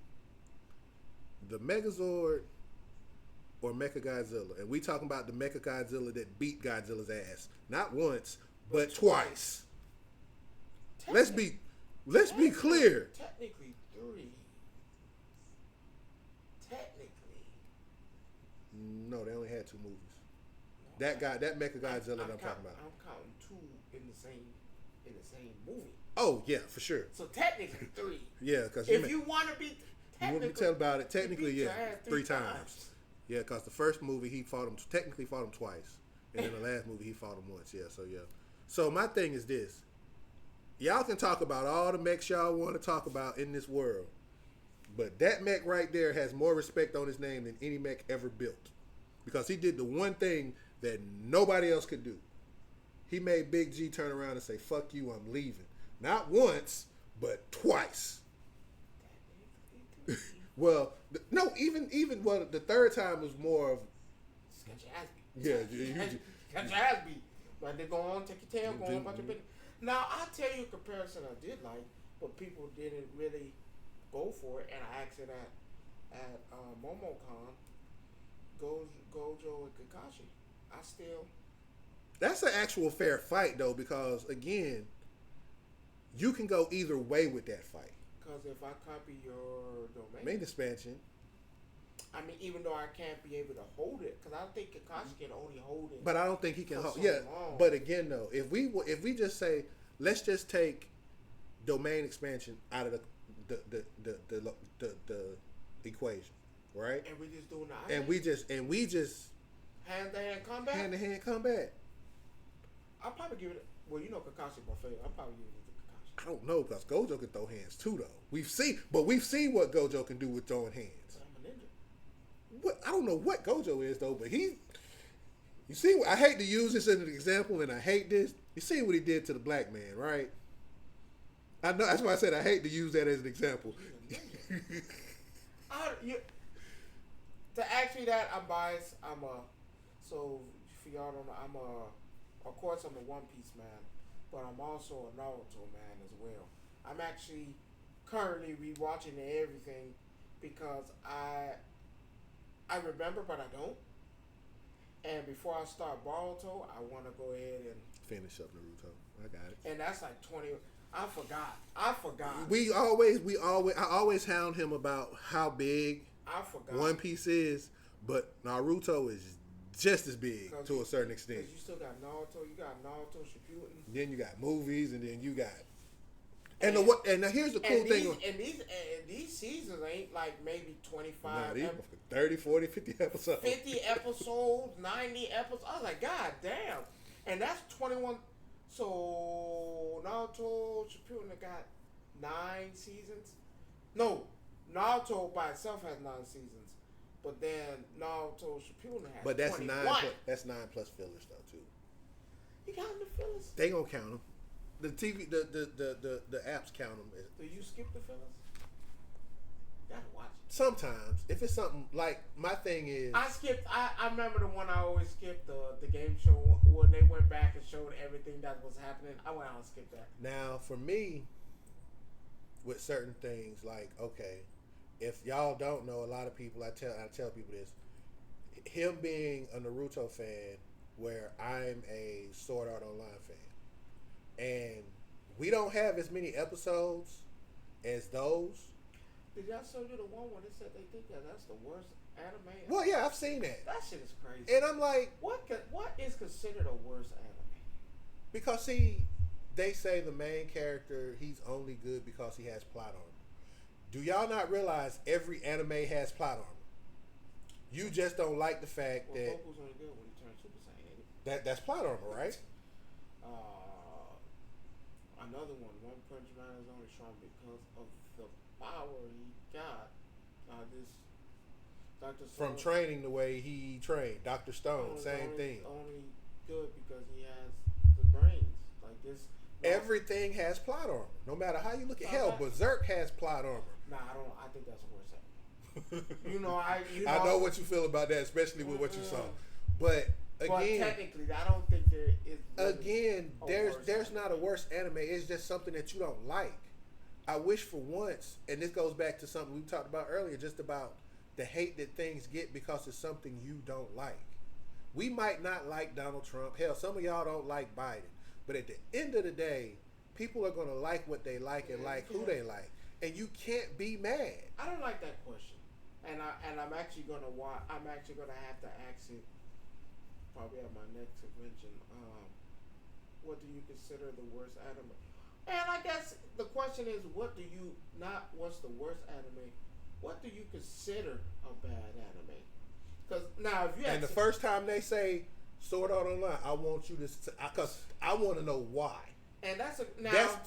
The Megazord or Mechagodzilla? And we talking about the Mechagodzilla that beat Godzilla's ass. Not once, but twice. Let's be clear. Technically, three. No, they only had two movies. That Mechagodzilla that I'm talking about. I'm counting two in the same movie. Oh yeah, for sure. So technically three. Yeah, because if you want to be you want me to tell about it? Technically, yeah, three times. Yeah, because the first movie he fought him twice, and then the last movie he fought him once. Yeah, so yeah. So my thing is this: y'all can talk about all the mechs y'all want to talk about in this world, but that mech right there has more respect on his name than any mech ever built, because he did the one thing that nobody else could do. He made Big G turn around and say, "Fuck you, I'm leaving." Not once, but twice. Well, no, even the third time was more of. Got your ass beat. Yeah, got your ass beat. Like they go on, take your tail, go on about your business. Now I'll tell you a comparison I did like, but people didn't really go for it, and I asked it at MomoCon. Gojo and Kakashi. I still. That's an actual fair fight though, because again, you can go either way with that fight. Because if I copy your domain, Main expansion. I mean, even though I can't be able to hold it, because I think Kakashi can only hold it. But I don't think he can hold. So Yeah, long. but again though, if we just say, let's just take domain expansion out of the equation, right? And we just doing the And we just hand to hand combat. hand to hand combat. I'll probably give it. Well, you know Kakashi my favorite. I'll probably give it to Kakashi. I don't know, because Gojo can throw hands too though. We've seen what Gojo can do with throwing hands. But I'm a ninja. What, I don't know what Gojo is though, but you see, I hate to use this as an example, and I hate this. You see what he did to the black man, right? I know, that's why I said I hate to use that as an example. To actually that, I'm biased. So for y'all don't know, of course I'm a One Piece man, but I'm also a Naruto man as well. I'm actually currently rewatching everything because I remember, but I don't. And before I start Boruto, I want to go ahead and Finish up Naruto. I got it. and that's like 20. I forgot. I always hound him about how big I forgot. One Piece is, but Naruto is just as big to a certain extent. Because you still got Naruto, you got Naruto Shippuden. Then you got movies, and then you got and now here's the cool thing. And these seasons ain't like maybe 25, Nah, 30, 40, 50 episodes. 50 episodes, 90 episodes. I was like, God damn. And that's 21. So Naruto Shippuden got 9 seasons. No, Naruto by itself has 9 seasons. But then Naruto Shippuden has But that's 21. that's 9 plus fillers though too. You got the fillers? They gonna count them. The TV, the apps count them. Do you skip the fillers? Gotta watch it. Sometimes, if it's something like my thing is, I skipped. I remember the one I always skipped, the game show when they went back and showed everything that was happening. I went out and skipped that. now for me, with certain things, like okay, if y'all don't know, a lot of people I tell people this, him being a Naruto fan, where I'm a Sword Art Online fan. And we don't have as many episodes as those. Did y'all show you the one where they said they think that's the worst anime? Well, yeah, I've seen that. That shit is crazy. And I'm like, what is considered a worst anime? because see, they say the main character, he's only good because he has plot armor. Do y'all not realize every anime has plot armor? You just don't like the fact that Goku's only good when he turns Super Saiyan, ain't it? that's plot armor, right? Another one, One Punch Man is only strong because of the power he got. Dr. from training the way he trained. Dr. Stone, same thing. Only good because he has the brains. Like this. Everything has plot armor. No matter how you look at hell, Berserk has plot armor. Nah, I don't. I think that's the worst ever. I know what you feel about that, especially with what you saw. But again, technically, I don't think there is. Really there's not a worse anime. It's just something that you don't like. I wish for once, and this goes back to something we talked about earlier, just about the hate that things get because it's something you don't like. We might not like Donald Trump. Hell, some of y'all don't like Biden. But at the end of the day, people are going to like what they like and like who they like. And you can't be mad. I don't like that question. And I'm actually going to have to ask it probably at my next convention. What do you consider the worst anime? And I guess the question is, what's the worst anime? What do you consider a bad anime? Because now, if you and the first time they say Sword Art Online, I want you to, because I want to know why. And that's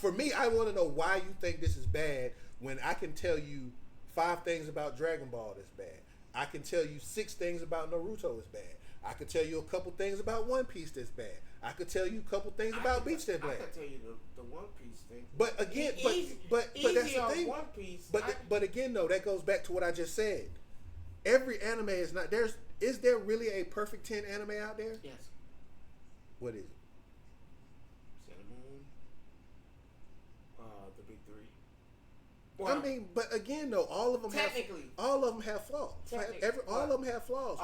for me. I want to know why you think this is bad when I can tell you 5 things about Dragon Ball that's bad. I can tell you 6 things about Naruto is bad. I could tell you a couple things about One Piece that's bad. I could tell you a couple things about Beach that's bad. I could tell you the One Piece thing. But again, but that's the thing. One Piece. But again, though, that goes back to what I just said. Every anime is not there's. Is there really a perfect 10 anime out there? Yes. What is it? Sailor Moon. The big 3. Well, I mean, but again, though, all of them have flaws. All of them have flaws.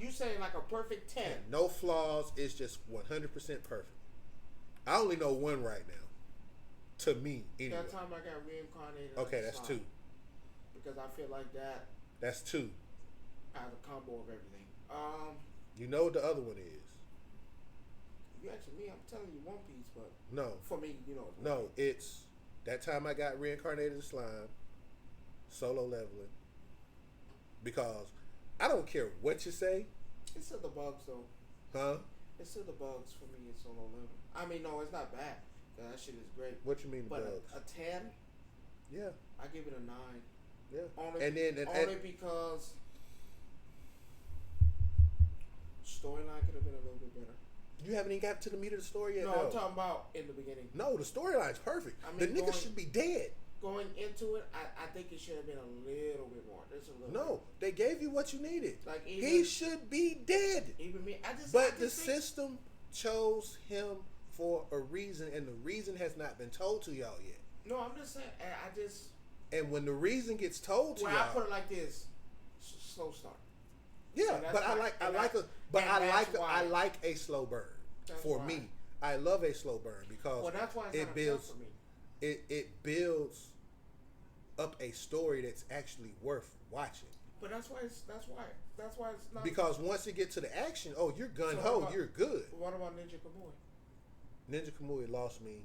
You saying like a perfect 10? Yeah, no flaws. It's just 100% perfect. I only know one right now. To me, anyway. That time I got reincarnated. Okay, that's 2. Because I feel like that. That's 2. I have a combo of everything. You know what the other one is? You asking me? I'm telling you One Piece, but no. For me, No, it's that time I got reincarnated as slime, solo leveling. Because I don't care what you say. It's still the bugs though. Huh? It's still the bugs for me in solo leveling. I mean, no, it's not bad. That shit is great. What you mean the bugs? A 10? Yeah. I give it a 9. Yeah. Only because storyline could have been a little bit better. You haven't even got to the meat of the story yet. No, I'm talking about in the beginning. No, the storyline's perfect. I mean, the nigga should be dead. Going into it, I think it should have been a little bit more. They gave you what you needed. Like he should be dead. Even me, the system chose him for a reason, and the reason has not been told to y'all yet. No, I'm just saying. And when the reason gets told to y'all, I put it like this: slow start. Yeah, but I like a slow burn. For me, I love a slow burn because that's why it builds. It builds up a story that's actually worth watching. But that's why it's not. Because once you get to the action, you're gun ho, you're good. What about Ninja Kamui? Ninja Kamui lost me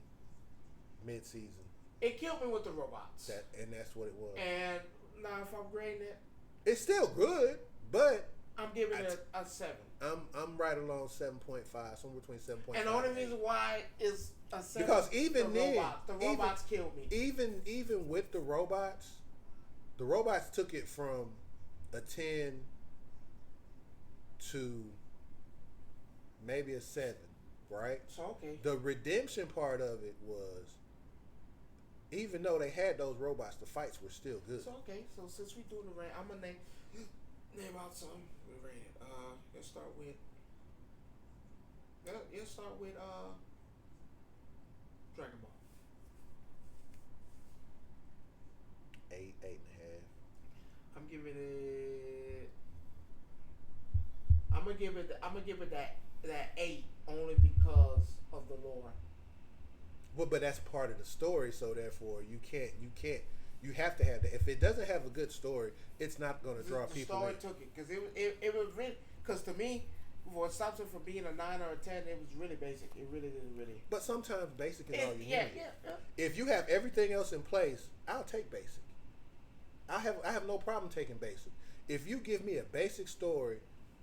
mid-season. It killed me with the robots. That's what it was. And now, if I'm grading it, it's still good, but I'm giving it a 7. I'm right along 7.5, somewhere between 7.5. And the only reason why is a 7 because even the robots killed me. Even with the robots took it from a 10 to maybe a 7, right? So okay. The redemption part of it was, even though they had those robots, the fights were still good. So okay. So since we doing the rank, I'm gonna name out some. We rated. Let's start with. Let's start with Dragon Ball. 8, 8.5. I'm giving it. I'm gonna give it that 8 only because of the lore. Well, but that's part of the story, so therefore you have to have that. If it doesn't have a good story, it's not going to draw people in. The story took it because it was really, because to me, what stops it from being a 9 or a 10, it was really basic. It really didn't really. But sometimes basic is all you need. Yeah. If you have everything else in place, I'll take basic. I have no problem taking basic. If you give me a basic story,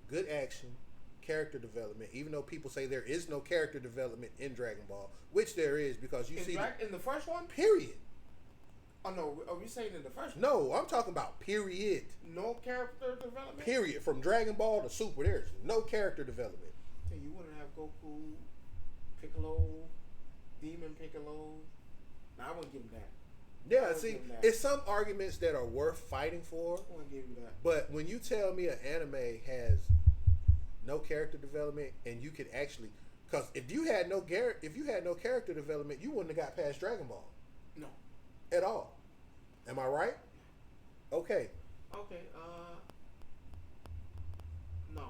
good action, character development, even though people say there is no character development in Dragon Ball, which there is because you see in the first one. Period. Oh no, are we saying in the first one? No, I'm talking about period. No character development? Period. From Dragon Ball to Super, there's no character development. So you wouldn't have Goku, Piccolo, Demon Piccolo. Nah, I wouldn't give him that. Yeah, see, it's some arguments that are worth fighting for. I wouldn't give you that. But when you tell me an anime has no character development, and you could actually, because if you had no character development, you wouldn't have got past Dragon Ball. No. At all. Am I right? Okay. Okay. No.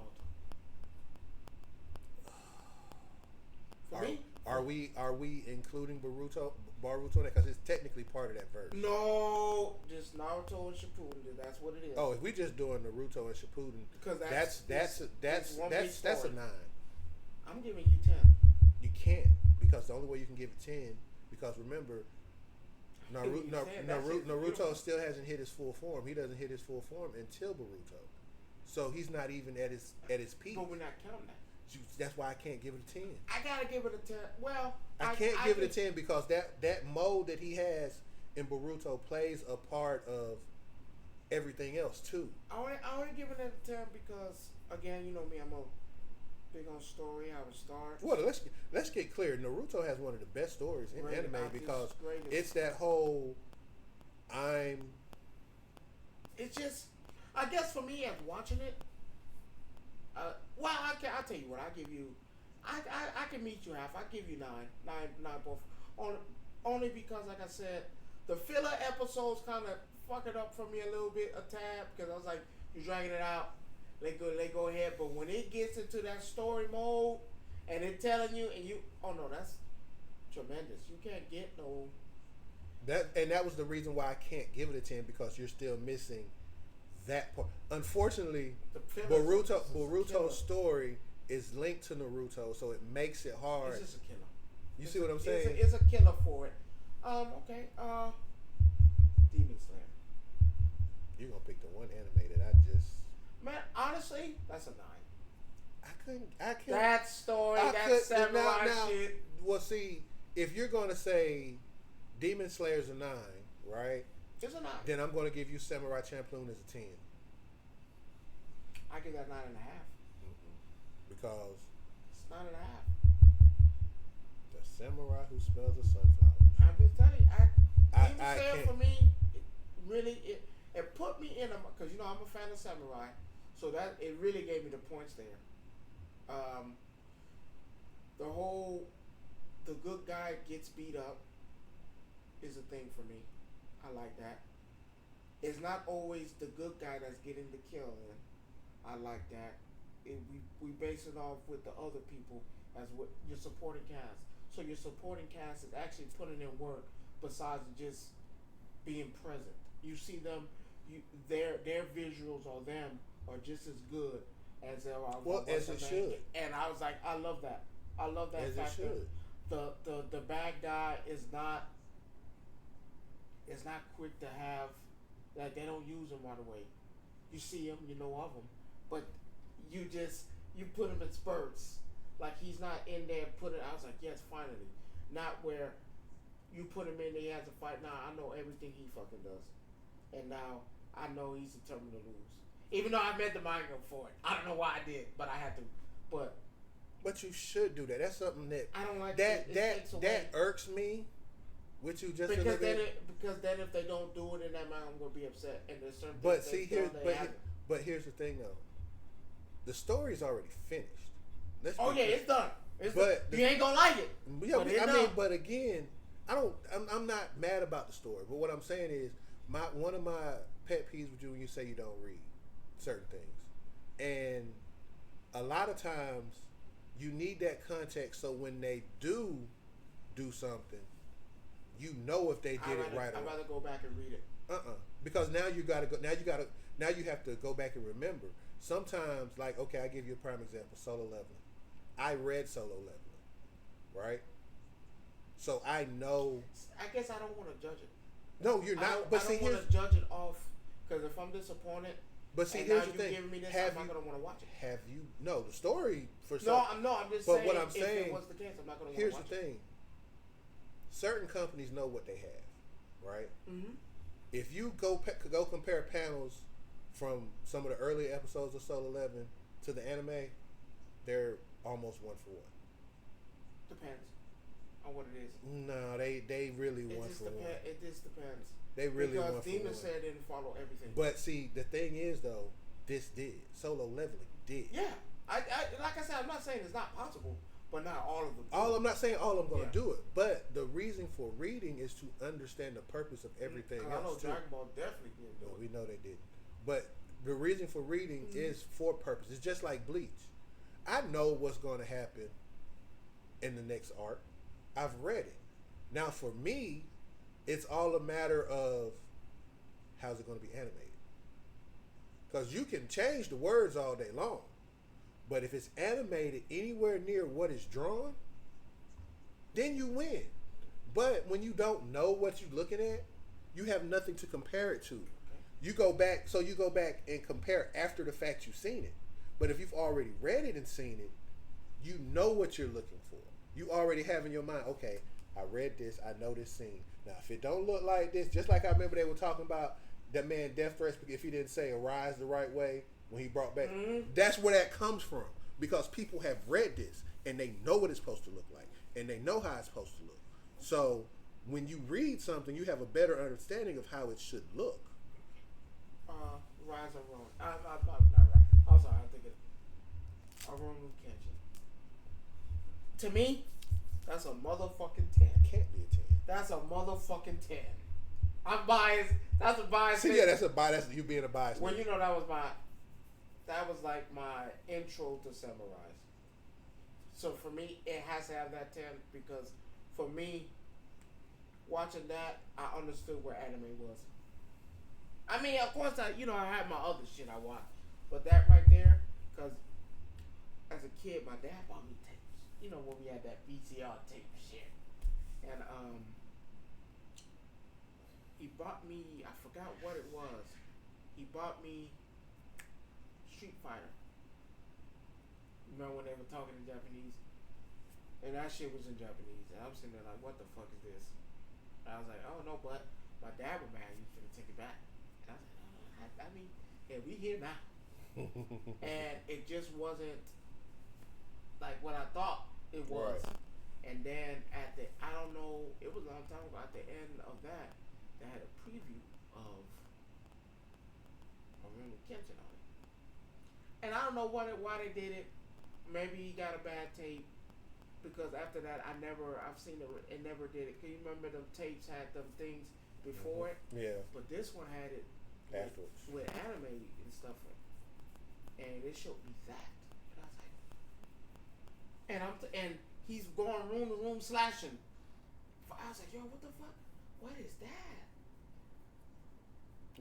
For me? Are we including Boruto in that? Because it's technically part of that verse. No, just Naruto and Shippuden. That's what it is. Oh, if we just doing Naruto and Shippuden, because that's a 9. I'm giving you 10. You can't, because the only way you can give it 10, because remember, Naruto still hasn't hit his full form. He doesn't hit his full form until Boruto, so he's not even at his peak. But we're not counting that. That's why I can't give it a 10. I gotta give it a 10. Well, I can't give it a 10 because that mode that he has in Boruto plays a part of everything else too. I only give it a 10 because, again, you know me, I'm a big on story, how it starts. Well, let's get clear. Naruto has one of the best stories in anime because it's that whole It's just, I guess for me, as watching it. Well, I'll tell you what. I'll give you. I can meet you half. I give you 9 both. Only because, like I said, the filler episodes kind of fuck it up for me a little bit, a tad, because I was like, you're dragging it out. Let go ahead. But when it gets into that story mode, and it's telling you, and you, oh no, that's tremendous. You can't get no. That was the reason why I can't give it a 10, because you're still missing that part. Unfortunately, Boruto's story is linked to Naruto, so it makes it hard. It's just a killer. You see what I'm saying? It's a killer for it. Okay. Demon Slayer. You're gonna pick the one anime that I just. Man, honestly, that's a 9. I can't. That story, that samurai shit. Well, see, if you're gonna say Demon Slayer's a 9, right? It's a 9. Then I'm gonna give you Samurai Champloo as a 10. I give that 9.5. Because it's 9.5. The samurai who smells a sunflower. I'm just telling you, Demon Slayer can't. for me, it put me in a, because you know I'm a fan of samurai, so that it really gave me the points there. The good guy gets beat up is a thing for me. I like that. It's not always the good guy that's getting the kill in. I like that. We base it off with the other people as what your supporting cast. So your supporting cast is actually putting in work besides just being present. You see them, their visuals or them are just as good as there are. Well, as it should. And I was like, I love that. I love that as factor. It should. The bad guy is not. It's not quick to have. Like they don't use him right away. You see him, you know of him, but you put him in spurts. Like he's not in there putting. I was like, yes, finally. Not where you put him in there, he has to fight. Nah, I know everything he fucking does, and now I know he's determined to lose. Even though I met the manga for it, I don't know why I did, but I had to. But you should do that. That's something that I don't like. That irks me. With you just because then if they don't do it in that manga, I'm gonna be upset. And there's certain. But see but here's the thing though. The story's already finished. It's done. You ain't gonna like it. Yeah, but again, I'm not mad about the story. But what I'm saying is, one of my pet peeves with you when you say you don't read certain things, and a lot of times you need that context. So when they do something, you know if they did it right or wrong. I'd rather go back and read it. Because now you have to go back and remember. Sometimes, like, okay, I give you a prime example, Solo Leveling. I read Solo Leveling, right? So I know. I guess I don't want to judge it. No, you're not. I don't want to judge it off because if I'm disappointed. But see, and here's now the thing. Giving me this, I'm not gonna want to watch it. Have you? No, the story for. I'm just saying. But what I'm saying. If it was the case, I'm not gonna want to watch it. Here's the thing. Certain companies know what they have. right? Mm-hmm. If you go compare panels from some of the early episodes of Solo Leveling to the anime, they're almost one for one. Depends on what it is. No, they really one for one. It just depends. They really because one for Demon one. Slayer didn't follow everything. But see, the thing is though, this did. Solo Leveling did. Yeah, I like I said, I'm not saying it's not possible, but not all of them. I'm not saying all of them gonna Yeah. do it, but the reason for reading is to understand the purpose of everything else. I know too. Dragon Ball definitely did do No, it. we know they did. But the reason for reading is for purpose. It's just like Bleach. I know what's going to happen in the next arc. I've read it. Now, for me, it's all a matter of how's it going to be animated. Because you can change the words all day long. But if it's animated anywhere near what is drawn, then you win. But when you don't know what you're looking at, you have nothing to compare it to. You go back and compare after the fact you've seen it. But if you've already read it and seen it, you know what you're looking for. You already have in your mind, okay, I read this, I know this scene. Now, if it don't look like this, just like I remember they were talking about that man Death Threats, if he didn't say arise the right way when he brought back, that's where that comes from. Because people have read this and they know what it's supposed to look like and they know how it's supposed to look. So when you read something, you have a better understanding of how it should look. Rise of Rome. Not right. I'm sorry, I think it's Arumu Kenshin. To me, that's a motherfucking 10. Can't be a 10. That's a motherfucking 10. I'm biased. That's a biased. See, yeah, that's a bias. That's you being a bias. Well, you know that was like my intro to Samurai. So for me, it has to have that 10 because for me, watching that, I understood where anime was. I mean, of course, I had my other shit I watched, but that right there, because as a kid, my dad bought me tapes. You know, when we had that VCR tape shit, and he bought me. I forgot what it was. He bought me Street Fighter. Remember when they were talking in Japanese? And that shit was in Japanese. And I'm sitting there like, what the fuck is this? And I was like, oh no, but my dad was mad. He's gonna take it back. And I was like, I mean, yeah, we here now. And it just wasn't like what I thought it was. Right. And then I don't know, it was a long time ago, at the end of that, they had a preview of Rurouni Kenshin on it. And I don't know why they did it. Maybe he got a bad tape. Because after that, I've seen it never did it. Can you remember them tapes had them things before it? Yeah. But this one had it afterwards with anime and stuff. And it showed me that. And I was like, and he's going room to room slashing. I was like, yo, what the fuck? What is that?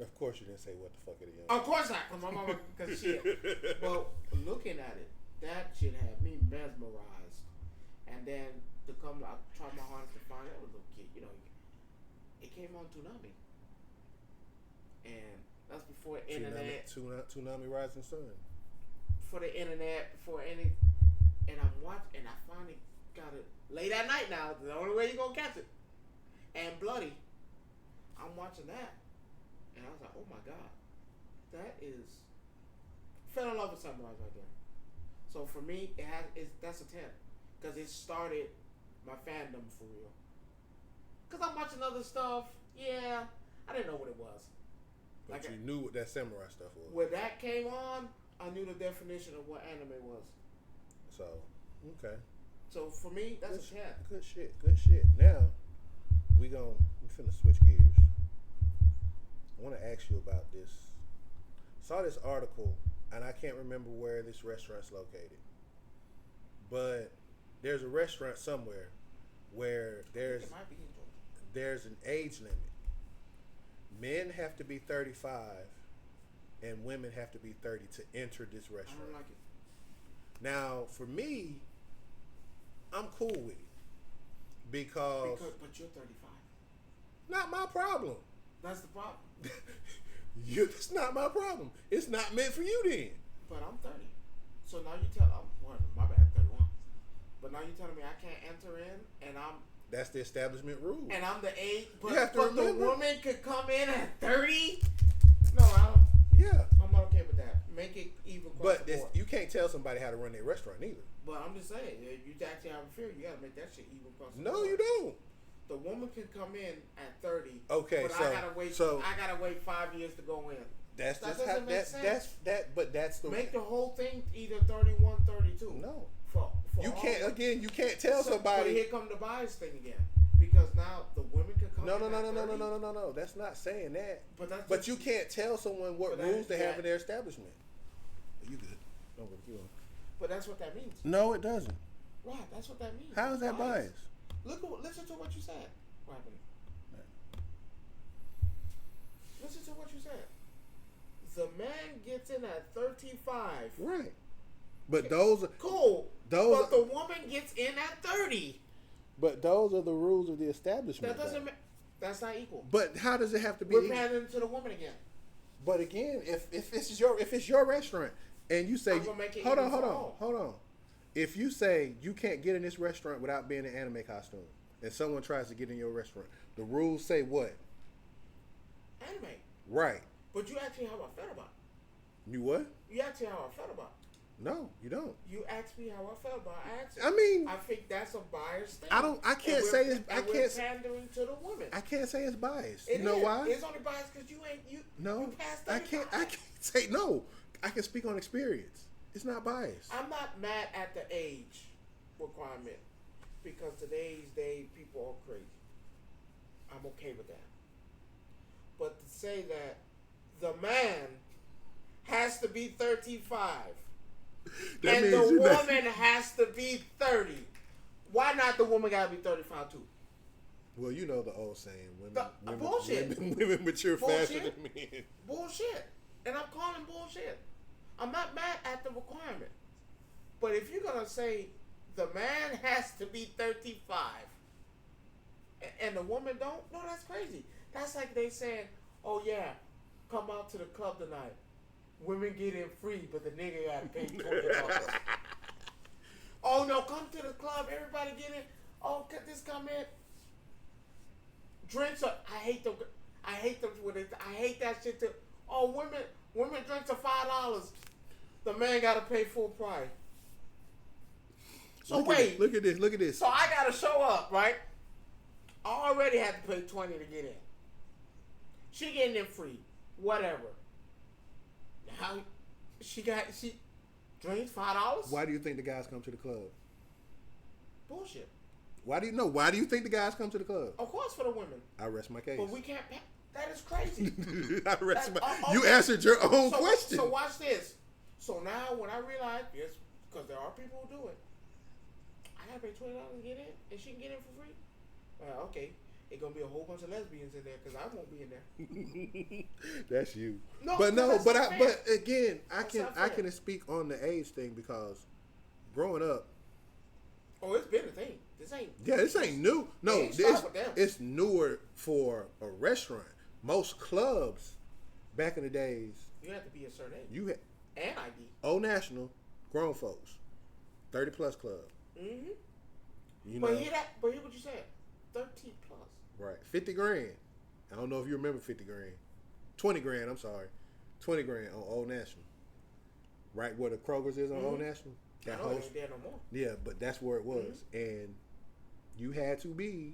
Of course you didn't say what the fuck it is. Of course not, because my mama, because shit. But looking at it, that shit had me mesmerized. And then I tried my hardest to find out a little kid. You know, it came on Toonami, and that's before internet. Toonami Rising Sun. For the internet, before any, and I'm watching, and I finally got it late at night. Now, the only way you gonna catch it, and bloody. I'm watching that, and I was like, oh my god, that is. Fell in love with Samurai right there. So for me, that's a 10. Because it started my fandom for real. Because I'm watching other stuff. Yeah, I didn't know what it was. But you knew what that samurai stuff was. When that came on, I knew the definition of what anime was. So, okay. So for me, that's a 10. Good shit. Now, we finna switch gears. I want to ask you about this. Saw this article, and I can't remember where this restaurant's located. But there's a restaurant somewhere where there's an age limit. Men have to be 35 and women have to be 30 to enter this restaurant. I don't like it. Now, for me, I'm cool with it. But you're 35. Not my problem. That's the problem. It's not my problem. It's not meant for you then. But I'm 30. So now you tell my bad, 31. But now you're telling me I can't enter in, and That's the establishment rule. And I'm the age, but, You have to but the remember. woman could come in at 30? No, I don't. Yeah. I'm not okay with that. Make it even across But the board. you can't tell somebody how to run their restaurant either. But I'm just saying, if you actually have a fear, you gotta make that shit even across the No, board. you don't. The woman could come in at 30. Okay, but so I gotta wait 5 years to go in. That's That just how doesn't make sense. but that's the Make the whole thing either 31, 32. no. For You all can't of them. again. You can't tell But somebody. here come the bias thing again, because now the women could come. No. in at 30, No. That's not saying that. But You can't tell someone what But rules they that- have in their establishment. You good? Don't worry, you on. But that's what that means. No, it doesn't. Right, that's what that means. How is that bias? Listen to what you said. What happened? Listen to what you said. The man gets in at 35. Right. But those are Cool. Those but the woman gets in at 30. but those are the rules of the establishment. That doesn't though. That's not equal. But how does it have to be? We're pandering to the woman again. But again, if it's your restaurant and you say I'm gonna make it hold even for on. all. If you say you can't get in this restaurant without being in an anime costume, and someone tries to get in your restaurant, the rules say what? Anime. Right. But you asked me how I felt about it. You what? You asked me how I felt about it. No, you don't. You asked me how I felt about it. I answered. I mean, I think that's a biased thing. I can't say it's. I we're can't. pandering to the woman. I can't say it's biased. It You know is. why? It's only biased because you ain't you. No, you passed I can't. 35. I can't say no. I can speak on experience. It's not biased. I'm not mad at the age requirement because today's day people are crazy. I'm okay with that. But to say that the man has to be 35 That and means the you're not- woman has to be 30, why not the woman gotta be 35 too? Well, you know the old saying: women, bullshit. women mature faster Bullshit. than men. Bullshit. And I'm calling bullshit. I'm not mad at the requirement. But if you're going to say the man has to be 35 and the woman don't, no, that's crazy. That's like they saying, oh yeah, come out to the club tonight. Women get in free, but the nigga got to pay $20. Oh no, come to the club, everybody get in. Oh, this come in. Drinks are, I hate them with it. I hate that shit too. Oh, women drinks are $5. The man gotta pay full price. So Look at this. So I gotta show up, right? I already had to pay $20 to get in. She getting in free, whatever. Now she drinks $5. Why do you think the guys come to the club? Bullshit. Why do you think the guys come to the club? Of course for the women, I rest my case. but we can't. That is crazy. I rest my. Okay. You answered your own So question. So watch this. So now when I realize, yes, because there are people who do it, I gotta pay $20 to get in, and she can get in for free. Okay, it's gonna be a whole bunch of lesbians in there because I won't be in there. That's you. No, but no, that's but not fair. but again, I That's not can fair. speak on the age thing because growing up, Oh, it's been a thing. this ain't new. No, It ain't start with them. it's newer for a restaurant. Most clubs back in the days, You have to be a certain age you had and ID. Old National, grown folks, 30 plus club. Mm-hmm. You know, But hear what you said. 13 plus. right? 50 grand. I don't know if you remember 50 grand. 20 grand. I'm sorry, 20 grand on Old National. Right where the Kroger's is on Old National. I know it ain't there no more. Yeah, but that's where it was, and you had to be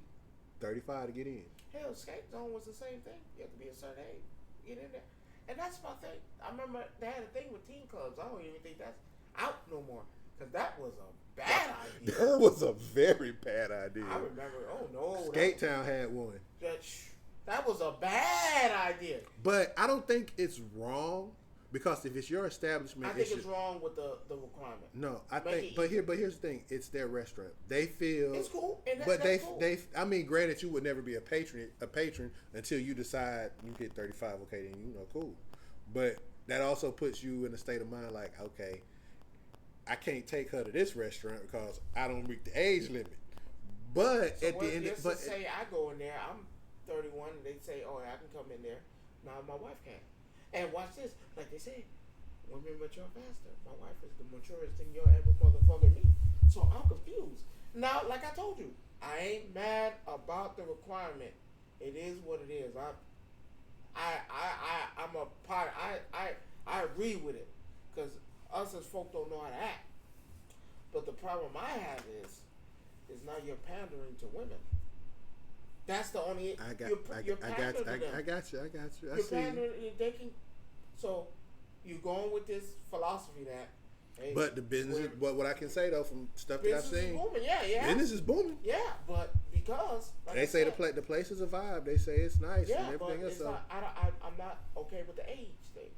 35 to get in. Hell, skate zone was the same thing. You have to be a certain age. Get in there. And that's my thing. I remember they had a thing with teen clubs. I don't even think that's out no more. Because that was a bad idea. That was a very bad idea. I remember, oh no. Skate Town had one. That was a bad idea. But I don't think it's wrong because if it's your establishment, I think it's wrong with the requirement. No, I Make think, it but here's the thing: it's their restaurant. They feel It's cool, and but that's cool. I mean, granted, you would never be a patron until you decide you get 35. Okay, then cool. But that also puts you in a state of mind like, okay, I can't take her to this restaurant because I don't reach the age limit. But So at the end, but say I go in there, I'm 31, and they say, oh, I can come in there. Now my wife can't. And watch this, like they say, women mature faster. My wife is the maturest thing you'll ever motherfucker meet. So I'm confused. Now, like I told you, I ain't mad about the requirement. It is what it is. I'm a part. I agree with it, because us as folk don't know how to act. But the problem I have is now you're pandering to women. That's the only. You're pandering to them. I got you. I You're see. pandering. They can. So you're going with this philosophy that. Hey, But the business, but what I can say though from stuff that I've business is seen, booming. Yeah. business is booming. Yeah, but because like They I say said, the place is a vibe. They say it's nice yeah, and but everything else. it's So not. I'm not okay with the age thing.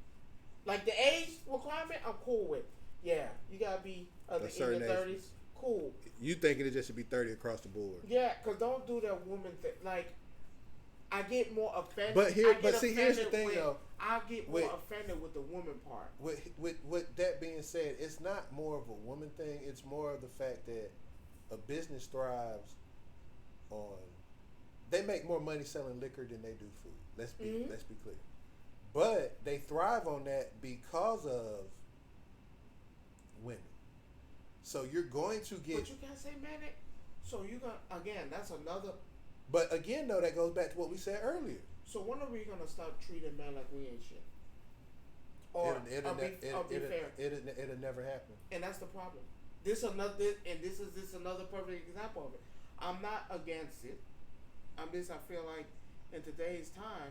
Like the age requirement, I'm cool with. Yeah, you gotta be in your certain age. 30s. Cool. you thinking it just should be 30 across the board? Yeah, cause don't do that woman thing. Like, I get more offended. But here- I get but see, here's the offended thing, with- though. I get more With- offended with the woman part. With that being said, it's not more of a woman thing. It's more of the fact that a business thrives on. They make more money selling liquor than they do food. Let's be clear. But they thrive on that because of women. So you're going to get. But you can't say man. So you got again. That's another. But again, though, that goes back to what we said earlier. So when are we gonna start treating men like we ain't shit? Or It'll be fair. it'll never happen. And that's the problem. This is another perfect example of it. I'm not against it. I feel like in today's time,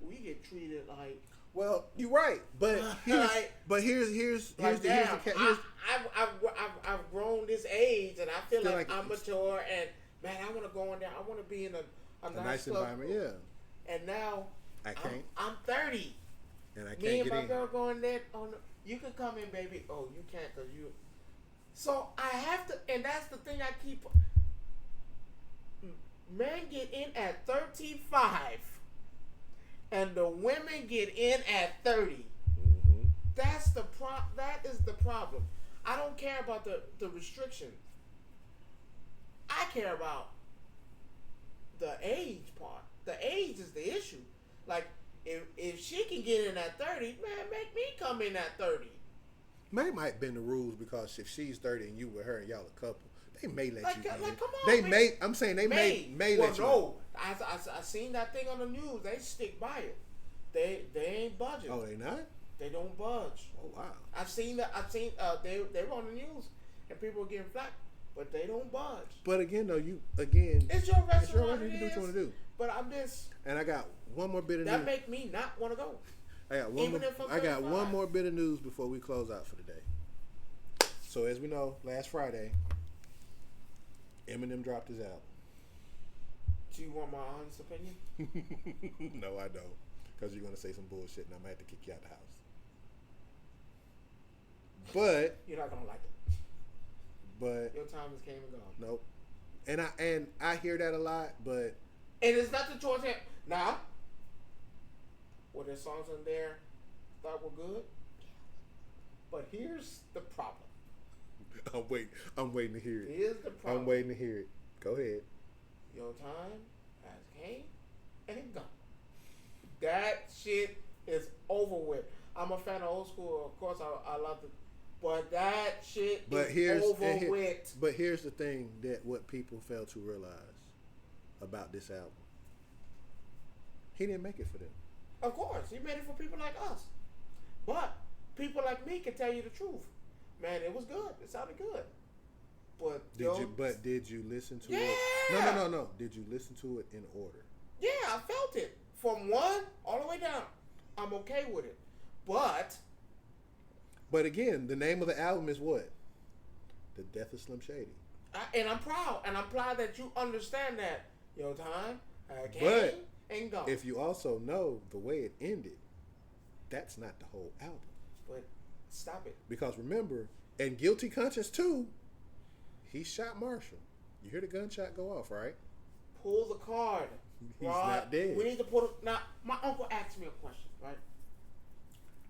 we get treated like. Well, you're right, but here's I've grown this age, and I feel like I'm mature, and man, I want to go in there. I want to be in a nice environment, yeah. And now I can't. I'm 30. And I can't Me and get my in. girl going there. You can come in, baby. Oh, you can't because you. So I have to, and that's the thing I keep. Men get in at 35, and the women get in at 30. Mm-hmm. That is the problem. I don't care about the restriction. I care about the age part. The age is the issue. Like, if she can get in at 30, man, make me come in at 30. Might bend the rules because if she's 30 and you with her and y'all a couple, they may let you in. Come on, they man. may. I'm saying they may well, let you. No, I seen that thing on the news. They stick by it. They ain't budging. Oh, they not? They don't budge. Oh wow. I've seen that. They were on the news and people were getting flack, but they don't budge. But again, though, It's your restaurant. restaurant. You can do what you want to do. But I'm just. And I got one more bit of That news. make me not want to go. I got one. Even More, if I'm I got 35. one more bit of news before we close out for the day. So as we know, last Friday, Eminem dropped his album. Do you want my honest opinion? No, I don't, because you're gonna say some bullshit, and I'm gonna have to kick you out the house. But You're not gonna like it. But Your time has came and gone. nope. And I hear that a lot, but And it's nothing towards him. Now, were there songs on there that were good? But here's the problem. I'm waiting to hear it. Here's the problem. I'm waiting to hear it. Go ahead. Your time has came and gone. That shit is over with. I'm a fan of old school. Of course, I love it. But that shit is over with. But here's the thing that what people fail to realize about this album. He didn't make it for them. Of course, he made it for people like us. But people like me can tell you the truth. Man, it was good. It sounded good. But did you listen to Yeah. it? No. Did you listen to it in order? Yeah, I felt it. From one all the way down. I'm okay with it. But again, the name of the album is what? The Death of Slim Shady. And I'm proud. And I'm proud that you understand that. Your time came But and gone. if you also know the way it ended, that's not the whole album. But stop it. Because remember, and Guilty Conscience 2, he shot Marshall. You hear the gunshot go off, right? Pull the card. He's Rod. not dead. We need to pull it. Now, my uncle asked me a question, right?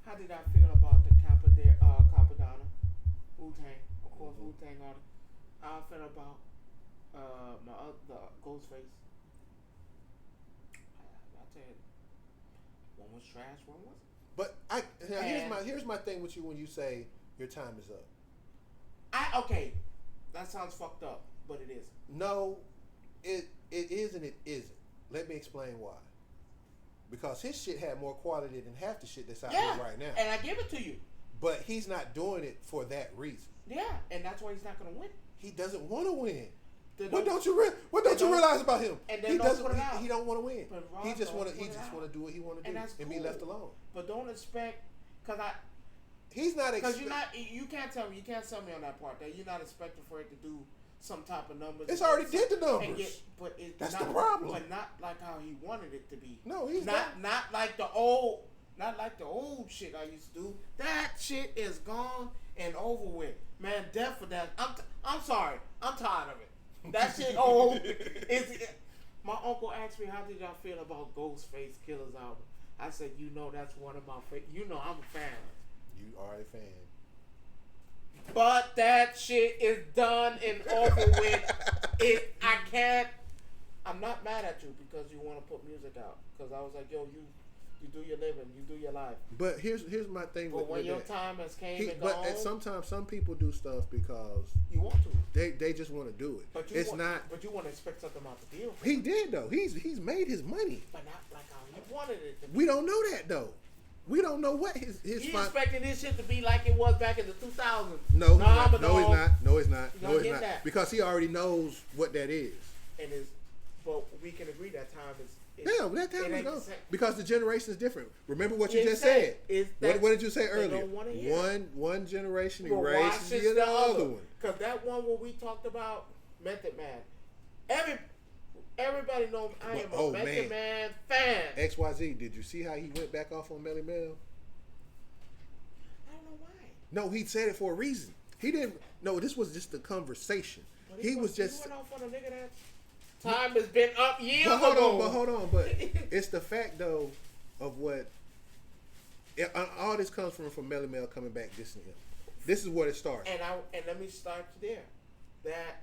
How did I feel about the Capadonna? Wu-Tang. Of course, Wu-Tang artist. How I felt about the Ghostface. I'll tell you. One was trash, one was. But here's my thing with you when you say your time is up. Okay, that sounds fucked up. but it isn't. No, it is and it isn't. Let me explain why. Because his shit had more quality than half the shit that's out here right now. And I give it to you. But he's not doing it for that reason. Yeah, and that's why he's not going to win. He doesn't want to win. What don't you realize about him? And He doesn't. He don't want to win. But He just want to do what he want to do and be left alone. But don't expect He's not because you can't tell me on that part that you're not expecting for it to do some type of numbers. It's already did the numbers. That's the problem. But not like how he wanted it to be. No, he's not like the old shit I used to do. That shit is gone and over with. Man, death for that. I'm sorry. I'm tired of it. That shit old. My uncle asked me, how did y'all feel about Ghostface Killer's album? I said, that's one of my favorite. I'm a fan. You are a fan. But that shit is done and over with. I'm not mad at you because you want to put music out. Because I was like, yo, you do your living, you do your life. But here's my thing. But when your time has came and gone. But sometimes some people do stuff because you want to. They just want to do it. But you want to expect something out the deal. He did though. He's made his money. But not like how he wanted it to be. We don't know that though. We don't know what his. You expecting this shit to be like it was back in the 2000s? No, he's not. No, he's not. That. Because he already knows what that is. But we can agree that time is. That time is gone. Because the generation is different. Remember what you just said. What did you say earlier? One generation erases the other one. Because that one where we talked about Method Man, everybody knows I am a Method Man fan. XYZ, did you see how he went back off on Melly Mel? I don't know why. No, he said it for a reason. He didn't. No, this was just a conversation. He went off on a nigga that time has been up years ago. Hold on. But it's the fact though of what all this comes from Melly Mel coming back dissing him. This is what it starts. And let me start there. That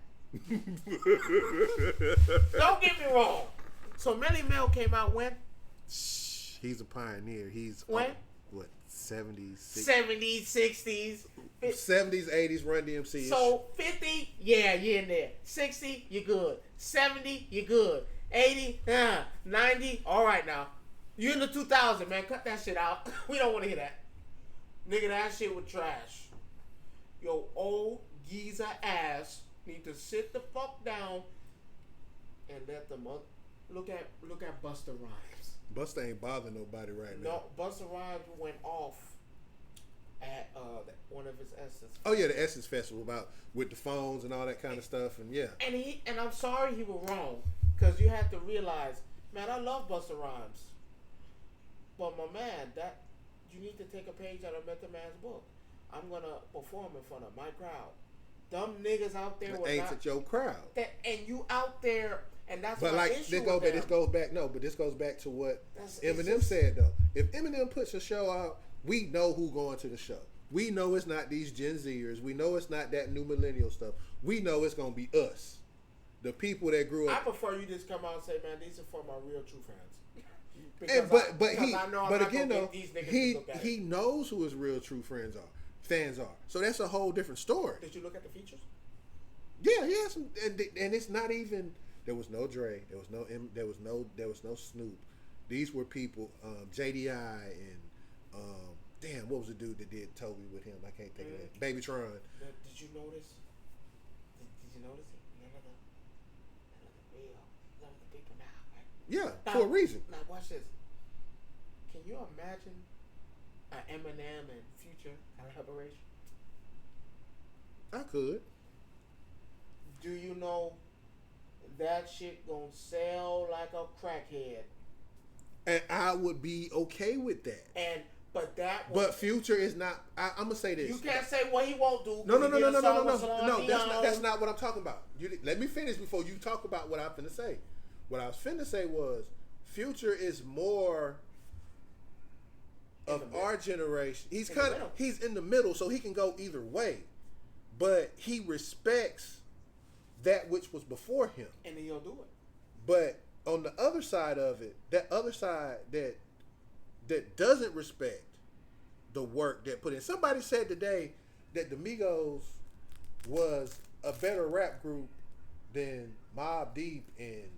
don't get me wrong. So Melly Mel came out when? He's a pioneer. He's when? What? 70s, 60s, 70s, 80s, Run DMC. So 50, yeah, you're in there. 60, you're good. 70, you're good. 80, 90, all right now. You're in the 2000, man. Cut that shit out. We don't want to hear that. Nigga, that shit was trash. Yo, old geezer ass need to sit the fuck down and let them look at Busta Rhymes. Busta ain't bothering nobody right now. No, Busta Rhymes went off at one of his Essence. Oh yeah, the Essence Festival with the phones and all that kind of stuff, and yeah. And I'm sorry he was wrong, because you have to realize, man, I love Busta Rhymes, but my man, that you need to take a page out of Method Man's book. I'm gonna perform in front of my crowd. Them niggas out there ain't at your crowd. And you out there. And that's but my like issue this goes back to what Eminem said though. If Eminem puts a show out, we know who's going to the show. We know it's not these Gen Zers. We know it's not that new millennial stuff. We know it's gonna be us, the people that grew up. I prefer you just come out and say, man, these are for my real true fans. He knows who his real true fans are. So that's a whole different story. Did you look at the features? Yeah, he had some, and it's not even. There was no Dre. There was no Snoop. These were people, JDI and damn, what was the dude that did Toby with him? I can't think of that. Babytron. Did you notice? Did you notice it? None of the people now, right? Yeah, for a reason. Now watch this. Can you imagine an Eminem and Future collaboration? I could. Do you know that shit gonna sell like a crackhead? And I would be okay with that. But Future is not. I'm gonna say this. You can't say what he won't do. No. That's not what I'm talking about. Let me finish before you talk about what I'm finna say. What I was finna say was Future is more of our generation. He's in the middle, so he can go either way. But he respects that which was before him, and then he'll do it. But on the other side of it, that other side that doesn't respect the work that put in. Somebody said today that the Migos was a better rap group than Mobb Deep and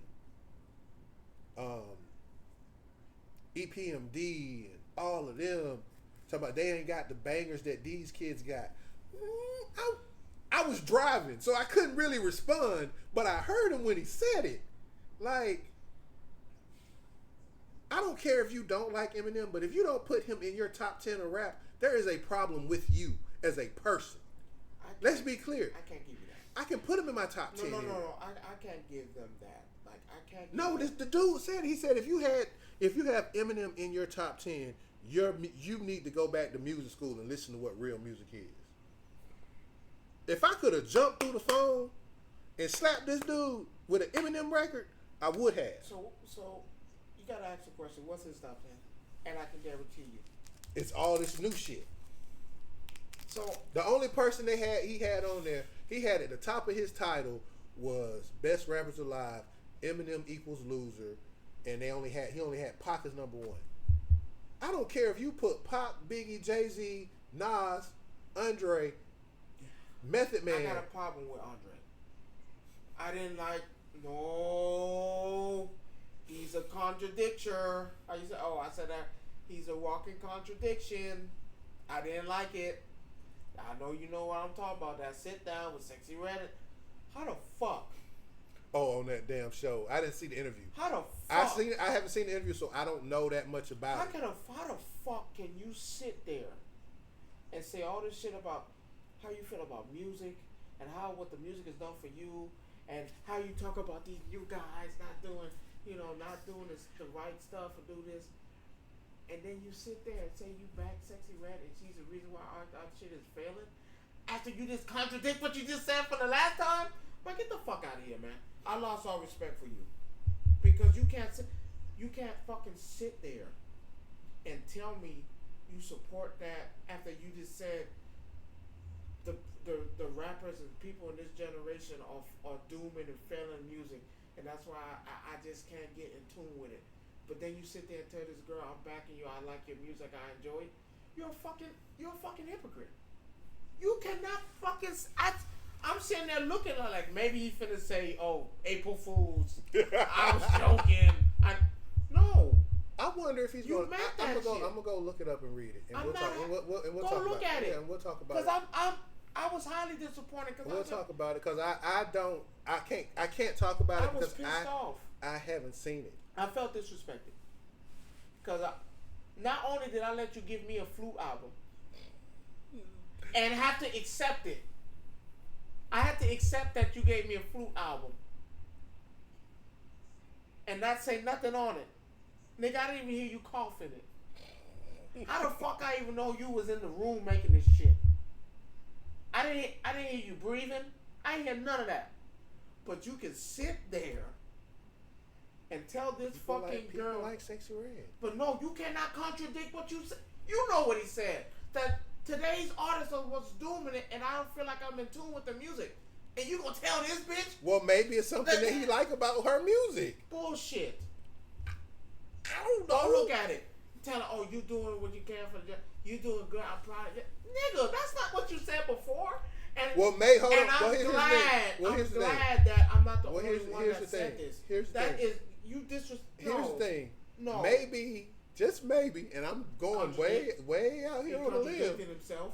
EPMD and all of them. Talking about they ain't got the bangers that these kids got. I was driving, so I couldn't really respond, but I heard him when he said it. Like, I don't care if you don't like Eminem, but if you don't put him in your top 10 of rap, there is a problem with you as a person. Let's be clear. I can't give you that. I can put him in my top 10. No. I can't give them that. Like, I can't. No, the dude said, he said if you have Eminem in your top 10, you need to go back to music school and listen to what real music is. If I could have jumped through the phone and slapped this dude with an Eminem record, I would have. So you gotta ask the question: what's his top 10? And I can guarantee you, it's all this new shit. So the only person he had on there, he had at the top of his title was Best Rappers Alive, Eminem equals loser, and he only had Pac as number 1. I don't care if you put Pac, Biggie, Jay-Z, Nas, Andre, Method Man. I got a problem with Andre. I didn't like. No, he's a contradiction. I said that he's a walking contradiction. I didn't like it. I know you know what I'm talking about. That sit down with Sexy Red. How the fuck? Oh, on that damn show. I didn't see the interview. How the fuck? I haven't seen the interview, so I don't know that much about it. How the fuck can you sit there and say all this shit about how you feel about music and what the music has done for you and how you talk about these new guys not doing this, the right stuff or do this, and then you sit there and say you back Sexy Red and she's the reason why our shit is failing after you just contradict what you just said for the last time? Man, get the fuck out of here, man. I lost all respect for you because you can't fucking sit there and tell me you support that after you just said the rappers and people in this generation are dooming and failing music, and that's why I just can't get in tune with it. But then you sit there and tell this girl, I'm backing you, I like your music, I enjoy it. You're a fucking hypocrite. You cannot fucking. I'm sitting there looking like maybe he finna say, "Oh, April Fools." I was joking. No. I wonder if he's going. I'm gonna go look it up and read it, and we'll talk look about at it. Yeah, and we'll talk about it. Because I was highly disappointed. We'll talk about it because I can't talk about it because pissed off. I haven't seen it. I felt disrespected because not only did I let you give me a flute album and have to accept it, I had to accept that you gave me a flute album and not say nothing on it. Nigga, I didn't even hear you coughing it. How the fuck I even know you was in the room making this shit? I didn't hear you breathing. I didn't hear none of that. But you can sit there and tell this People girl like Sexy Red. But no, you cannot contradict what you said. You know what he said. That today's artists are what's dooming it, and I don't feel like I'm in tune with the music. And you gonna tell this bitch? Well, maybe it's something that he like about her music. Bullshit. I don't know. Don't look at it. Tell her, oh, you doing what you can for the job. You doing good. I'm proud of you. Nigga, that's not what you said before. And, well, May, hold and on. I'm Well, glad that I'm not the only one here's that the said thing. this. Here's the that thing. is, you disrespect. Here's the thing. No. Maybe, just maybe, and I'm going way out here on the limb.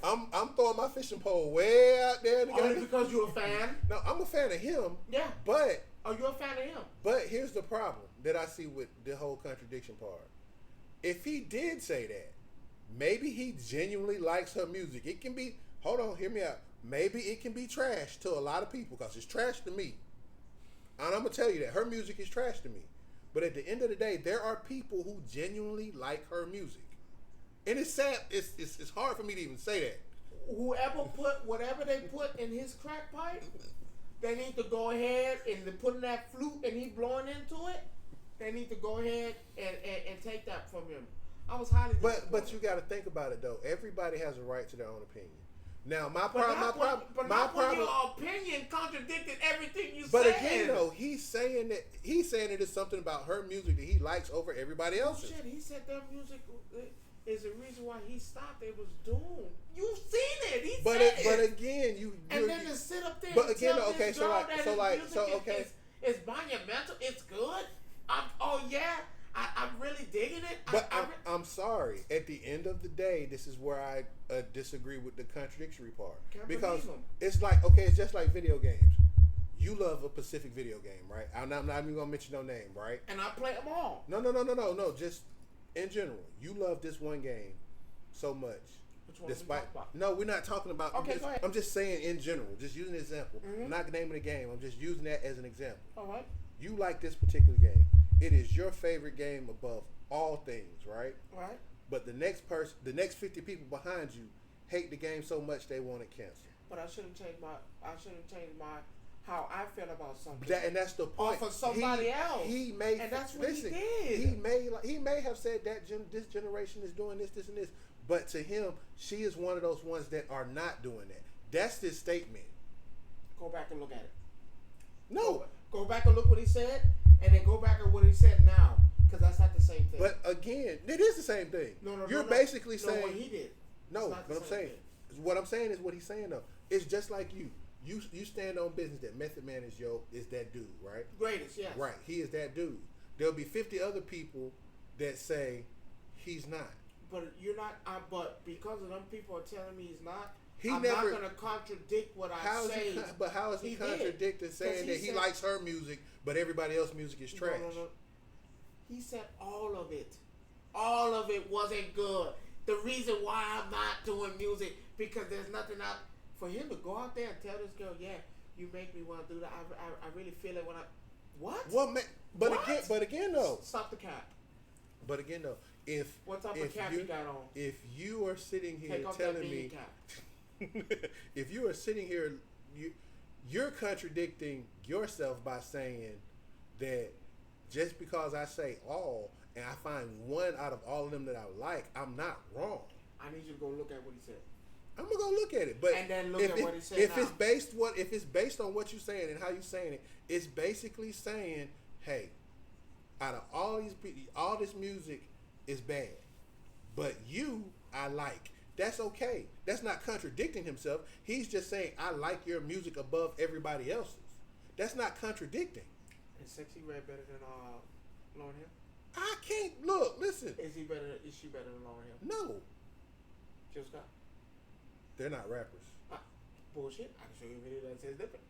I'm throwing my fishing pole way out there. Only because you're a fan? No, I'm a fan of him. Yeah. But. Are you a fan of him? But here's the problem that I see with the whole contradiction part. If he did say that, maybe he genuinely likes her music. It can be, hold on, hear me out. Maybe it can be trash to a lot of people because it's trash to me. And I'm going to tell you that. Her music is trash to me. But at the end of the day, there are people who genuinely like her music. And it's sad. It's hard for me to even say that. Whoever put whatever they put in his crack pipe, they need to go ahead and put in that flute and he blowing into it. They need to go ahead and take that from him. I was highly disappointed. But you got to think about it though. Everybody has a right to their own opinion. Now my Your problem. opinion contradicted everything you said. But again, though, he's saying that it's something about her music that he likes over everybody else's. Shit, he said their music. is the reason why he stopped. It was Doom. You've seen it. He But said but it. again, And then to sit up there but and again, tell okay, this so girl like- that so his like- music so okay. is monumental. It's good. Oh yeah, I'm really digging it. But I'm sorry. At the end of the day, this is where I disagree with the contradictory part. Can't Because believe 'em. it's like, okay, it's just like video games. You love a specific video game, right? I'm not even gonna mention no name, right? and I play them all. No. Just in general, you love this one game so much. Which one we talking about? No, we're not talking about. Okay, go ahead. I'm just saying in general, just using an example. Mhm. I'm not naming the game. I'm just using that as an example. All right. You like this particular game. It is your favorite game above all things, right? Right. But the next person, the next 50 people behind you, hate the game so much they want it canceled. But I shouldn't change my how I feel about something. And that's the point. For somebody else. He may, And that's what listen, he did. He may have said that this generation is doing this, and this. But to him, she is one of those ones that are not doing that. That's his statement. Go back and look at it. No. Go back and look what he said, and then go back at what he said now, because that's not the same thing. But again, it is the same thing. You're basically saying what he did. No, It's not but the I'm same saying thing. what I'm saying is what he's saying though. It's just like you. You stand on business that Method Man is that dude, right? Greatest, yes. Right. He is that dude. There'll be 50 other people that say he's not. But you're not. But because of them people are telling me he's not. He I'm never- not going to contradict what I say. But how is he He contradicting did. saying 'Cause that he he said- likes her music, but everybody else's music is trash? No. He said all of it. All of it wasn't good. The reason why I'm not doing music because there's nothing out for him to go out there and tell this girl, yeah, you make me want to do that. I really feel it when I. What? Well, but What? again though. Stop the cap. But again though, if What type if of cap you, you got on? if you are sitting here Take off that telling beanie me, cap. if you are sitting here, you're contradicting yourself by saying that just because I say all and I find one out of all of them that I like, I'm not wrong. I need you to go look at what he said. I'm gonna go look at it, but And then look if at what he said If now. it's based on what you're saying and how you're saying it, it's basically saying, hey, out of all this music is bad, but you I like. That's okay. That's not contradicting himself. He's just saying I like your music above everybody else's. That's not contradicting. Is Sexy Red better than Lauryn Hill? I can't listen. Is she better than Lauryn Hill? No, Jill Scott? they're not rappers. Bullshit. I can show you a video that says different.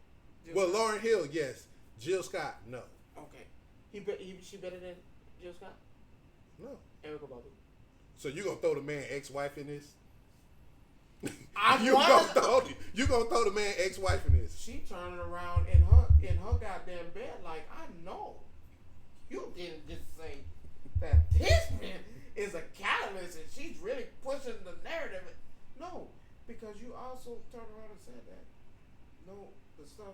Jill Well, Scott. Lauryn Hill, yes. Jill Scott, no. Okay. She better than Jill Scott? No. Erica Badu. So you gonna throw the man ex-wife in this? I you gonna throw the man ex-wife in this? She turning around in her goddamn bed like, I know. You didn't just say that this man is a catalyst and she's really pushing the narrative. No, because you also turned around and said that. No, the stuff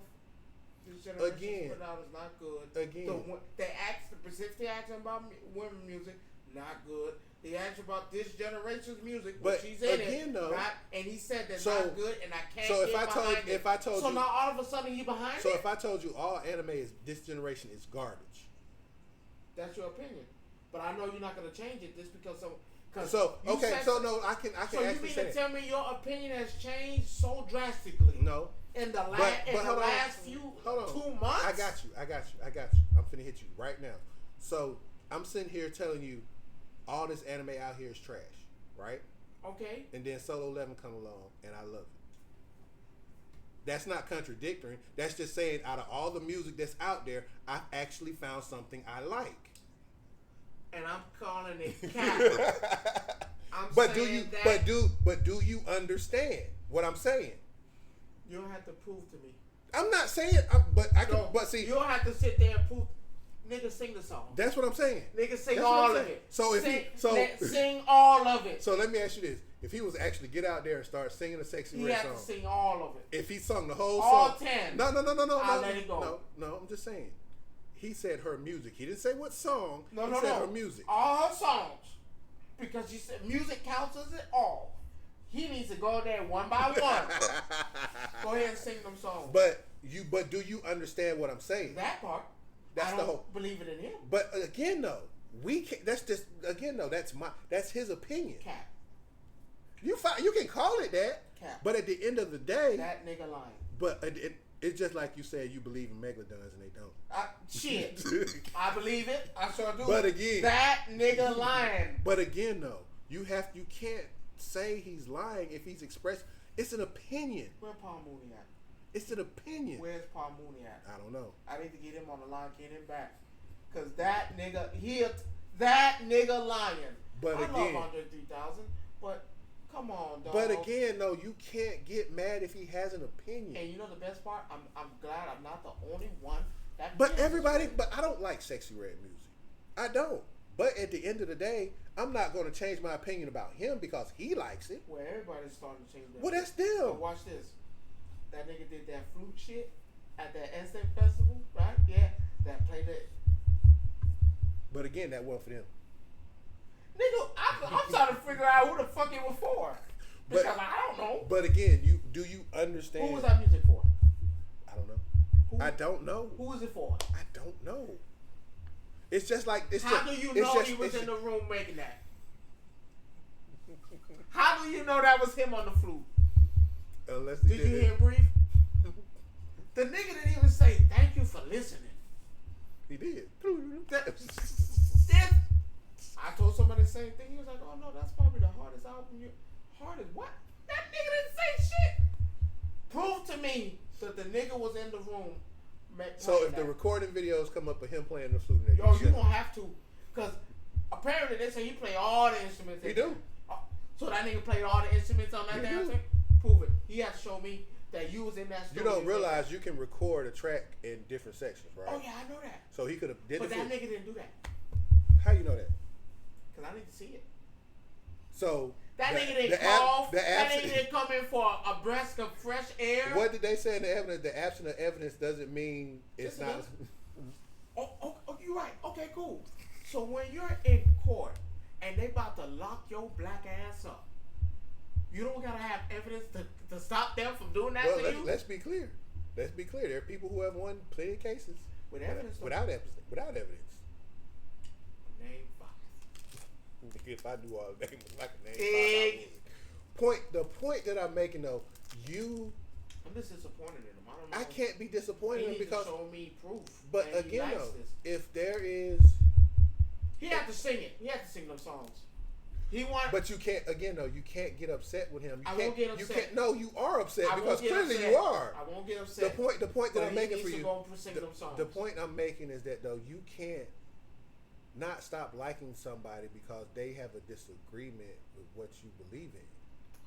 this generation put out is not good. Again. They specifically asked about women music, not good. They asked about this generation's music, But she's in again, it, though, not, and he said that's so- not good, and I can't so get behind it. so now all of a sudden you behind So it? if I told you all anime is this generation is garbage. That's your opinion, but I know you're not going to change it just because some. So you okay, said so no, I can So you actually mean say to it. tell me your opinion has changed so drastically? No. In the But hold on. last few Hold on. 2 months? I got you. I'm finna hit you right now. So I'm sitting here telling you all this anime out here is trash, right? Okay. And then Solo Leveling come along and I love it. That's not contradictory. That's just saying out of all the music that's out there, I've actually found something I like. And I'm calling it cap. But do you understand what I'm saying? You don't have to prove to me. I'm not saying, but I can. No, But see, you don't have to sit there and prove. Nigga, sing the song. that's what I'm saying. Nigga, sing That's what all I'm of saying. it. So if sing all of it. So let me ask you this: if he was actually get out there and start singing a Sexy He Red has song, to sing all of it. if he sung the whole All song, 10. No, I'll let it go. No, I'm just saying. He said her music. He didn't say what song. No, he no, said no. her music. All her songs. Because you said music counts as it all. He needs to go there one by one. Go ahead and sing them songs. But do you understand what I'm saying? That part, That's I the don't whole- believe it in him. But again, though, We can't. That's just again though. That's his opinion. Cap. You can call it that. Cap. But at the end of the day, that nigga lying. But it's just like you said. You believe in megalodons and they don't. Shit. I believe it. I sure do. But again, that nigga lying. But again, though, you can't say he's lying if he's expressed. It's an opinion. Where Paul Mooney at? It's an opinion. Where's Paul Mooney at? I don't know. I need to get him on the line, get him back. Cause that nigga lying. But I again, love Andre 3000, but come on, dog. But again, no, you can't get mad if he has an opinion. And you know the best part? I'm glad I'm not the only one that. But everybody, but I don't like Sexy Red music. I don't. But at the end of the day, I'm not going to change my opinion about him because he likes it. Well, everybody's starting to change that. Well, that's them. But watch this. That nigga did that flute shit at that Instant Festival, right? Yeah, that played it. But again, that wasn't for them. Nigga, I'm trying to figure out who the fuck it was for. Because I don't know. But again, do you understand? Who was that music for? I don't know. I don't know. Who was it for? I don't know. It's just like How do you know he was in the room making that? How do you know that was him on the flute? Unless did you hear him breathe? The nigga didn't even say thank you for listening. He did. I told somebody the same thing. He was like, "Oh no, that's probably the hardest album you hardest what? That nigga didn't say shit. Prove to me that the nigga was in the room." So if the recording videos come up of him playing the flute, yo, you gonna have to, cause apparently they say he play all the instruments. He do. So that nigga played all the instruments on that damn thing. Prove it. He has to show me that you was in that studio. You don't realize you can record a track in different sections, right? Oh yeah, I know that. So he could have did. But that nigga didn't do that. How you know that? Cause I need to see it. So that nigga didn't cough. That nigga didn't come in for a breath of fresh air. What did they say in the evidence? The absence of evidence doesn't mean it's not. Oh, you're right. Okay, cool. So when you're in court and they about to lock your black ass up, you don't gotta have evidence to stop them from doing that to you. Let's be clear. Let's be clear. There are people who have won plenty of cases with evidence. Without evidence. Name 5. If I do all the names, I can name 5. The point that I'm making though, I'm just disappointed in him. I don't know. I can't be disappointed in him because show me proof. But again though, if there is, he had to sing it. He had to sing those songs. But you can't. Again though, you can't get upset with him. I won't get upset. You can't. No, you are upset because clearly you are. I won't get upset. The point that I'm making for you. The point I'm making is that though you can't not stop liking somebody because they have a disagreement with what you believe in.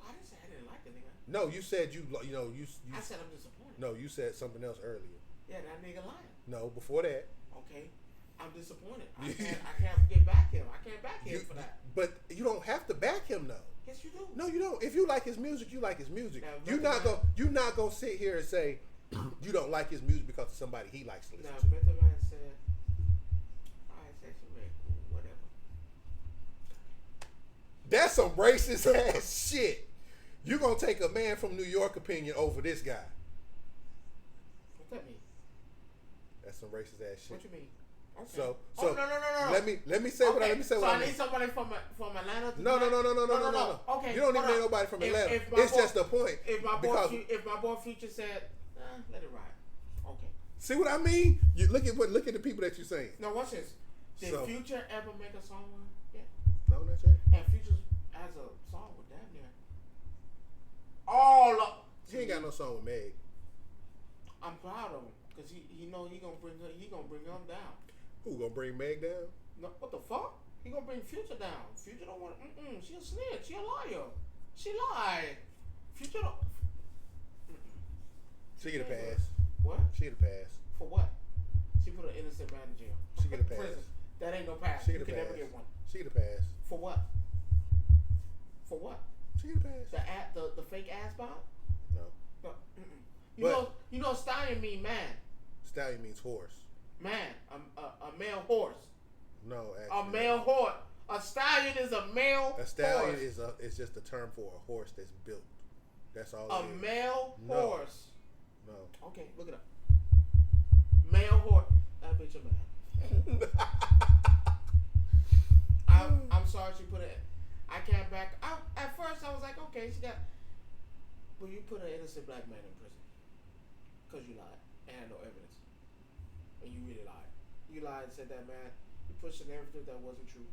I didn't say I didn't like the nigga. No, you said you I said I'm disappointed. No, you said something else earlier. Yeah, that nigga lying. No, before that. Okay, I'm disappointed. I can't get back him. I can't back him for that. But you don't have to back him though. Yes, you do. No, you don't. If you like his music, you like his music. Now, You're not gonna sit here and say you don't like his music because of somebody he likes to listen to. Now, Method Man said, "All right, Sexy Red, cool, whatever." That's some racist ass shit. You gonna take a man from New York opinion over this guy? What's that mean? That's some racist ass shit. What you mean? Okay. So no. Let me say what I mean. So I need somebody from Atlanta. No. Okay. You don't need nobody from Atlanta. It's just a point. If my boy Future said, let it ride. Okay. See what I mean? You look at the people that you're saying. No, watch this. Did Future ever make a song with him? Yeah. No, not yet. And Future has a song with damn near He ain't got no song with Meg. I'm proud of him because he know he gonna bring them down. Who gonna bring Meg down? No, what the fuck? He gonna bring Future down. Future don't want. She a snitch. She a liar. She lied. Future don't. She get a pass. What? She get a pass. For what? She put an innocent man in jail. She get a pass. Prison. That ain't no pass. She get You a can pass. never get one. She get a pass. For what? For what? She get a pass. The fake ass bomb? No. You know stallion mean man. Stallion means horse. Man, a male horse. No, actually. A male horse. A stallion is a male horse. A stallion is just a term for a horse that's built. That's all. A male horse. No. Okay, look it up. Male horse. That bitch a man. I'm sorry she put it. I can't back. At first I was like, okay, she got. But you put an innocent black man in prison because you lied and had no evidence, and you really lied. You lied and said that, man. You pushed a narrative that wasn't true,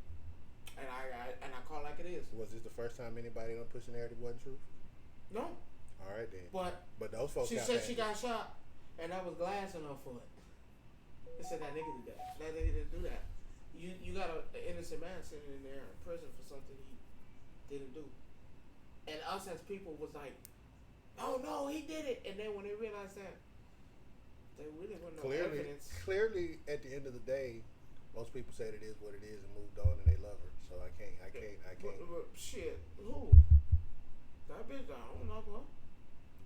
and I call it like it is. Was this the first time anybody done pushed a narrative wasn't true? No. All right then. But those folks. She said she got shot, and that was glass in her foot. They said that nigga did that. That nigga didn't do that. You got an innocent man sitting in there in prison for something he didn't do, and us as people was like, oh no, he did it. And then when they realized that, there really wasn't no evidence. Clearly, at the end of the day, most people said it is what it is and moved on, and they love her. So I can't. But shit, who? That bitch, I don't know, bro.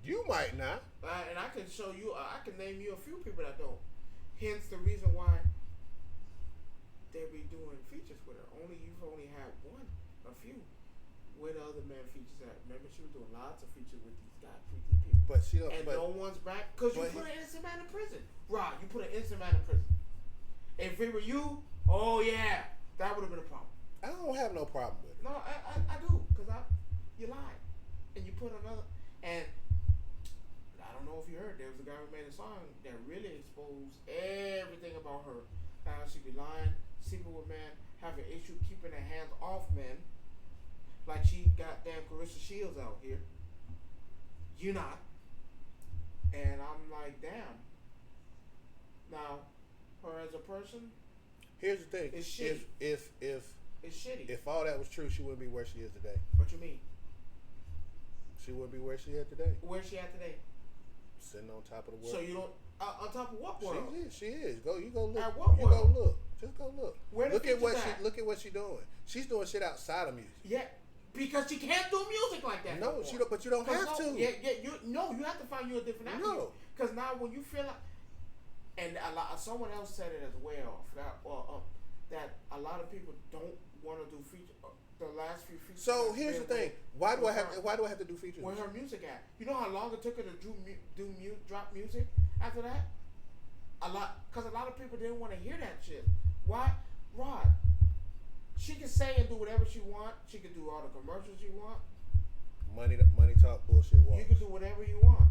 You might not. And I can show you. I can name you a few people that don't. Hence the reason why they be doing features with her. You've only had a few. Where the other man features at? Remember, she was doing lots of features with these guys, people. But she don't. And no one's back because you put an innocent man in prison. Right, you put an innocent man in prison. If it were you, oh yeah, that would have been a problem. I don't have no problem with it. No, I do, because you lied. And you put another, and I don't know if you heard, there was a guy who made a song that really exposed everything about her. How she be lying, sleeping with men, having issue keeping her hands off men. Like she got damn Carissa Shields out here. You not. And I'm like, damn. Now, her as a person, here's the thing. It's shitty. If it's shitty. If all that was true, she wouldn't be where she is today. What you mean? She wouldn't be where she is today. Where's she at today? Sitting on top of the world. So you don't on top of what world? She is. You go look. At what you world? go look. Just go look. Where look at what at? Look at what she's doing. She's doing shit outside of music. Yeah, because she can't do music like that. No, she don't. But you don't have to. Yeah. You have to find you a different avenue. No. Because now when you feel like, and someone else said it as well. That a lot of people don't want to do feature. The last few features. So here's the thing. Why do I have to do features? Where her music at? You know how long it took her to drop music after that? Because a lot of people didn't want to hear that shit. Why? Rod. She can say and do whatever she want. She can do all the commercials you want. Money talk, bullshit walks. You can do whatever you want.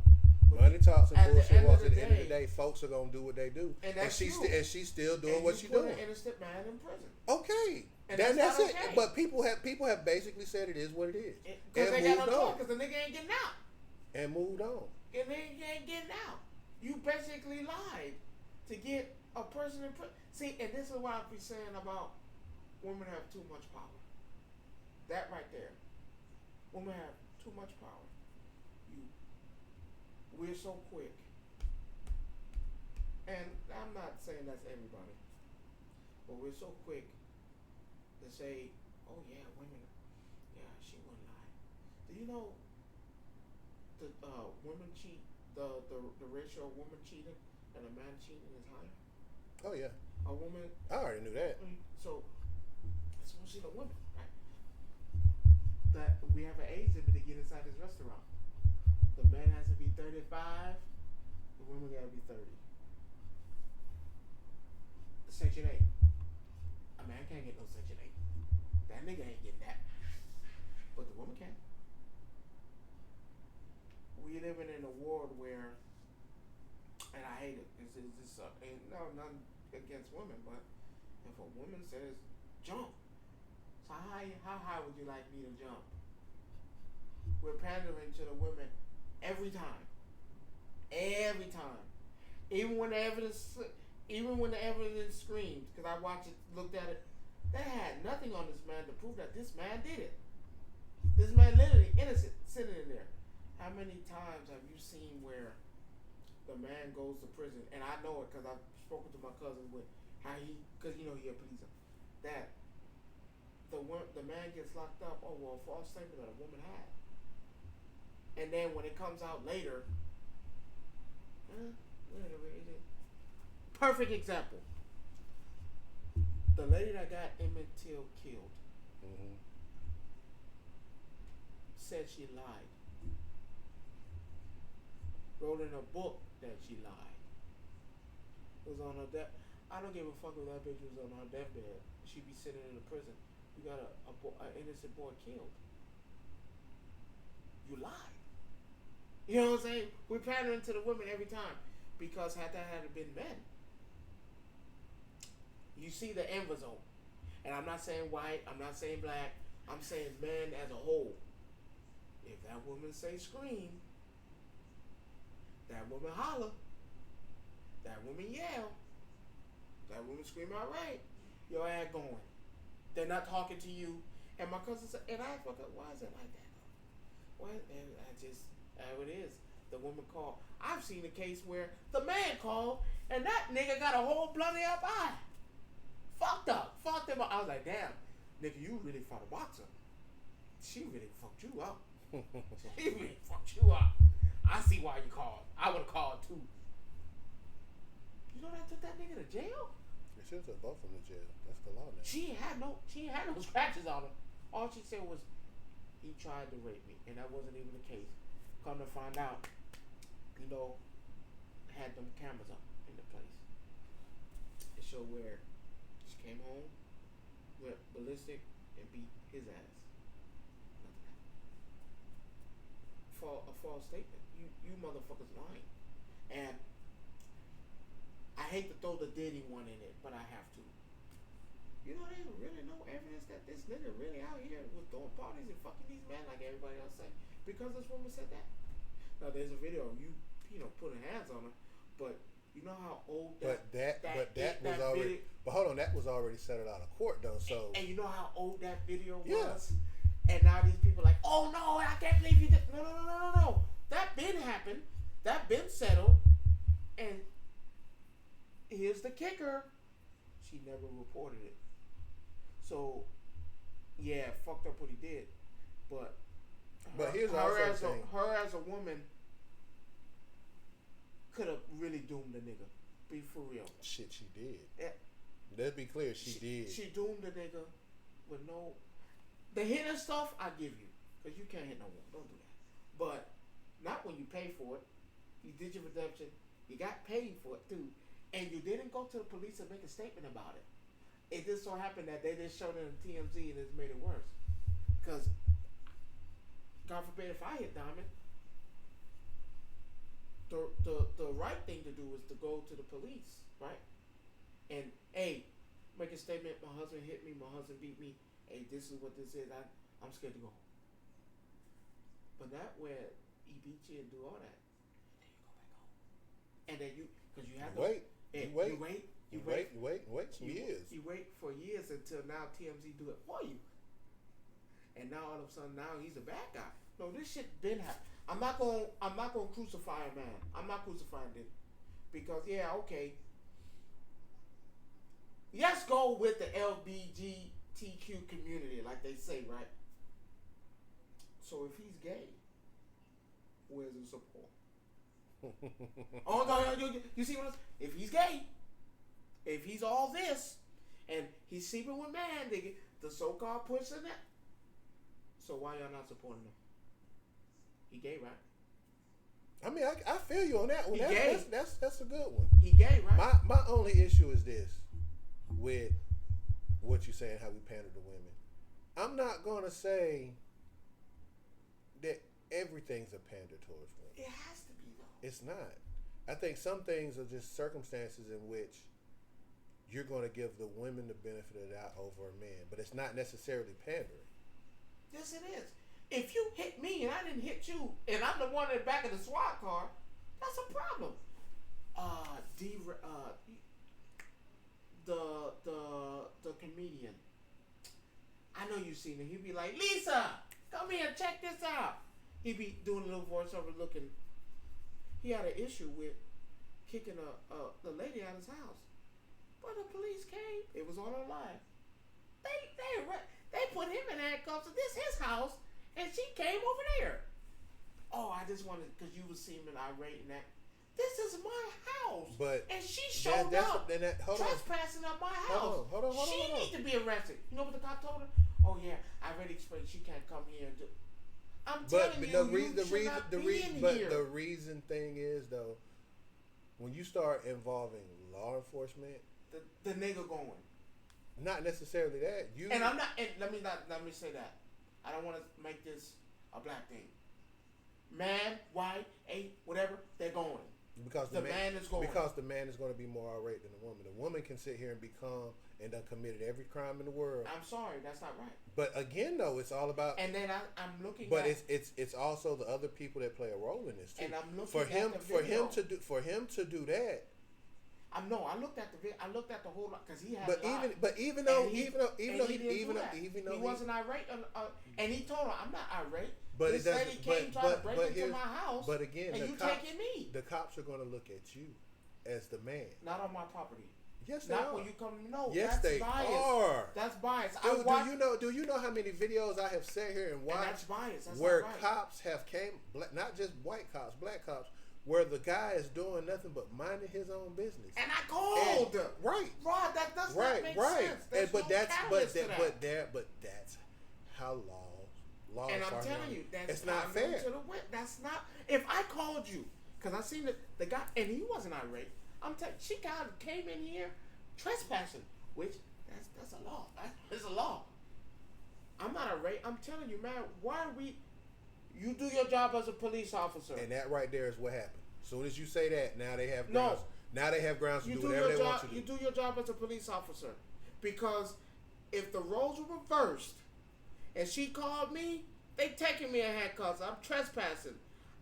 Money talks and bullshit walks. At the end of the day, folks are gonna do what they do, and she's still doing what she's doing. An innocent man in prison. Okay. And that's it. okay. But people have basically said it is what it is. Because they got no choice. Because the nigga ain't getting out. And moved on. And they ain't getting out. You basically lied to get a person in prison. See, and this is what I be saying about women have too much power. That right there. Women have too much power. We're so quick. And I'm not saying that's everybody. But we're so quick to say, oh yeah, women, yeah, she wouldn't lie. Do you know the women cheat, the ratio of women cheating and a man cheating is higher? Oh yeah. A woman. I already knew that. So it's mostly the women, right? That we have an age limit to get inside this restaurant. The man has to be 35. The woman gotta be 30. Section 8. A man can't get no Section 8. That nigga ain't getting that. But the woman can. We living in a world where, and I hate it. This ain't nothing against women, but if a woman says jump, so how high would you like me to jump? We're pandering to the women every time. Every time. Even when the evidence screams, because I watched it, looked at it, they had nothing on this man to prove that this man did it. This man literally innocent, sitting in there. How many times have you seen where the man goes to prison? And I know it because I've spoken to my cousin with how because he a police, that the man gets locked up over a false statement that a woman had. And then when it comes out later, perfect example. The lady that got Emmett Till killed said she lied. Wrote in a book that she lied. Was on her death. I don't give a fuck if that bitch was on her deathbed. She'd be sitting in a prison. you got an innocent boy killed. You lied. You know what I'm saying? We're pandering to the women every time because had been men, you see the end result. And I'm not saying white, I'm not saying black, I'm saying men as a whole. If that woman say scream, that woman holler, that woman yell, that woman scream outright, your ass going. They're not talking to you. And my cousin said, and I asked my cousin, why is it like that? Why? And I just, how it is. The woman called. I've seen a case where the man called and that nigga got a whole bloody up eye. Fucked up. Fucked him up. I was like, damn, nigga, you really fought a boxer. She really fucked you up. She really fucked you up. I see why you called. I would have called too. You know that took that nigga to jail? They should have took both of them to jail. That's the law now. She ain't had no scratches on her. All she said was, he tried to rape me, and that wasn't even the case. Come to find out, you know, had them cameras up in the place. It showed where she came home, went ballistic, and beat his ass. Nothing happened. A false statement. You motherfuckers lying. And I hate to throw the Diddy one in it, but I have to. You know, there's really no evidence that this nigga really out here was throwing parties and fucking these men like everybody else say. Because this woman said that. Now there's a video of you know, putting hands on her, but you know how old that was already. But hold on, that was already settled out of court though. So and you know how old that video was. Yeah. And now these people are like, oh no, I can't believe you did. No. That been happened. That been settled. And here's the kicker: she never reported it. So, yeah, fucked up what he did, but here's also the thing. Her as a woman could have really doomed the nigga. Be for real. Shit, she did. Yeah. Let's be clear, she did. She doomed the nigga with no. The hitting stuff, I give you, because you can't hit no one. Don't do that. But not when you pay for it. You did your redemption. You got paid for it too, and you didn't go to the police and make a statement about it. It just so happened that they just showed it on TMZ and it's made it worse. Because, God forbid if I hit Diamond, the right thing to do is to go to the police, right? And, hey, make a statement, my husband hit me, my husband beat me, hey, this is what this is, I'm scared to go. But that where he beat you and do all that, and then you go back home. And then because you have to wait. You wait some years. You wait for years until now TMZ do it for you. And now all of a sudden now he's a bad guy. No, this shit been happening. I'm not gonna crucify a man. I'm not crucifying him. Because yeah, okay. Let's go with the LGBTQ community, like they say, right? So if he's gay, where's the support? Oh no, you see what I'm saying? If he's gay, if he's all this, and he's sleeping with man, the so-called person that. So why y'all not supporting him? He gay, right? I mean, I feel you on that one. That's a good one. He gay, right? My only issue is this with what you're saying, how we pander to women. I'm not gonna say that everything's a pander towards women. It has to be though. It's not. I think some things are just circumstances in which you're going to give the women the benefit of the doubt over a man, but it's not necessarily pandering. Yes, it is. If you hit me and I didn't hit you, and I'm the one in the back of the SWAT car, that's a problem. The comedian. I know you've seen him. He'd be like, Lisa, come here, check this out. He'd be doing a little voiceover looking. He had an issue with kicking the lady out of his house. But the police came. It was all online. They put him in handcuffs. This is his house, and she came over there. Oh, I just wanted, because you was seeming irate and that. This is my house. But and she showed up trespassing at my house. Hold on. She needs to be arrested. You know what the cop told her? Oh yeah, I already explained she can't come here and do. I'm telling you, the reason thing is though, when you start involving law enforcement, the nigga going. Not necessarily that. And I'm not. And let me say that. I don't want to make this a black thing. Man, white, whatever, they're going. Because the man is going. Because the man is going to be more irate than the woman. The woman can sit here and be calm and done committed every crime in the world. I'm sorry, that's not right. But again, though, it's all about. And then I'm looking. But at, it's also the other people that play a role in this too. And I'm looking for him at the video. for him to do that. I looked at the video. I looked at the whole lot because he had. But even though he wasn't irate, and he told her, "I'm not irate." But this it doesn't. lady came trying to break into my house. But again, and you taking me. The cops are going to look at you as the man. Not on my property. Yes, they not are. when you come. No, yes, that's they bias. are. That's bias. Do you know how many videos I have sat here and watched? And that's bias. That's where not right. cops have not just white cops, black cops, where the guy is doing nothing but minding his own business. And I called. Right. Rod, that does not make sense. But that's how laws and I'm are telling known. you, that's it's not fair. That's not. If I called you, because I seen the guy, and he wasn't irate. She came in here trespassing, which that's a law. It's a law. I'm not irate. I'm telling you, man. Why are we? You do your job as a police officer. And that right there is what happened. As soon as you say that, now they have grounds. Now they have grounds to do whatever they want to do. You do your job as a police officer, because if the roles were reversed, and she called me, they taking me in handcuffs. I'm trespassing.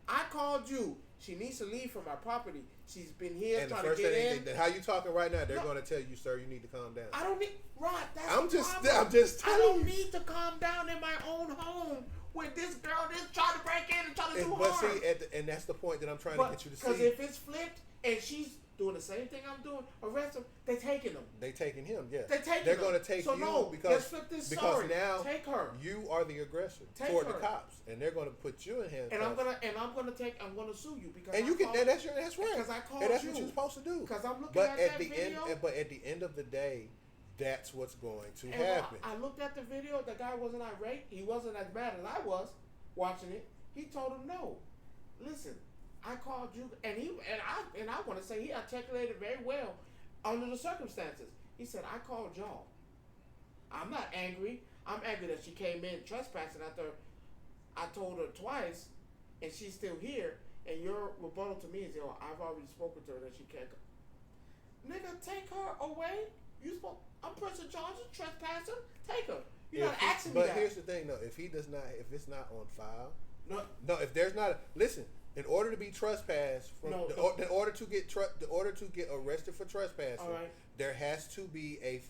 I called you. She needs to leave from my property. She's been here trying to get in. How you talking right now? They're going to tell you, sir, you need to calm down. I don't need. Rod, that's I'm the just problem. I don't you. need to calm down in my own home when this girl just trying to break in and trying to do harm. But see, and that's the point that I'm trying to get you to see. Because if it's flipped and she's doing the same thing I'm doing, arrest him. They taking him. They taking him. Yes. They're going to take so you no, because let's flip this story. now take her. You are the aggressor toward the cops, and they're going to put you in handcuffs. And I'm gonna sue you because and you can. That's right. Because I called and that's you. what you're supposed to do. Because I'm looking at that video. But at the end of the day, that's what's going to happen. I looked at the video. The guy wasn't irate. He wasn't as bad as I was watching it. He told him no. Listen. I called you, and I want to say he articulated very well under the circumstances. He said, "I called y'all. I'm not angry. I'm angry that she came in trespassing after I told her twice, and she's still here. And your rebuttal to me is, I've already spoken to her that she can't come. Nigga, take her away. I'm pressing charges, trespassing. Take her. You're not asking me that. But here's the thing, though. If it's not on file, no. If there's not, listen. In order to be trespassed, in order to get arrested for trespassing, there has to be a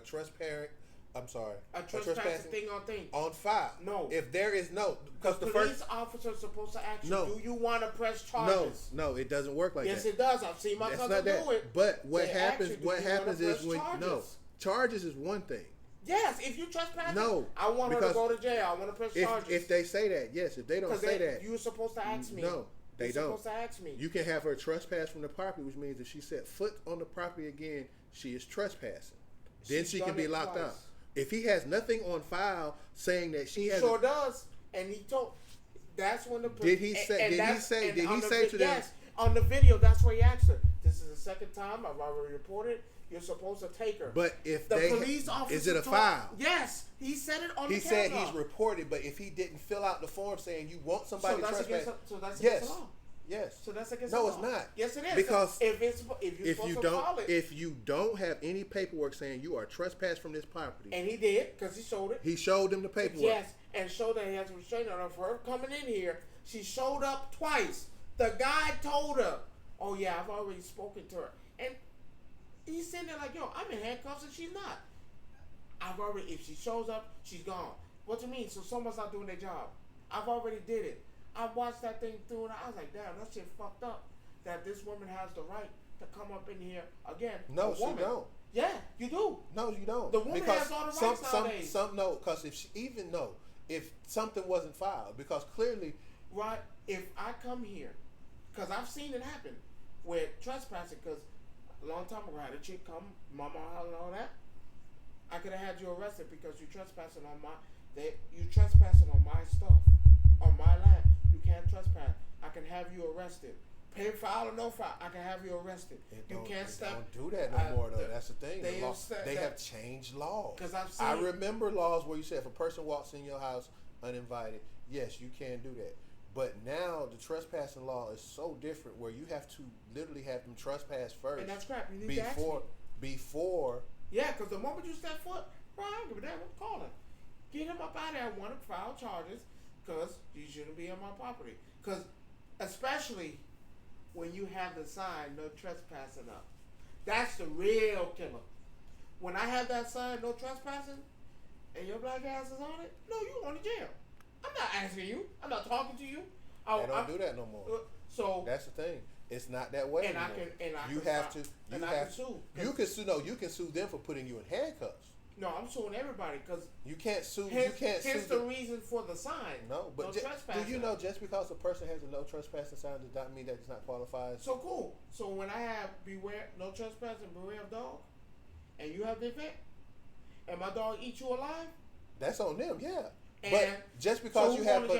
trespassing. I'm sorry, a trespassing thing on file. No, if there is because the police officer is supposed to ask you, do you want to press charges? No, it doesn't work like that. Yes, it does. I've seen my cousin do it. But what happens is when charges is one thing. Yes, if you trespass, I want her to go to jail. I want to press charges. If they say that, yes. If they don't say that, you're supposed to ask me. No, they don't. You're supposed to ask me. You can have her trespass from the property, which means if she set foot on the property again, she is trespassing. Then she can be locked up. If he has nothing on file saying that she has, sure does, and he told. That's when the did he say to them? Yes, on the video, that's where he asked her. This is the second time I've already reported. You're supposed to take her. But if the police officer is it a file? Yes, he said it on the camera. He said he's reported, but if he didn't fill out the form saying you want somebody to trespass, so that's against the law. Yes. So that's against the law. No, it's not. Yes, it is. Because if you don't have any paperwork saying you are trespassed from this property, and he did because he showed it. He showed them the paperwork. Yes, and showed that he has a restraining order for her coming in here. She showed up twice. The guy told her, "Oh yeah, I've already spoken to her," and he's sitting there like, I'm in handcuffs and she's not. If she shows up, she's gone. What do you mean? So someone's not doing their job. I've already did it. I watched that thing through and I was like, damn, that shit fucked up. That this woman has the right to come up in here again. No, she don't. Yeah, you do. No, you don't. The woman has all the rights nowadays. Because if something wasn't filed, because clearly, right? If I come here, because I've seen it happen with trespassing, because a long time ago, I had a chick come, mama and all that. I could have had you arrested because you trespassing on my stuff, on my land. You can't trespass. I can have you arrested. Pay foul or no foul, I can have you arrested. You can't stop. Don't do that no more though. That's the thing. They have changed laws. Because I remember laws where you said if a person walks in your house uninvited, yes, you can do that. But now the trespassing law is so different where you have to literally have them trespass first. And that's crap. You need to ask me. Before. Yeah, because the moment you step foot, bro, I don't give a damn. I'm calling. Get him up out of there. Want to file charges because you shouldn't be on my property. Because especially when you have the sign, no trespassing up. That's the real killer. When I have that sign, no trespassing, and your black ass is on it, no, you going to jail. I'm not asking you. I'm not talking to you. They don't do that no more. So that's the thing. It's not that way anymore. You can sue. No, you can sue them for putting you in handcuffs. No, I'm suing everybody because you can't sue. Here's the reason for the sign. No, but do you know just because a person has a no trespassing sign does not mean that it's not qualified? So cool. So when I have beware, no trespassing, beware of dog, and you have the event, and my dog eats you alive, that's on them. Yeah. And but just because you have,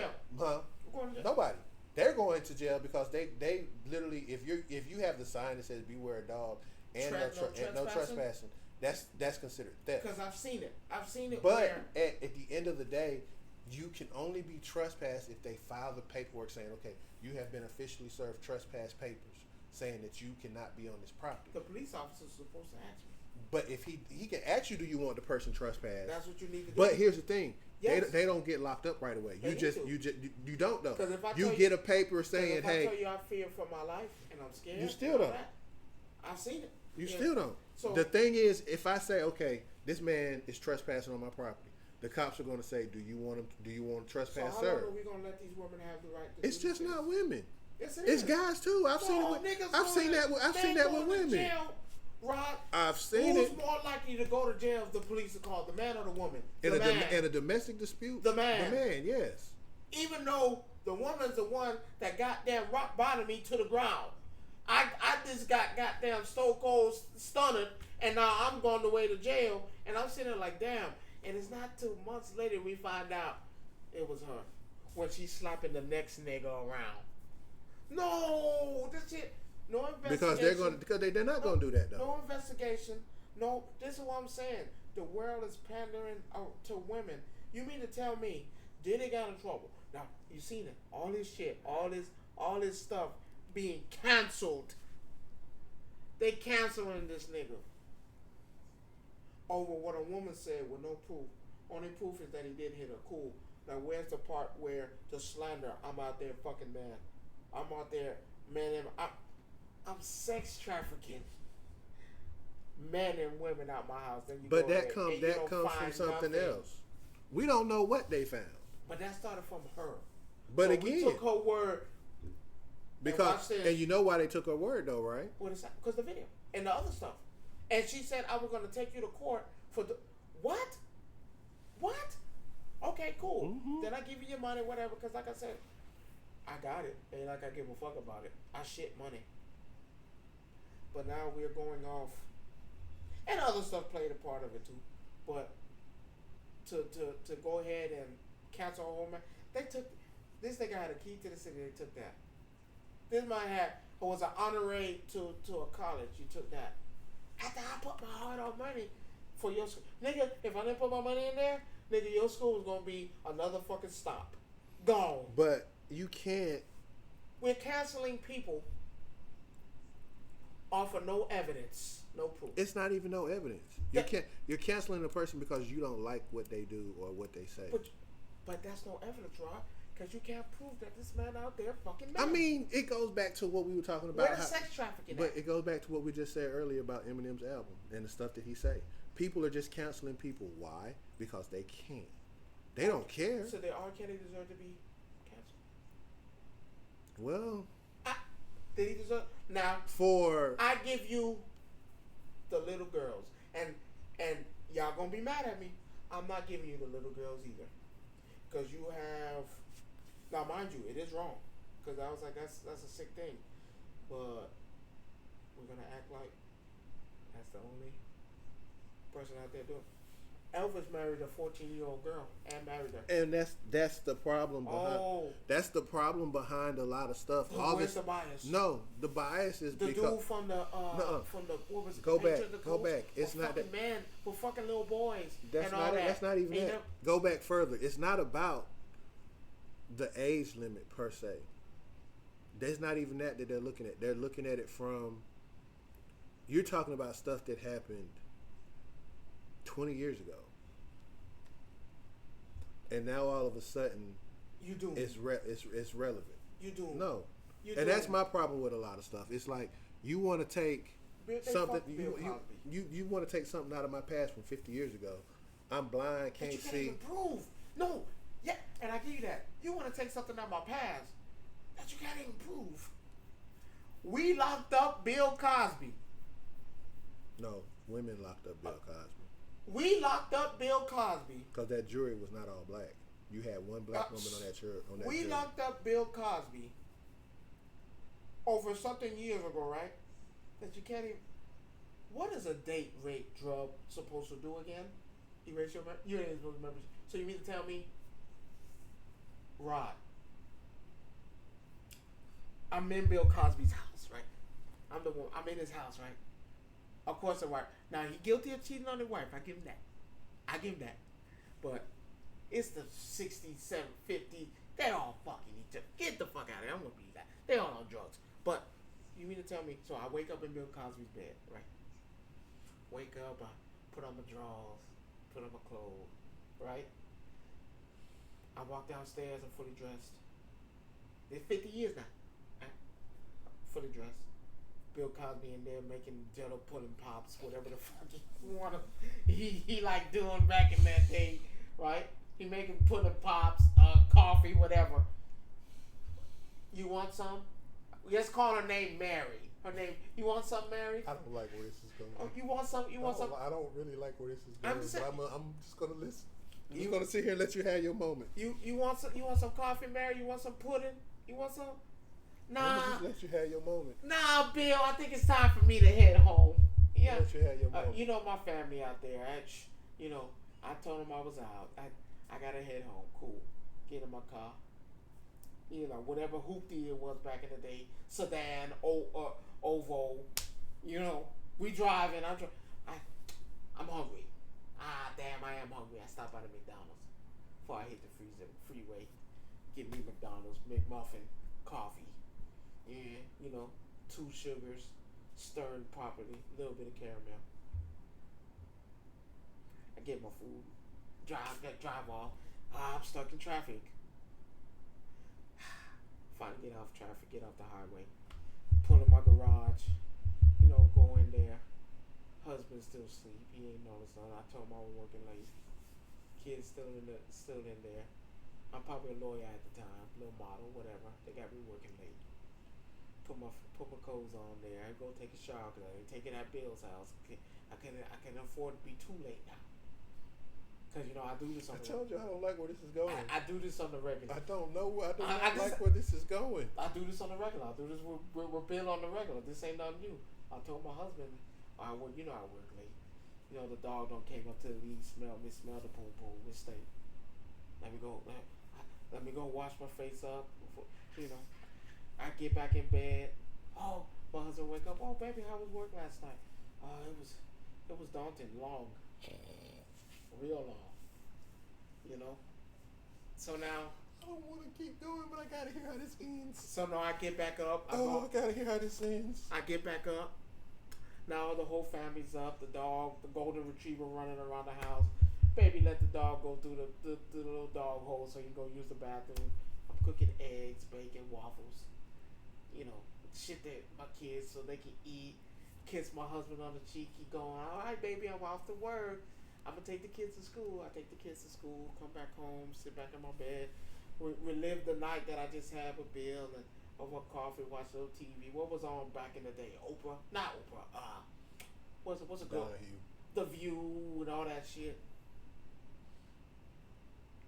nobody. They're going to jail because they literally if you have the sign that says beware a dog and no trespassing, that's considered theft. Because I've seen it. But at the end of the day, you can only be trespassed if they file the paperwork saying, okay, you have been officially served trespass papers saying that you cannot be on this property. The police officer is supposed to ask me. But if he can ask you, do you want the person trespassed? That's what you need to do. But here's the thing. Yes. They don't get locked up right away. You don't though. If I you get a paper saying, if "Hey, I tell you I fear for my life and I'm scared," you still don't. I've seen it. You still don't. So the thing is, if I say, "Okay, this man is trespassing on my property," the cops are going to say, "Do you want him? Do you want to trespass, so sir?" how long are we going to let these women have the right to It's just not women. Yes, it's guys too. I've seen that with women. Jail, Rod, I've seen who's it. more likely to go to jail if the police are called, the man or the woman? In a domestic dispute? The man. The man, yes. Even though the woman's the one that goddamn rock bottomed me to the ground. I just got goddamn stone cold stunned, and now I'm going the way to jail, and I'm sitting there like, damn. And it's not till months later we find out it was her when she's slapping the next nigga around. No, this shit. No investigation. Because they're not gonna do that though. No investigation. No, this is what I'm saying. The world is pandering to women. You mean to tell me Diddy got in trouble? Now you seen it. All this shit, all this stuff being canceled. They canceling this nigga over what a woman said with no proof. Only proof is that he did hit her. Cool. Now where's the part where the slander? I'm out there fucking man. I'm out there man. I'm sex trafficking men and women out my house. Then you that comes from something else. We don't know what they found. But that started from her. But so again, we took her word. And you know why they took her word though, right? What is that? Because the video and the other stuff. And she said I was going to take you to court for the what? What? Okay, cool. Mm-hmm. Then I give you your money, whatever. Because like I said, I got it. Ain't like I give a fuck about it. I shit money. But now we're going off, and other stuff played a part of it too. But to go ahead and cancel a whole man, they took this nigga had a key to the city. They took that. This man was an honorary to a college. You took that. After I put my hard-earned money for your school, nigga. If I didn't put my money in there, nigga, your school was gonna be another fucking stop. Gone. But you can't. We're canceling people off of no evidence, no proof. It's not even no evidence. You're canceling a person because you don't like what they do or what they say. But that's no evidence, Rod, because you can't prove that this man out there fucking mad. I mean, it goes back to what we were talking about. Where the sex trafficking But it goes back to what we just said earlier about Eminem's album and the stuff that he say. People are just canceling people. Why? Because they can. They don't care. So they R. Kelly deserve to be canceled? Well, did he deserve? Now, I give you the little girls, and y'all gonna be mad at me. I'm not giving you the little girls either, because you have. Now, mind you, it is wrong, because I was like, that's a sick thing, but we're gonna act like that's the only person out there doing it. Elvis married a 14-year-old girl and married her. And that's the problem behind. Oh. That's the problem behind a lot of stuff. Where's the bias? No, the bias is the because dude from the what was it? Go Patriot back. of the Go Coast? back. It's A not fucking that. man with fucking little boys. That's and not all it. that. That's not even Ain't that. Go back further. It's not about the age limit per se. There's not even that they're looking at. They're looking at it from. You're talking about stuff that happened 20 years ago, and now all of a sudden, You do. it's relevant. You do. No, You and do. that's my problem with a lot of stuff. It's like you want to take They something fucked Bill Cosby. you want to take something out of my past from 50 years ago. I'm blind, But can't you can't see. even prove. No. Yeah, and I give you that. You want to take something out of my past that you can't even prove. We locked up Bill Cosby. No, women locked up Bill Cosby We locked up Bill Cosby. because that jury was not all black. You had one black woman on that jury. We locked up Bill Cosby over something years ago, right? That you can't even. What is a date rape drug supposed to do again? Erase your memory. You ain't supposed to remember. So you mean to tell me, Rod? I'm in Bill Cosby's house, right? I'm the one. I'm in his house, right? Of course, the wife. Now he guilty of cheating on his wife. I give him that. But it's the 60, 70, 50. They all fucking each other. Get the fuck out of here. I'm gonna be that. They all on drugs. But you mean to tell me? So I wake up in Bill Cosby's bed, right? Wake up. I put on my drawers, put on my clothes, right? I walk downstairs. I'm fully dressed. It's 50 years now. Right? Fully dressed. Bill Cosby in there making jello pudding pops, whatever the fuck he wanna he like doing back in that day, right? He making pudding pops, coffee, whatever. You want some? Let's call her name Mary. Her name. You want some, Mary? I don't like where this is going. Oh, you want some? You want some? I don't really like where this is going. I'm just saying- I'm just gonna listen. I'm just gonna sit here and let you have your moment. You want some? You want some coffee, Mary? You want some pudding? You want some? I'm Nah, gonna just let you have your moment. nah, Bill. I think it's time for me to head home. Yeah. Let you have your moment. You know my family out there. I told them I was out. I gotta head home. Cool. Get in my car. You know, whatever hoopty it was back in the day, sedan, Ovo. You know, we driving. I'm hungry. Ah, damn, I am hungry. I stopped by the McDonald's before I hit the freeway. Get me McDonald's, McMuffin, coffee. Yeah, 2 sugars, stirred properly, a little bit of caramel. I get my food, drive off. I'm stuck in traffic. Finally get off traffic, get off the highway, pull in my garage, go in there. Husband still asleep, he ain't noticed nothing. I told him I was working late. Kids still in there. I'm probably a lawyer at the time, little model, whatever. They got me working late. Put my clothes on there. I go take a shower because I ain't taking at Bill's house. I can afford to be too late now. Because I do this on I told you I don't like where this is going. I do this on the regular. I don't know. I don't I like just- where this is going. I do this on the regular. I do this with Bill on the regular. This ain't nothing new. I told my husband, I work late. The dog don't came up to the lead, smell the poom poom, it stink. Let me go wash my face up. I get back in bed. Oh, my husband wake up. Oh, baby, how was work last night? It was daunting, long, real long. So now. I don't want to keep going, but I gotta hear how this ends. So now I get back up. I gotta hear how this ends. I get back up. Now the whole family's up. The dog, the golden retriever running around the house. Baby, let the dog go through the little dog hole so you can go use the bathroom. I'm cooking eggs, bacon, waffles. Shit that my kids so they can eat. Kiss my husband on the cheek. He going, all right, baby, I'm off to work. I'm going to take the kids to school. I take the kids to school, come back home, sit back in my bed, relive the night that I just had with Bill and over coffee, watch a little TV. What was on back in the day? Oprah? Not Oprah. What's it called? The View and all that shit.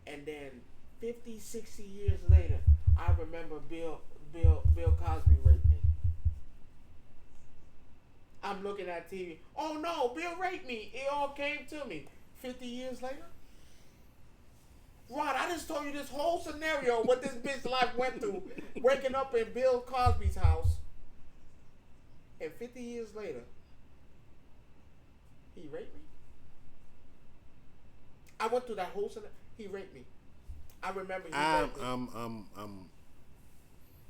And then 50, 60 years later, I remember Bill Cosby raped me. I'm looking at TV. Oh no, Bill raped me. It all came to me. 50 years later? Rod, I just told you this whole scenario, what this bitch life went through, waking up in Bill Cosby's house, and 50 years later, he raped me. I went through that whole scenario. He raped me. I remember he raped me.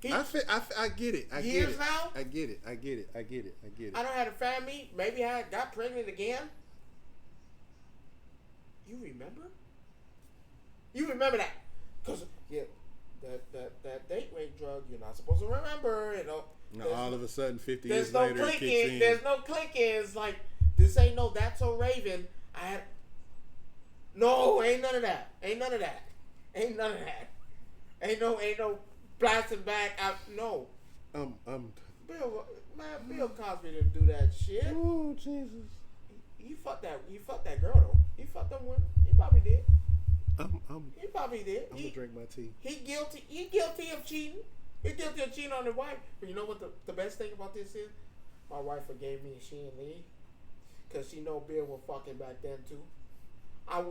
I get it. I get Years it. now? I get it. I get it. I done had a family. Maybe I got pregnant again. You remember? You remember that? Cause yeah, that date rape drug you're not supposed to remember. You know. Now all of a sudden, 50 There's years no later, it kicks clicking. in. There's no clicking. It's like this ain't no That's So Raven. I had no. Ain't none of that. Ain't none of that. Ain't none of that. Ain't no blasting back out. No. Bill Cosby didn't do that shit. Oh Jesus. He fucked that girl though. He fucked them women. He probably did. He probably did. I'm gonna drink my tea. He guilty of cheating. He guilty of cheating on his wife. But you know what the best thing about this is? My wife forgave me and she didn't leave. Cause she know Bill was fucking back then too.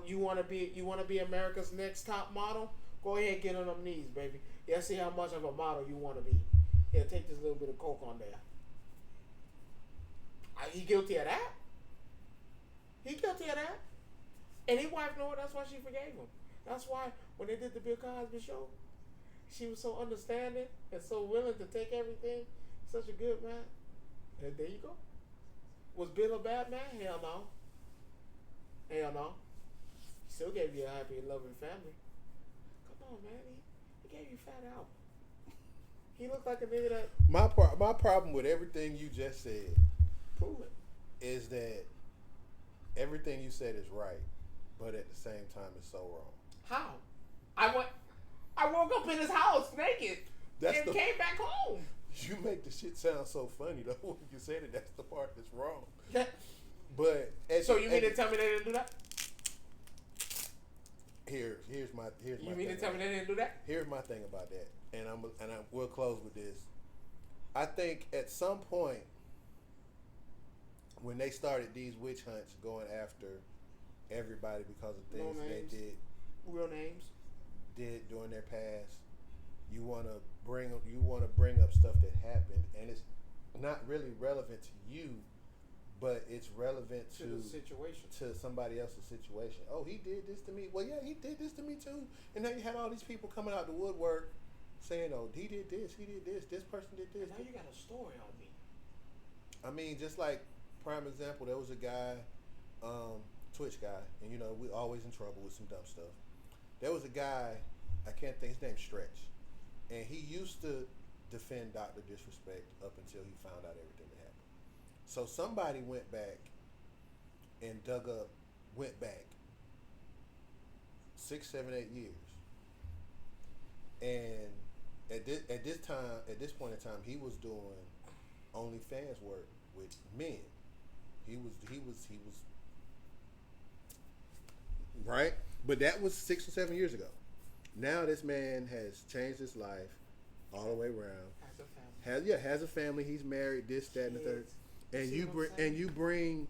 You wanna be America's next top model? Go ahead, get on them knees, baby. Yeah, see how much of a model you wanna be. Yeah, take this little bit of coke on there. He guilty of that? He guilty of that? And his wife know it, that's why she forgave him. That's why when they did the Bill Cosby show, she was so understanding and so willing to take everything. Such a good man. And there you go. Was Bill a bad man? Hell no. Hell no. He still gave you a happy and loving family. Come on, man. He gave you Fat Albert. He looked like a nigga that... My problem with everything you just said... Prove it. ...is that everything you said is right, but at the same time it's so wrong. How? I woke up in his house naked and came back home. You make the shit sound so funny though when you said it. That's the part that's wrong. But so you mean to tell me they didn't do that? Here's my You mean to tell me they didn't do that? Here's my thing about that, and we'll close with this. I think at some point when they started these witch hunts going after everybody because of things they did, real names, did during their past, you want to bring up stuff that happened, and it's not really relevant to you, but it's relevant to the situation, to somebody else's situation. Oh, he did this to me. Well, yeah, he did this to me too. And then you had all these people coming out the woodwork saying, "Oh, he did this, this person did this." Now you got a story on me. I mean, just like prime example, there was a guy, Twitch guy, and you know we always in trouble with some dumb stuff. There was a guy, I can't think his name's Stretch, and he used to defend Dr. Disrespect up until he found out everything that happened. So somebody went back 6, 7, 8 years, and at this point in time, he was doing OnlyFans work with men. He was right, but that was 6 or 7 years ago. Now this man has changed his life all the way around. Has a family. He's married. This, that, and the third. And you bring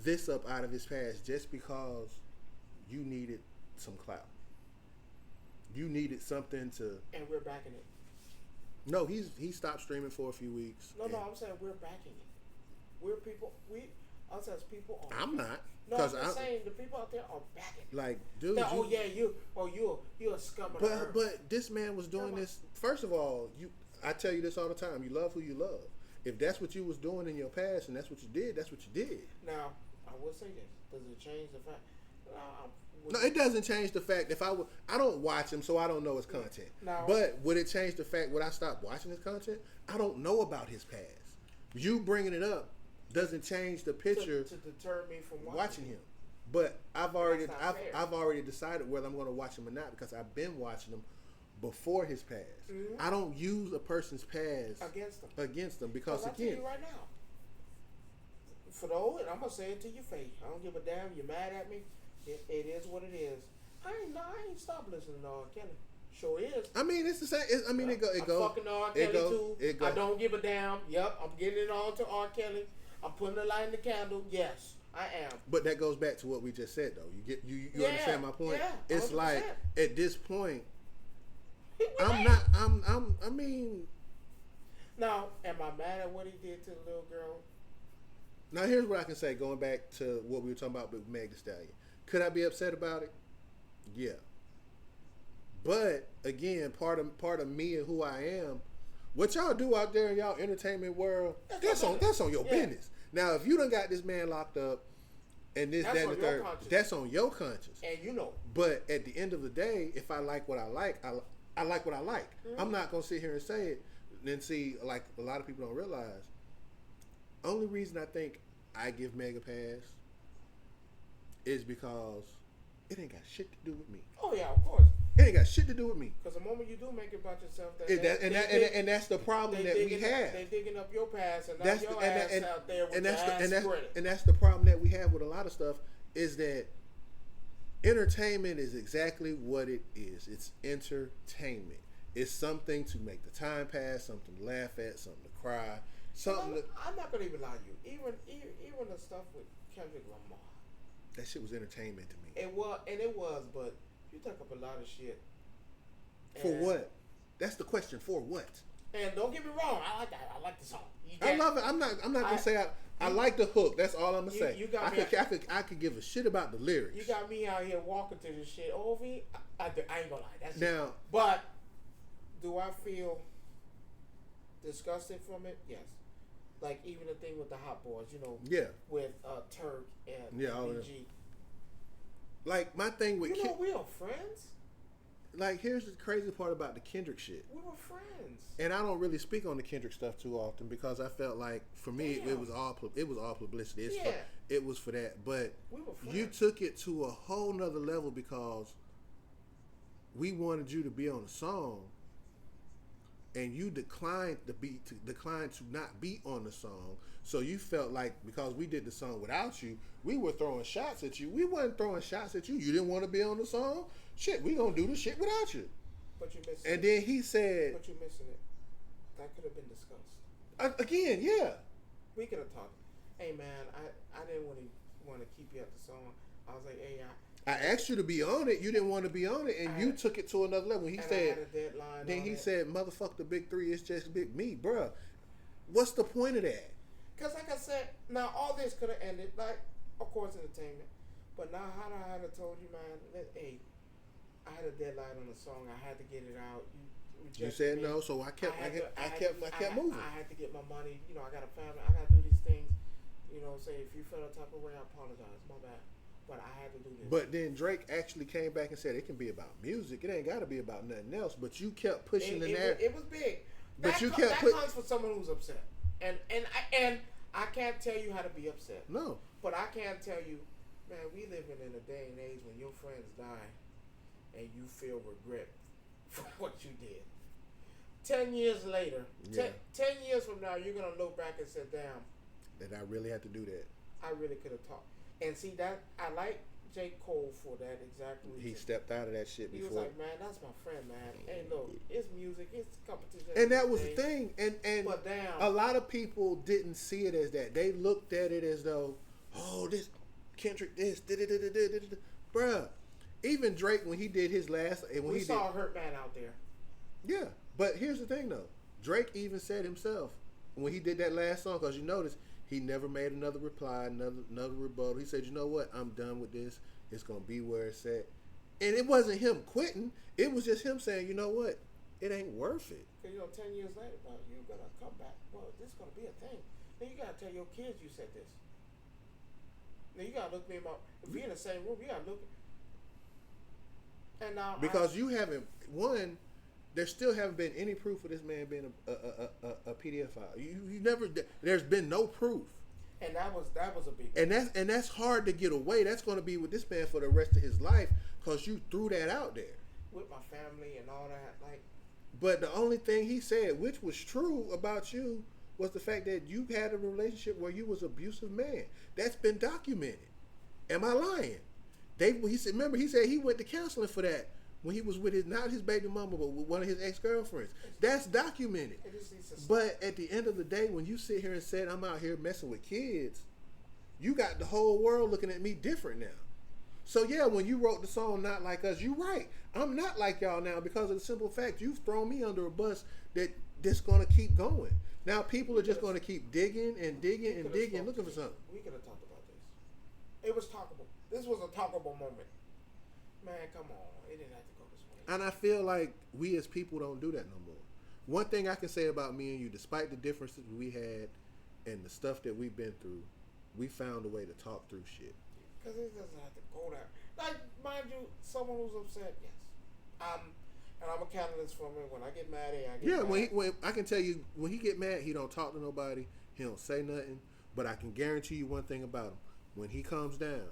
this up out of his past just because you needed some clout. You needed something to. And we're backing it. No, he stopped streaming for a few weeks. No, I'm saying we're backing it. We're people. Us as people are. I'm not. No, I'm saying the people out there are backing it. Like, dude. You're a scum of the earth. But this man was doing this. First of all, I tell you this all the time. You love who you love. If that's what you was doing in your past and that's what you did, that's what you did. Now, I will say this. Does it change the fact? No, it doesn't change the fact. I don't watch him, so I don't know his content. No. But would it change the fact? Would I stop watching his content? I don't know about his past. You bringing it up doesn't change the picture to deter me from watching him. But I've already decided whether I'm going to watch him or not because I've been watching him before his past. Mm-hmm. I don't use a person's past against them because I'll tell you right now. For the old, I'm gonna say it to your face. I don't give a damn. You're mad at me. It is what it is. I ain't stopped listening to R. Kelly. Sure is. I mean, it's the same. It goes. Fucking R. Kelly too. I don't give a damn. Yep, I'm getting it on to R. Kelly. I'm putting the light in the candle. Yes, I am. But that goes back to what we just said, though. You understand my point? Yeah, it's 100%. like at this point, I'm not. I mean. Now, am I mad at what he did to the little girl? Now here's what I can say. Going back to what we were talking about with Meg Thee Stallion, could I be upset about it? Yeah. But again, part of me and who I am, what y'all do out there in y'all entertainment world, that's on your business. Now, if you done got this man locked up, and this, that, and the third, that's on your conscience. And you know. But at the end of the day, if I like what I like, I like what I like. Mm-hmm. I'm not gonna sit here and say it. Then see, like a lot of people don't realize. Only reason I think I give Meg a pass is because it ain't got shit to do with me. Oh yeah, of course. It ain't got shit to do with me. Because the moment you do make it about yourself, and that's the problem that we have. They digging up your past, and now your ass out there with and that's the problem that we have with a lot of stuff is that entertainment is exactly what it is. It's entertainment. It's something to make the time pass, something to laugh at, something to cry, something. I'm not gonna even lie to you. Even the stuff with Kendrick Lamar, that shit was entertainment to me. It was, but you took up a lot of shit. For what? That's the question. For what? And don't get me wrong, I like that. I like the song. I love it. I'm not gonna say I like the hook. That's all I'm gonna say. You got I could give a shit about the lyrics. You got me out here walking to this shit. Ovi, I ain't gonna lie. That's now. It. But do I feel disgusted from it? Yes. Like even the thing with the Hot Boys, Yeah. With Turk and BG. Like my thing with we are friends. Like here's the crazy part about the Kendrick shit. We were friends. And I don't really speak on the Kendrick stuff too often because I felt like for me it was all publicity. It was for that, but we were friends. You took it to a whole nother level because we wanted you to be on a song. And you declined to not be on the song. So you felt like because we did the song without you, we were throwing shots at you. We wasn't throwing shots at you. You didn't want to be on the song. Shit, we gonna do the shit without you. But you missing it. And then he said, "But you missing it. That could have been discussed." Again, yeah. We could have talked. Hey man, I didn't want to keep you at the song. I was like, hey, I asked you to be on it. You didn't want to be on it, and you took it to another level. When he said, I had a deadline. Then he said, "Motherfuck the big three. It's just big me, bruh." What's the point of that? Because like I said, now all this could have ended, like, of course, entertainment. But now, how I had told you, man, hey, I had a deadline on the song. I had to get it out. You said me. No, so I kept moving. I had to get my money. I got a family. I got to do these things. Say if you feel a type of way, I apologize. My bad. But I had to do this. But then Drake actually came back and said it can be about music. It ain't got to be about nothing else. But you kept pushing the narrative. It was big. But that you that comes for someone who's upset. And I can't tell you how to be upset. No. But I can tell you, man, we living in a day and age when your friends die and you feel regret for what you did. 10 years later, 10 years from now, you're going to look back and say, damn. That I really had to do that. I really could have talked. And see, that I like J. Cole for that exact reason. He stepped out of that shit before. He was like, man, that's my friend, man. Hey, look, it's music, it's competition. And that was the thing. And but damn, a lot of people didn't see it as that. They looked at it as though, oh, this Kendrick, this, bruh. Even Drake, when he did his last, and when we saw Hurt Man out there. Yeah, but here's the thing though. Drake even said himself when he did that last song, because you notice he never made another reply, another rebuttal. He said, you know what? I'm done with this. It's going to be where it's at. And it wasn't him quitting. It was just him saying, you know what? It ain't worth it. Because, 10 years later, well, you're going to come back. Well, this is going to be a thing. Then you got to tell your kids you said this. Now, you got to look me about, if we're in the same room, you got to look. And now because you haven't, there still haven't been any proof of this man being a PDF file. You never. There's been no proof. And that was a big. And that's hard to get away. That's going to be with this man for the rest of his life because you threw that out there. With my family and all that, like. But the only thing he said, which was true about you, was the fact that you had a relationship where you was an abusive man. That's been documented. Am I lying? He said. Remember, he said he went to counseling for that. When he was with not his baby mama, but with one of his ex-girlfriends. That's documented. But at the end of the day, when you sit here and say, I'm out here messing with kids, you got the whole world looking at me different now. So yeah, when you wrote the song "Not Like Us," you right. I'm not like y'all now because of the simple fact you've thrown me under a bus that's gonna keep going. Now people are just gonna keep digging and digging and digging, looking for something. We could have talked about this. It was talkable. This was a talkable moment. Man, come on. It didn't have to go this way. And I feel like we as people don't do that no more. One thing I can say about me and you, despite the differences we had and the stuff that we've been through, we found a way to talk through shit. Because it doesn't have to go there. Like, mind you, someone who's upset, yes. And I'm a catalyst from it. When I get mad, I get mad. When I can tell you, when he get mad, he don't talk to nobody. He don't say nothing. But I can guarantee you one thing about him: when he comes down,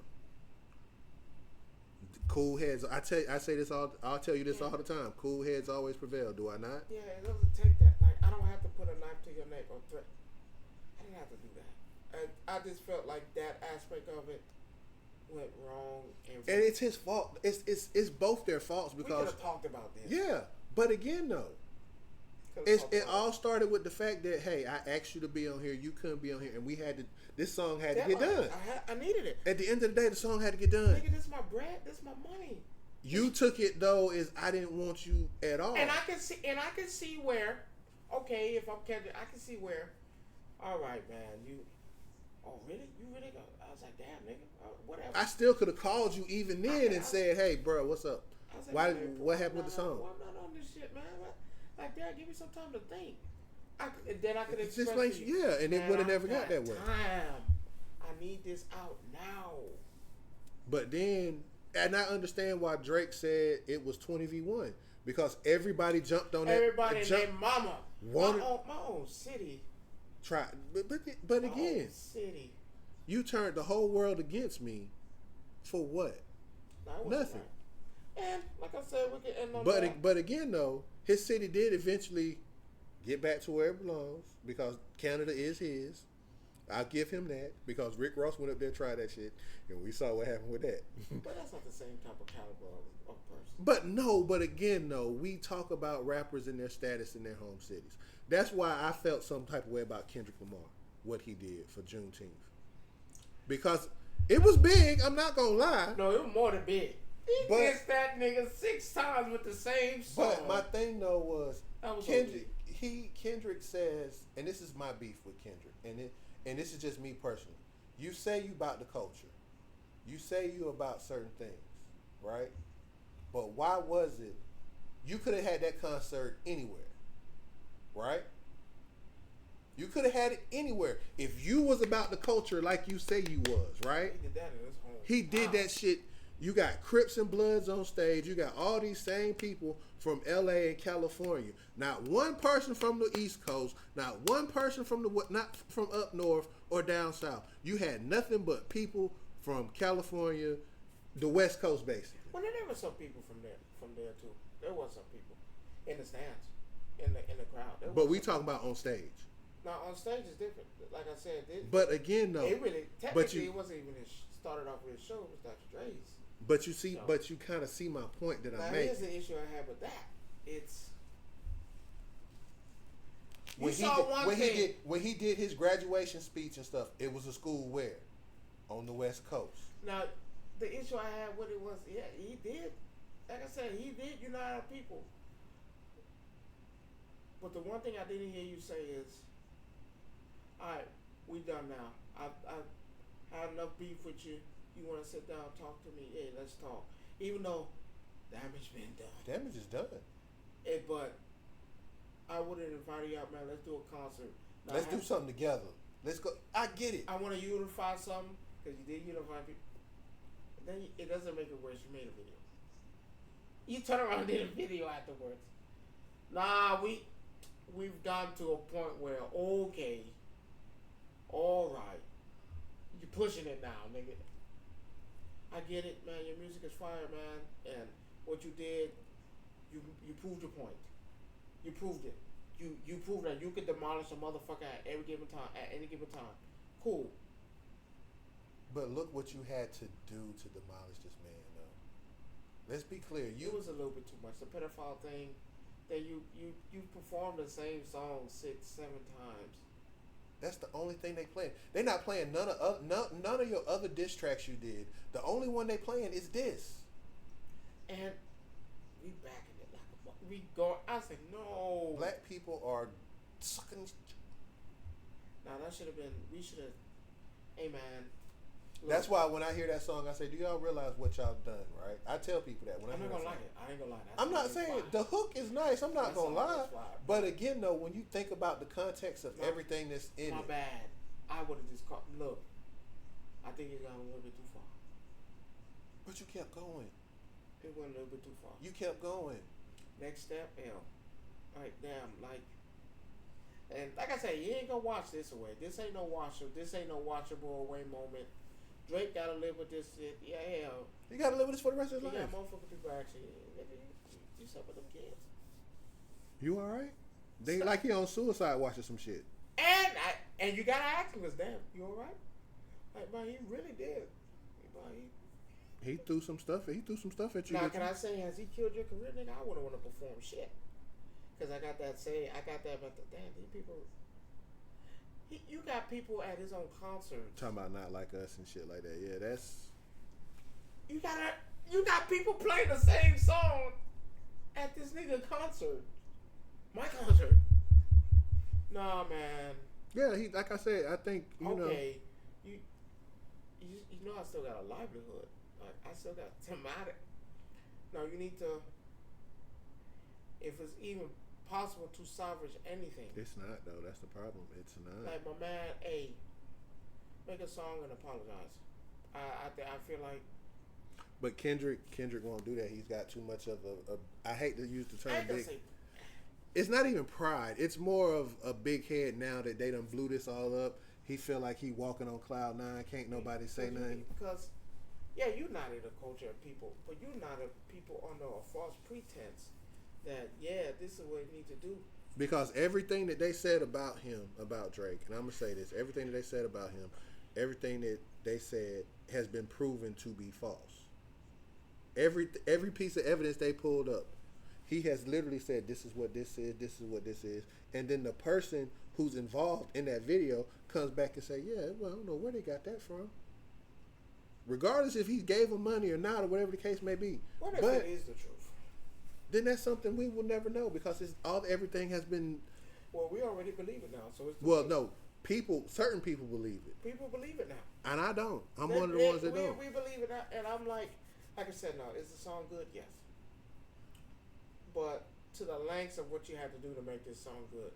cool heads. I say this all. I'll tell you this all the time. Cool heads always prevail. Do I not? Yeah, it doesn't take that. Like, I don't have to put a knife to your neck or threat. I didn't have to do that. I just felt like that aspect of it went wrong. And it's his fault. It's both their faults because we could have talked about this. Yeah, but again though, it all started with the fact that, hey, I asked you to be on here, you couldn't be on here, and we had to. This song had to get done. I needed it. At the end of the day, the song had to get done. Nigga, this is my bread. This is my money. You took it though as I didn't want you at all. And I can see where. Okay, if I'm Kendrick, I can see where. All right, man. Oh really? You really go? I was like, damn, nigga. Whatever. I still could have called you even then and said, hey, bro, what's up? Like, what happened with the song? Well, I'm not on this shit, man. Like, Dad, give me some time to think. Then I could express just like, to you, yeah, and it would have never got that way. I need this out now. But then, and I understand why Drake said it was 20v1 because everybody jumped on that. Everybody and their mama. My own city. Try, but again, city. You turned the whole world against me for what? Nothing. Right. And like I said, we can end on that. But again, though, his city did eventually get back to where it belongs because Canada is his. I'll give him that because Rick Ross went up there and tried that shit, and we saw what happened with that. But that's not the same type of caliber of person. But again, though, we talk about rappers and their status in their home cities. That's why I felt some type of way about Kendrick Lamar, what he did for Juneteenth. Because it was big, I'm not going to lie. No, it was more than big. He dissed that nigga 6 times with the same song. But my thing, though, was Kendrick says, and this is my beef with Kendrick, and this is just me personally. You say you about the culture. You say you about certain things, right? But why was it? You could have had that concert anywhere, right? You could have had it anywhere. If you was about the culture like you say you was, right? He did that in his home. He did that shit. You got Crips and Bloods on stage. You got all these same people from LA and California. Not one person from the East Coast. Not one person not from up north or down south. You had nothing but people from California, the West Coast, basically. Well, there were some people from there too. There was some people in the stands, in the crowd. But we talking about on stage. Now on stage is different. Like I said, but again, though, it really technically it wasn't even started off with his show. It was Dr. Dre's. But you see, but you kind of see my point that I made. Here's the issue I have with that. It's when he did his graduation speech and stuff. It was a school where on the West Coast. Now, the issue I had with it was, yeah, he did. Like I said, he did unite our people. But the one thing I didn't hear you say is, all right, we done now. I've had enough beef with you. You want to sit down and talk to me? Hey, let's talk. Even though damage been done. Damage is done. But I would have invited you out, man. Let's do a concert. Now, let's do something together. Let's go. I get it. I want to unify something because you did unify people. But then it doesn't make it worse. You made a video. You turn around and did a video afterwards. Nah, we've gotten to a point where, okay, all right, you're pushing it now, nigga. I get it, man. Your music is fire, man. And what you did, you proved your point. You proved it. You proved that you could demolish a motherfucker at any given time. Cool. But look what you had to do to demolish this man, though. Let's be clear. It was a little bit too much. The pedophile thing, that you performed the same song 6-7 times. That's the only thing they playing. They not playing none of your other diss tracks you did. The only one they playing is this. And we backing it like we go. I said no. Black people are sucking. Nah, that should have been. We should have. Hey man. Look, That's why when I hear that song, I say, "Do y'all realize what y'all done?" Right? I tell people that when I'm I hear not gonna that lie. song. I ain't gonna lie. I'm not saying the hook is nice. I'm not That gonna song lie. is fire. But again, though, when you think about the context of My- everything that's in My it, bad. I would have just called. Look, I think it got a little bit too far. but you kept going. It went a little bit too far. You kept going. Next step, L. Like damn, like. And like I said, you ain't gonna watch this away. This ain't no watchable away moment. Drake gotta live with this shit. Yeah, hell. You gotta live with this for the rest of You your got life. motherfucking people actually. Nigga, you some of them kids. You all right? They like he on suicide watching some shit. And you gotta ask him, 'cause damn, you all right? Like, man, he really did. He threw some stuff. He threw some stuff at you. Now, can I say, has he killed your career, nigga? I wouldn't want to perform shit. Because I got that about the damn, these people. You got people at his own concert. Talking about not like us and shit like that. Yeah, that's. You got people playing the same song at this nigga concert. My concert. Nah, man. Yeah, he like I said. I think you know. Okay, you know I still got a livelihood. Like I still got thematic. No, you need to. If it's even possible to salvage anything. It's not though. That's the problem. It's not. Like my man, A, make a song and apologize. I feel like. But Kendrick won't do that. He's got too much of a I hate to use the term I ain't gonna big. say. It's not even pride. It's more of a big head now that they done blew this all up. He feel like he walking on cloud nine. Can't nobody say nothing. Because, yeah, you're not in a culture of people, but you're not a people under a false pretense that, yeah, this is what you need to do. Because everything that they said about him, about Drake, and I'm gonna say this, everything that they said about him, everything that they said has been proven to be false. Every piece of evidence they pulled up, he has literally said, this is what this is, this is what this is. And then the person who's involved in that video comes back and say, yeah, well, I don't know where they got that from. Regardless if he gave them money or not, or whatever the case may be. What if but it is the truth? then that's something we will never know because everything has been. Well, we already believe it now, so it's. No, certain people believe it. People believe it now. And I don't. I'm one of the ones that don't. We believe it now, and I'm like I said, no, is the song good? Yes. But to the lengths of what you had to do to make this song good,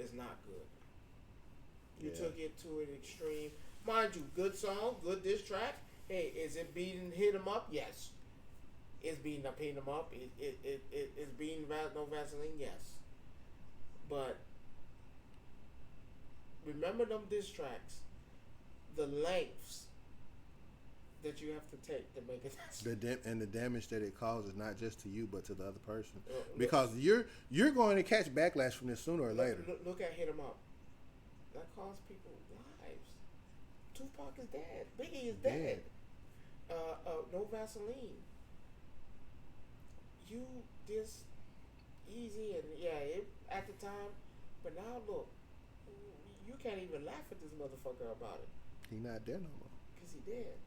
is not good. You took it to an extreme. Mind you, good song, good diss track. Hey, is it beating Hit 'Em Up? Yes. Is beating up Hit 'Em Up? It is beating No Vaseline? Yes. But remember them diss tracks, the lengths that you have to take to make it. And the damage that it causes, not just to you, but to the other person. Because you're going to catch backlash from this sooner or later. Look at Hit 'Em Up. That cost people lives. Tupac is dead. Biggie is dead. No Vaseline. You this easy and at the time, but now look, you can't even laugh at this motherfucker about it. He not dead no more. Cause he dead.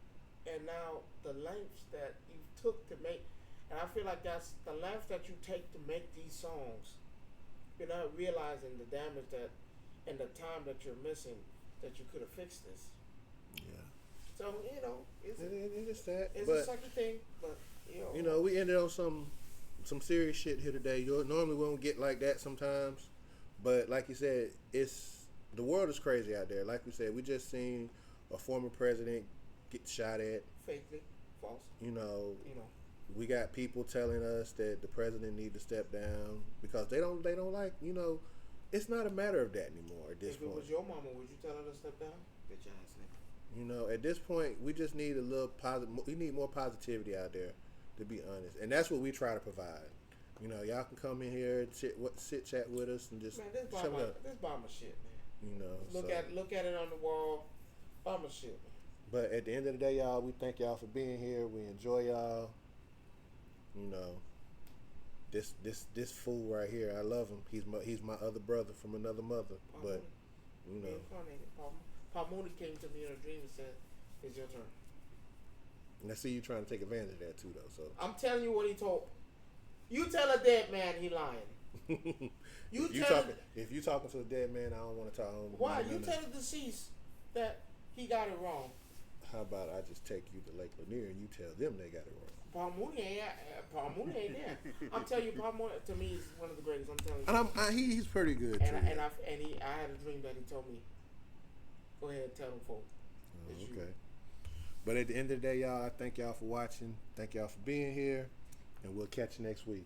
And now the lengths that you took to make, and I feel like that's the lengths that you take to make these songs. You're not realizing the damage that and the time that you're missing that you could have fixed this. Yeah. So it's it is sad. it's But a sucky thing, but we ended on some serious shit here today. Normally we don't get like that sometimes, but like you said, the world is crazy out there. Like we said, we just seen a former president get shot at. Fakely, false. We got people telling us that the president need to step down because they don't like. It's not a matter of that anymore at this If point. it was your mama, would you tell her to step down? Bitch ass nigga. At this point, we just need a little we need more positivity out there, to be honest, and that's what we try to provide. Y'all can come in here, and sit chat with us, and just this bomber shit, man. Look at it on the wall, bomber shit. Man. But at the end of the day, y'all, we thank y'all for being here. We enjoy y'all. This fool right here, I love him. He's my other brother from another mother, but You know. Reincarnated. Paul Mooney came to me in a dream and said, "It's your turn." And I see you trying to take advantage of that too, though. So I'm telling you what he told. You tell a dead man he lying. if you talking to a dead man, I don't want to talk. Why? You tell the deceased that he got it wrong. How about I just take you to Lake Lanier and you tell them they got it wrong? Paul Mooney ain't there. I'm telling you, Paul Mooney to me is one of the greatest. I'm telling you. And he's pretty good and too. I had a dream that he told me, "Go ahead, tell them folks." Oh, okay. But at the end of the day, y'all, I thank y'all for watching. Thank y'all for being here, and we'll catch you next week.